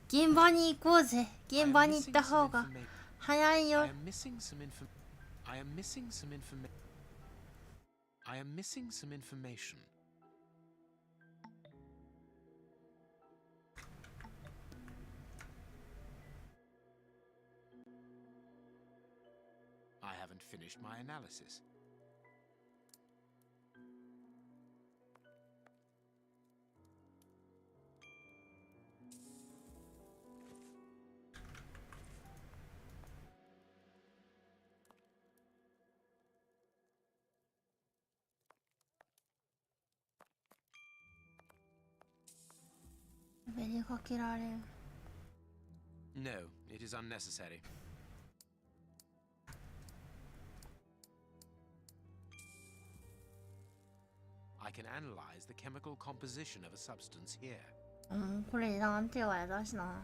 現場に行こうぜ。現場に行った方が早いよ。 I am missing some information. I haven't finished my analysis. No, it is unnecessary. I can analyze the chemical composition of a substance here. これなんて言われたしな。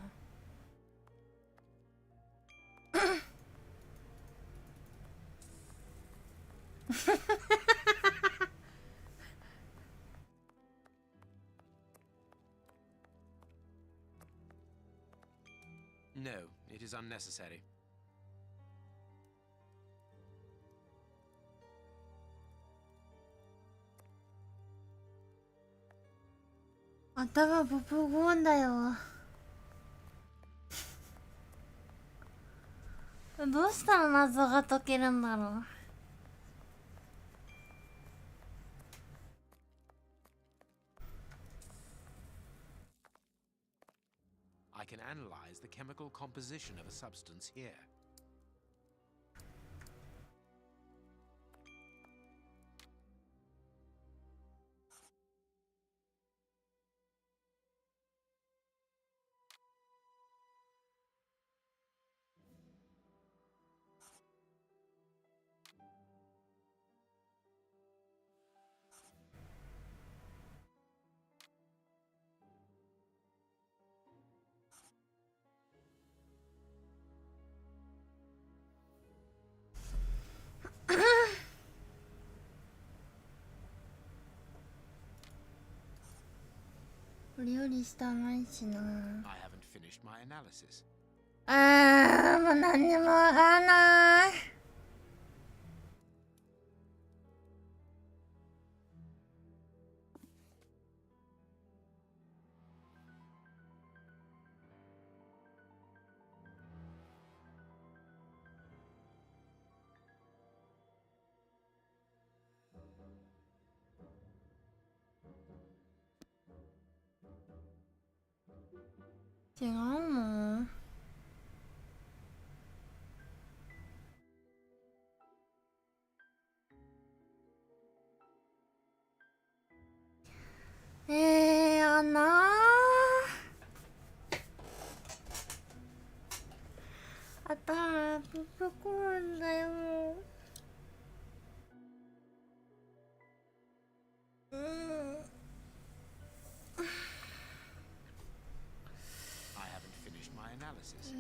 No, it is unnecessary.頭ボボゴーンだよ。どうしたら謎が解けるんだろう。I can analyze the chemical composition of a substance here.料理したないしな。 I haven't finished my analysis. もう何にもわからない。違うの？やなあ。頭ポップコーンだよ。I haven't finished my analysis.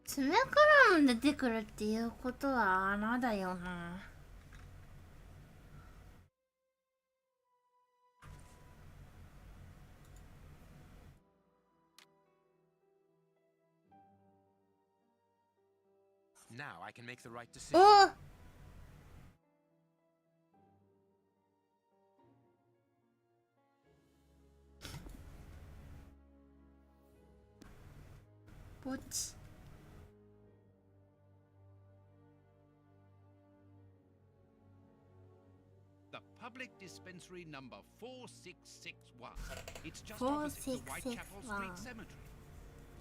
爪からも出てくるっていうことは穴だよな。Now I can make the right decision. おっ、ポチ。The public dispensary number 4661. It's just opposite the Whitechapel Street 4661 Cemetery.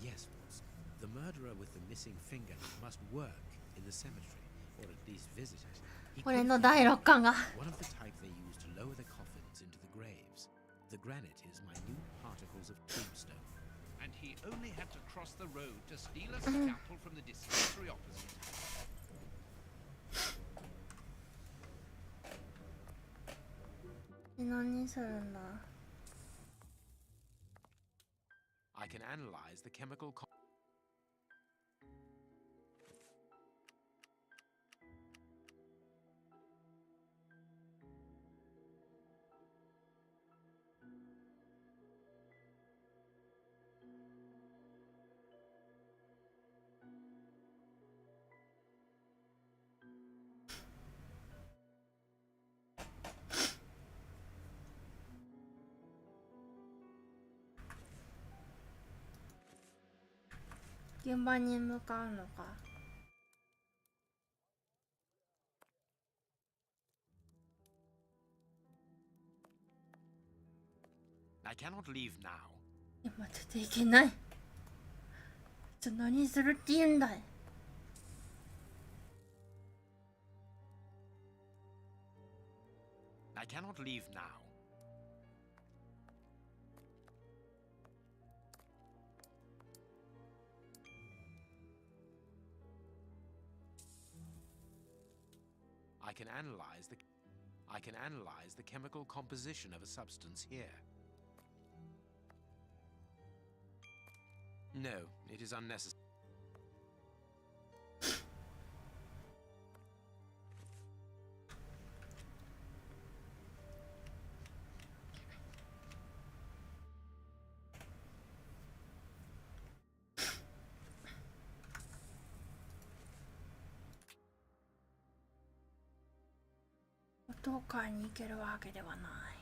Yes, Watson. The murderer with the missing finger must work in the cemetery, or at least visit it. He これ could の be 第6巻が。 one of the type they use to lower the coffins into the graves. The granite is minute particles of tombstone. And he only had to cross the road to steal a scalpel from the dispensary opposite. 何するんだ。 I can analyze the chemical現場に向かうのか。I cannot leave now. 今出ていけない。じゃあ何するって言うんだい。I cannot leave now. I can analyze the chemical composition of a substance here. No, it is unnecessary. Vtuber に行けるわけではない。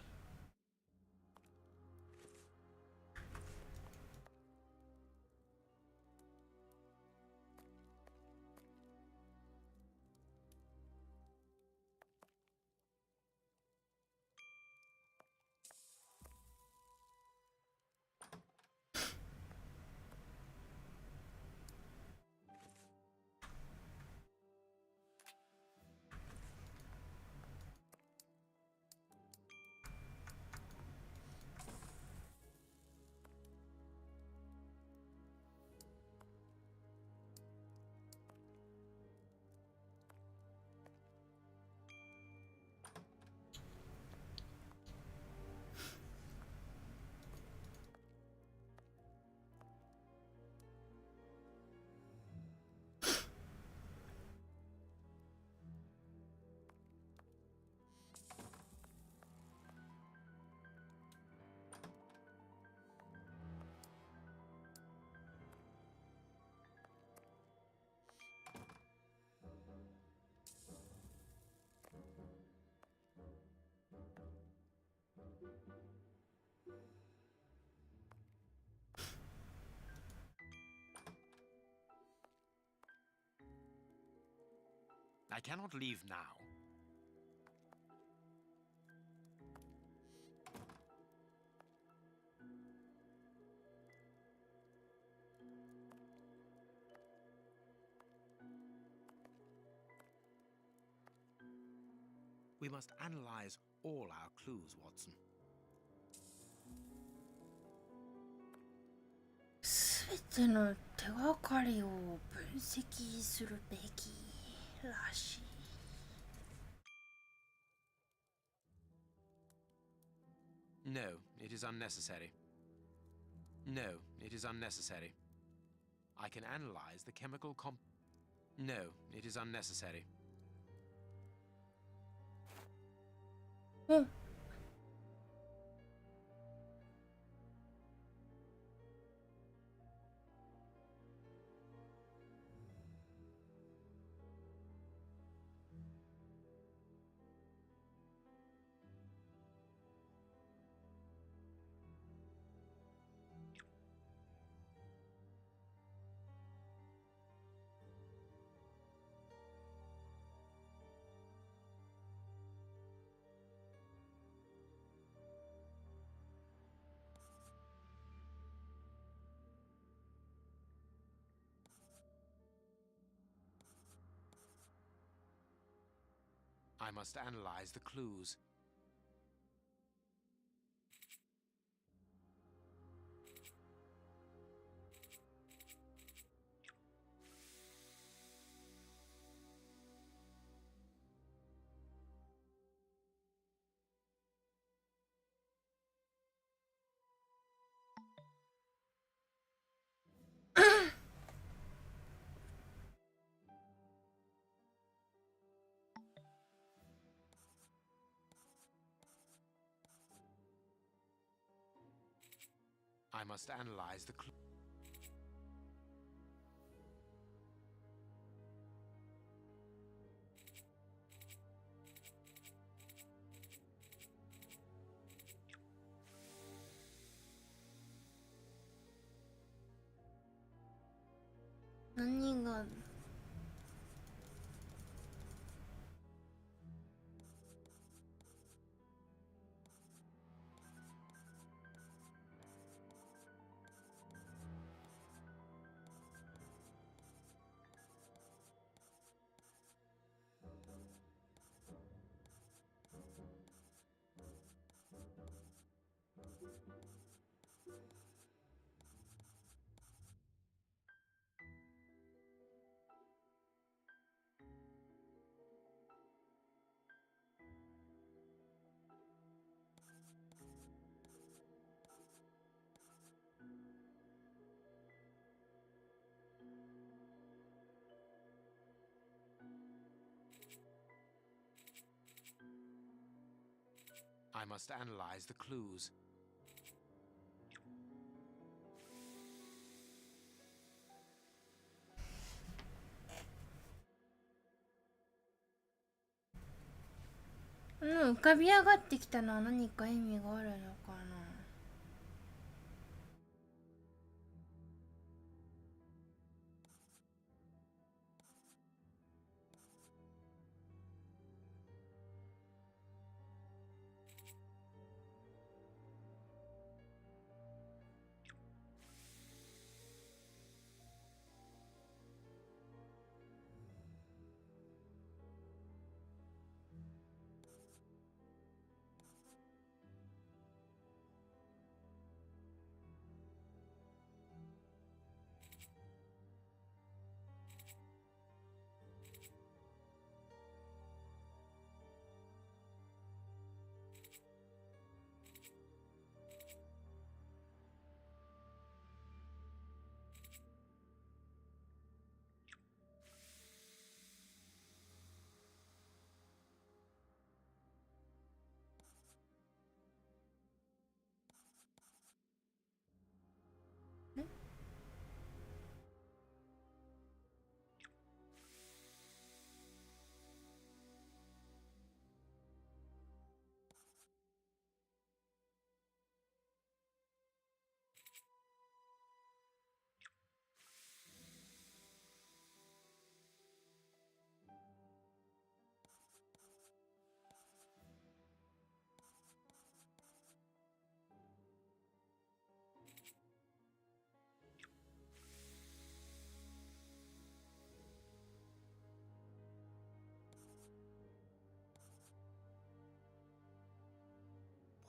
I cannot leave now. We must analyze all our clues, Watson. すべての手がかりを分析するべきらしい。No, it is unnecessary. No, it is unnecessary. I can analyze the chemical No, it is unnecessary. うん。I must analyze the clues. I must analyze the clue.何が I must analyze the clues.浮かび上がってきたのは何か意味があるのかな。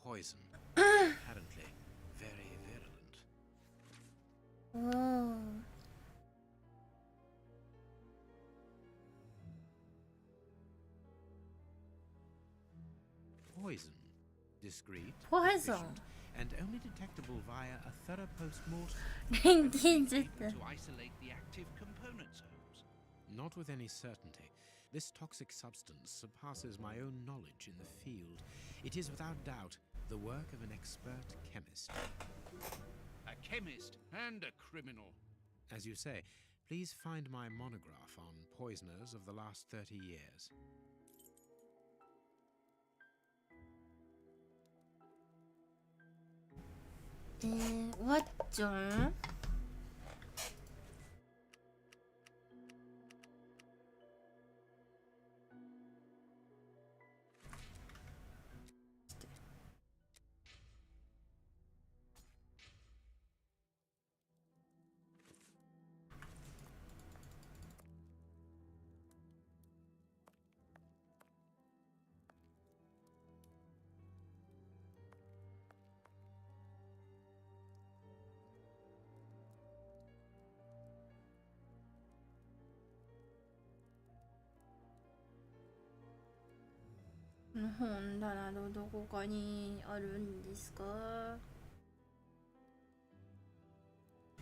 Poison. Apparently very virulent. おお。Poison. Discreet. Poison. efficient, and only detectable via a thorough post-mortem. 錬金術。 To isolate the active components, Holmes. Not with any certainty. This toxic substance surpasses my own knowledge in the field. It is without doubt the work of an expert chemist. A chemist and a criminal. As you say, please find my monograph on poisoners of the last 30 years. What John?この本棚のどこかにあるんですか？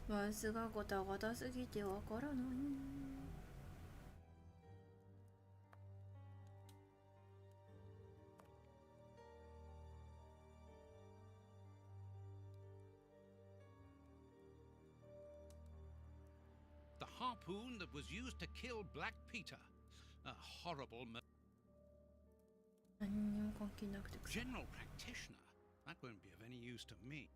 マウスがゴタゴタすぎてわからない。The harpoon that was used to kill Black Peter. A horrible何にも関係なくてくさ。 general practitioner. That won't be of any use to me.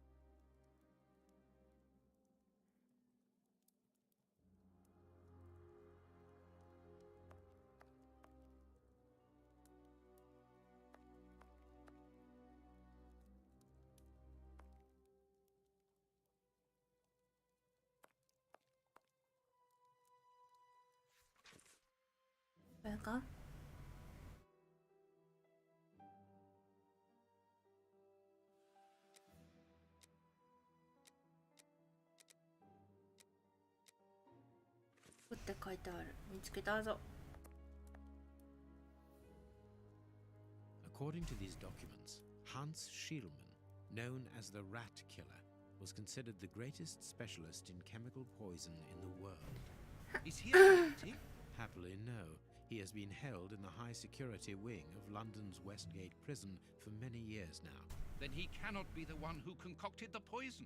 これか？って書いてある。見つけたぞ。According to these documents, Hans Schielmann, known as the Rat Killer, was considered the greatest specialist in chemical poison in the world. Is he a lunatic? Happily, no. He has been held in the high-security wing of London's Westgate prison for many years now. Then he cannot be the one who concocted the poison.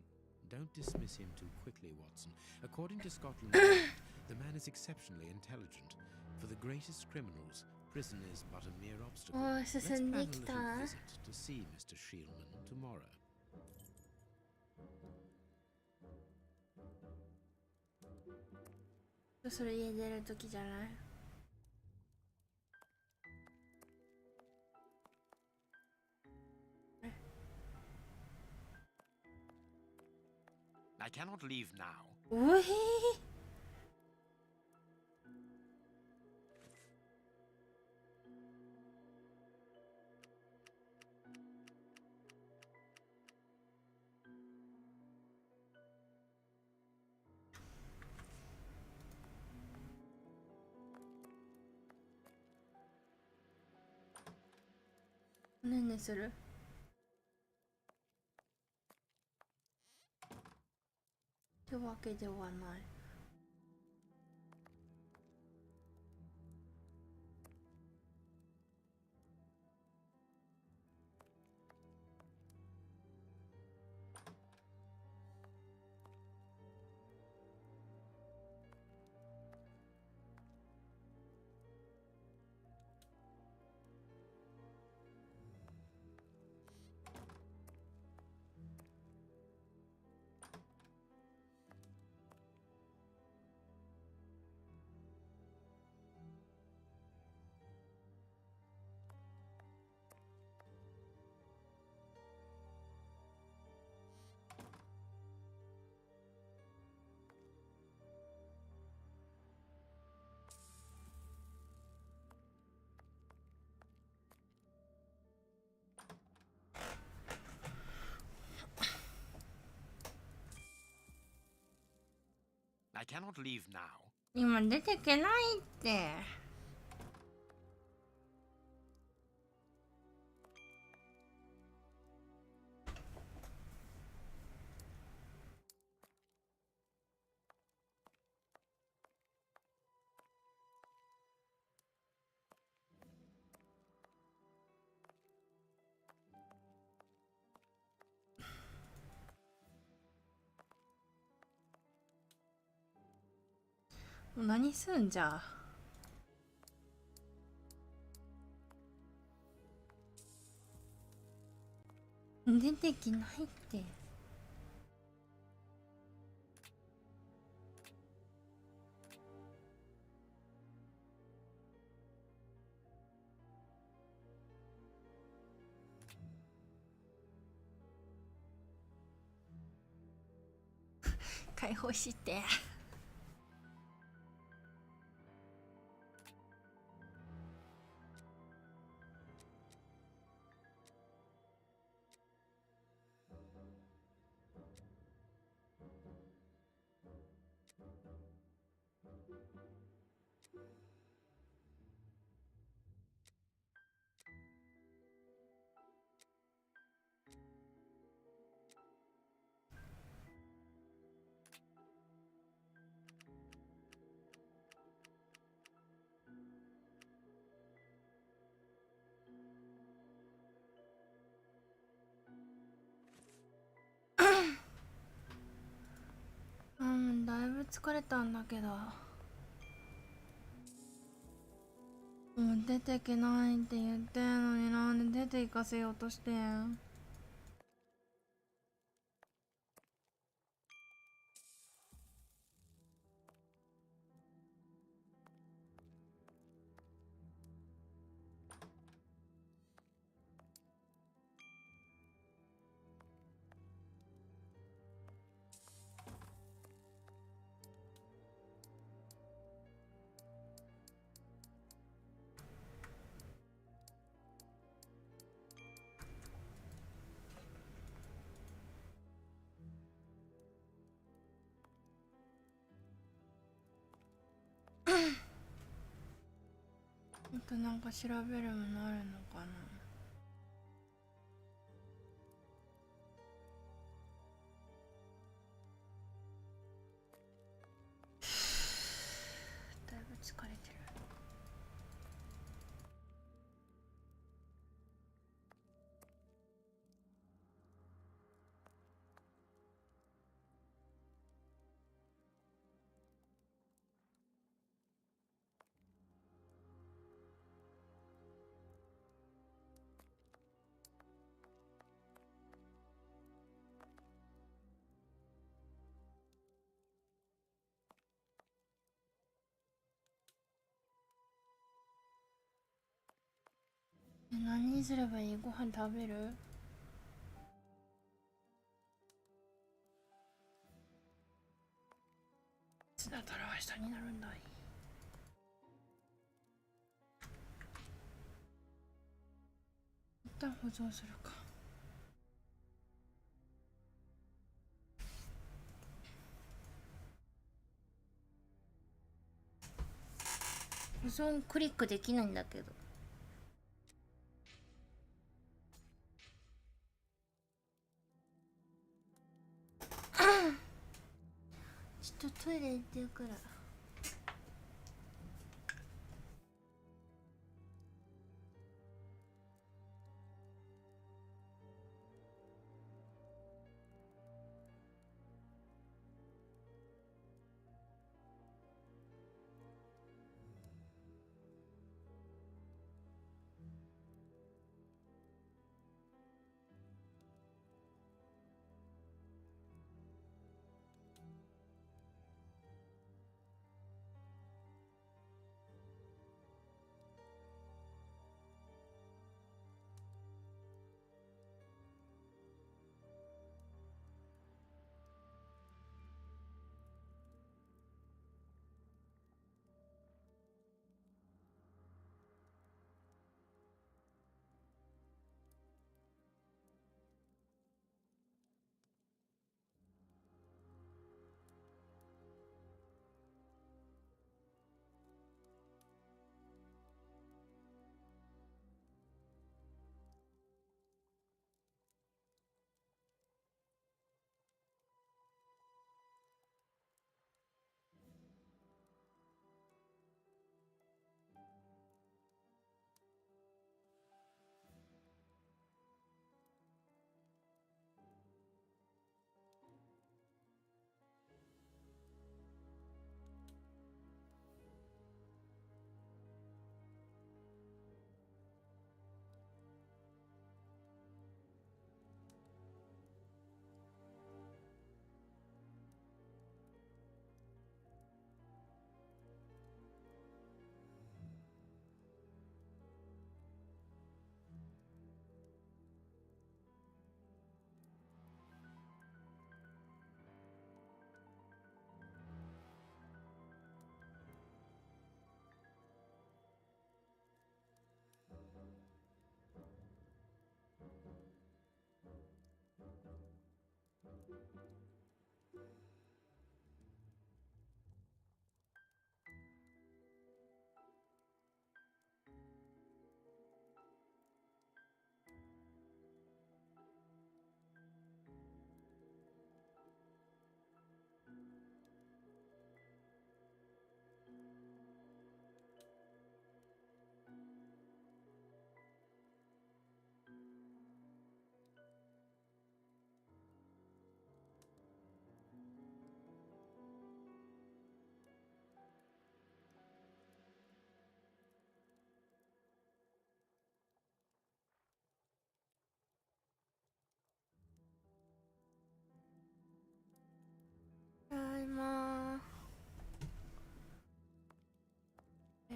Don't dismiss him too quickly, Watson. According to Scotland Yard, the man is exceptionally intelligent. For the greatest criminals, prison is but a mere obstacle. Oh, Let's plan a little visit to see Mr. Schielmann tomorrow. それ家出る時じゃない？ I cannot leave now. おへー。ねんねする？ってわけではない。I cannot leave now. 今出てけないって。何すんじゃ。出てきないって。解放して。だいぶ疲れたんだけど、もう出てけないって言ってんのになんで出て行かせようとしてん。となんか調べるものあるのかな。だいぶ疲れてる。何にすればいい？ご飯食べる？いつだったら明日になるんだい。一旦保存するか。保存クリックできないんだけど。ちょっとトイレ行ってくる。ただいま。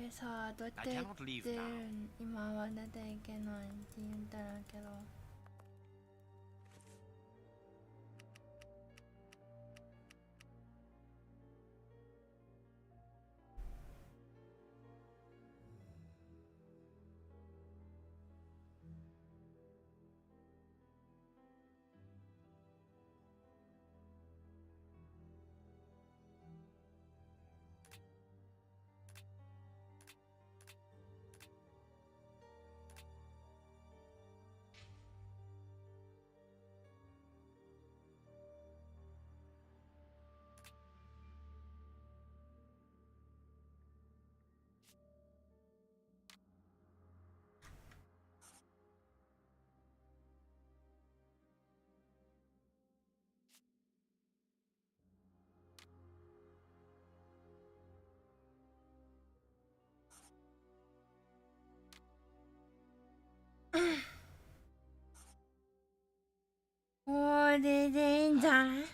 さあどうやって言ってるん？今は出ていけないって言ったらけど。れでいいんじゃない？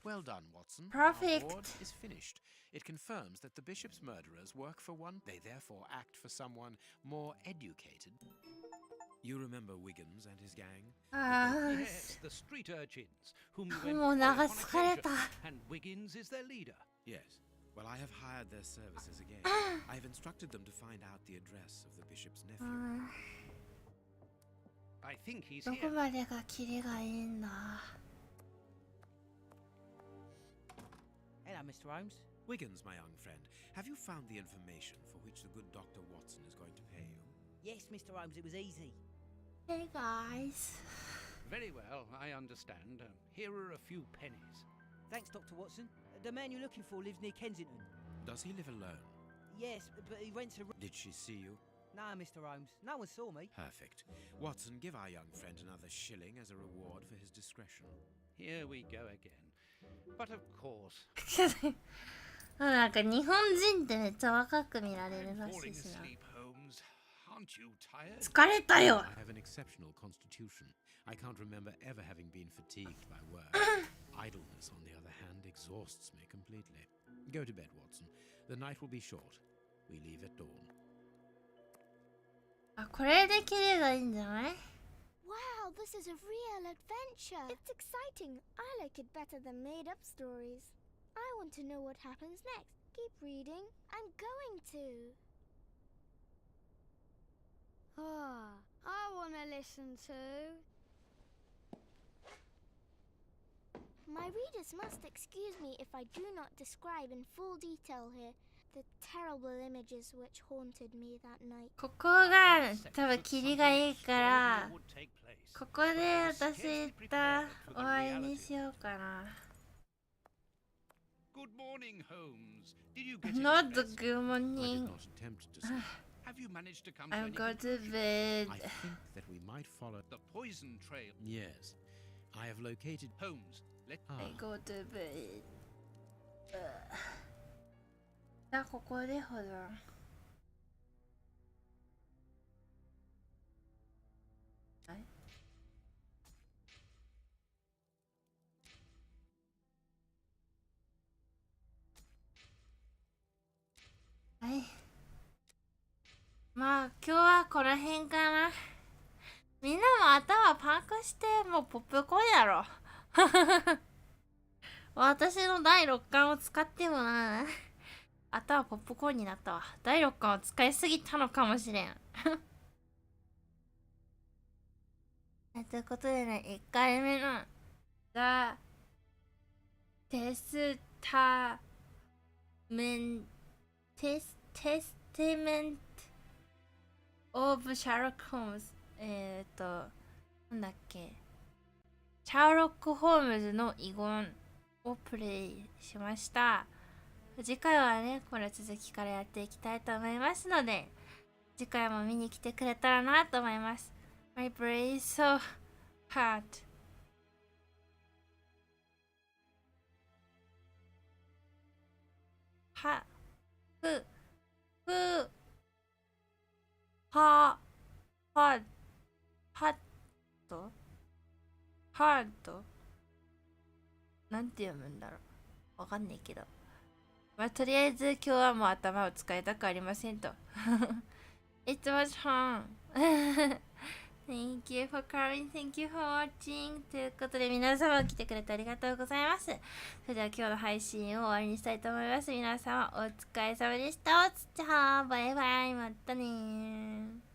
Well done, Watson. Perfect. Our board is finished. It confirms that the bishop's murderers work for one. They therefore act for someone more educated. You remember Wiggins and his gang? あ Yes, the street urchins, whom you あ、 employ もうなんか on 疲れ occasion, た。 and Wiggins is their leader. Yes. Well, I have hired their services again. I have instructed them to find out the address of the bishop's う nephew. ん I think he's ど here. こまでがキリがいいんだ？ Hello, Mr. Holmes. Wiggins, my young friend, have you found the information for which the good Dr. Watson is going to pay you? Yes, Mr. Holmes, it was easy. Hey guys. Very well, I understand. Here are a few pennies. Thanks, Dr. Watson. The man you're looking for lives near Kensington. Does he live alone? Yes, but he rents a... Did she see you? No, Mr. Holmes. No one saw me. Perfect. Watson, give our young friend another shilling as a reward for his discretion. Here we go again. But of course, なんか日本人ってめっちゃ若く見られる I'm らし falling いしな。 asleep, Holmes. Aren't you tired? 疲れたよ。 I have an exceptional constitution. I can't remember ever having been fatigued by work. Idleness, on the other hand, exhausts me completely. Go to bed, Watson. The night will be short. We leave at dawn. あ、これでキリがいいんじゃない？ Wow, this is a real adventure. It's exciting. I like it better than made up stories. I want to know what happens next. Keep reading. I'm going to. Ah, I want to listen to. My readers must excuse me if I do not describe in full detail here the terrible images which haunted me that night. ここが多分キリがいいから、 Would take place. ここで私一旦終わりにしようかな。 Good morning, Holmes. Did you get Not into the bed? good I morning. did not attempt to sleep. Have you managed to come to I'm any going to conclusion? bed. I think that we might follow... The poison trail. Yes. I have located... Holmes, let I go to bed. じゃあここで保存。はい。はい。まあ今日はこの辺かな。みんなも頭パンクしてもうポップコーンやろ。私の第6巻を使ってもな。頭ポップコーンになったわ。第6巻を使いすぎたのかもしれん。ということでね、1回目のザ・テスタメンテメント・オブ・シャーロック・ホームズ。なんだっけ。シャーロック・ホームズの遺言をプレイしました。次回はね、これ続きからやっていきたいと思いますので、次回も見に来てくれたらなと思います。My brain is so hot. は、ふ、ふ、は、は、はっとハードなんて読むんだろうわかんないけど。まあ、とりあえず今日はもう頭を使いたくありませんと。It was fun. Thank you for coming. Thank you for watching. ということで皆様来てくれてありがとうございます。それでは今日の配信を終わりにしたいと思います。皆様お疲れ様でした。おつちゃーバイバイ。またねー。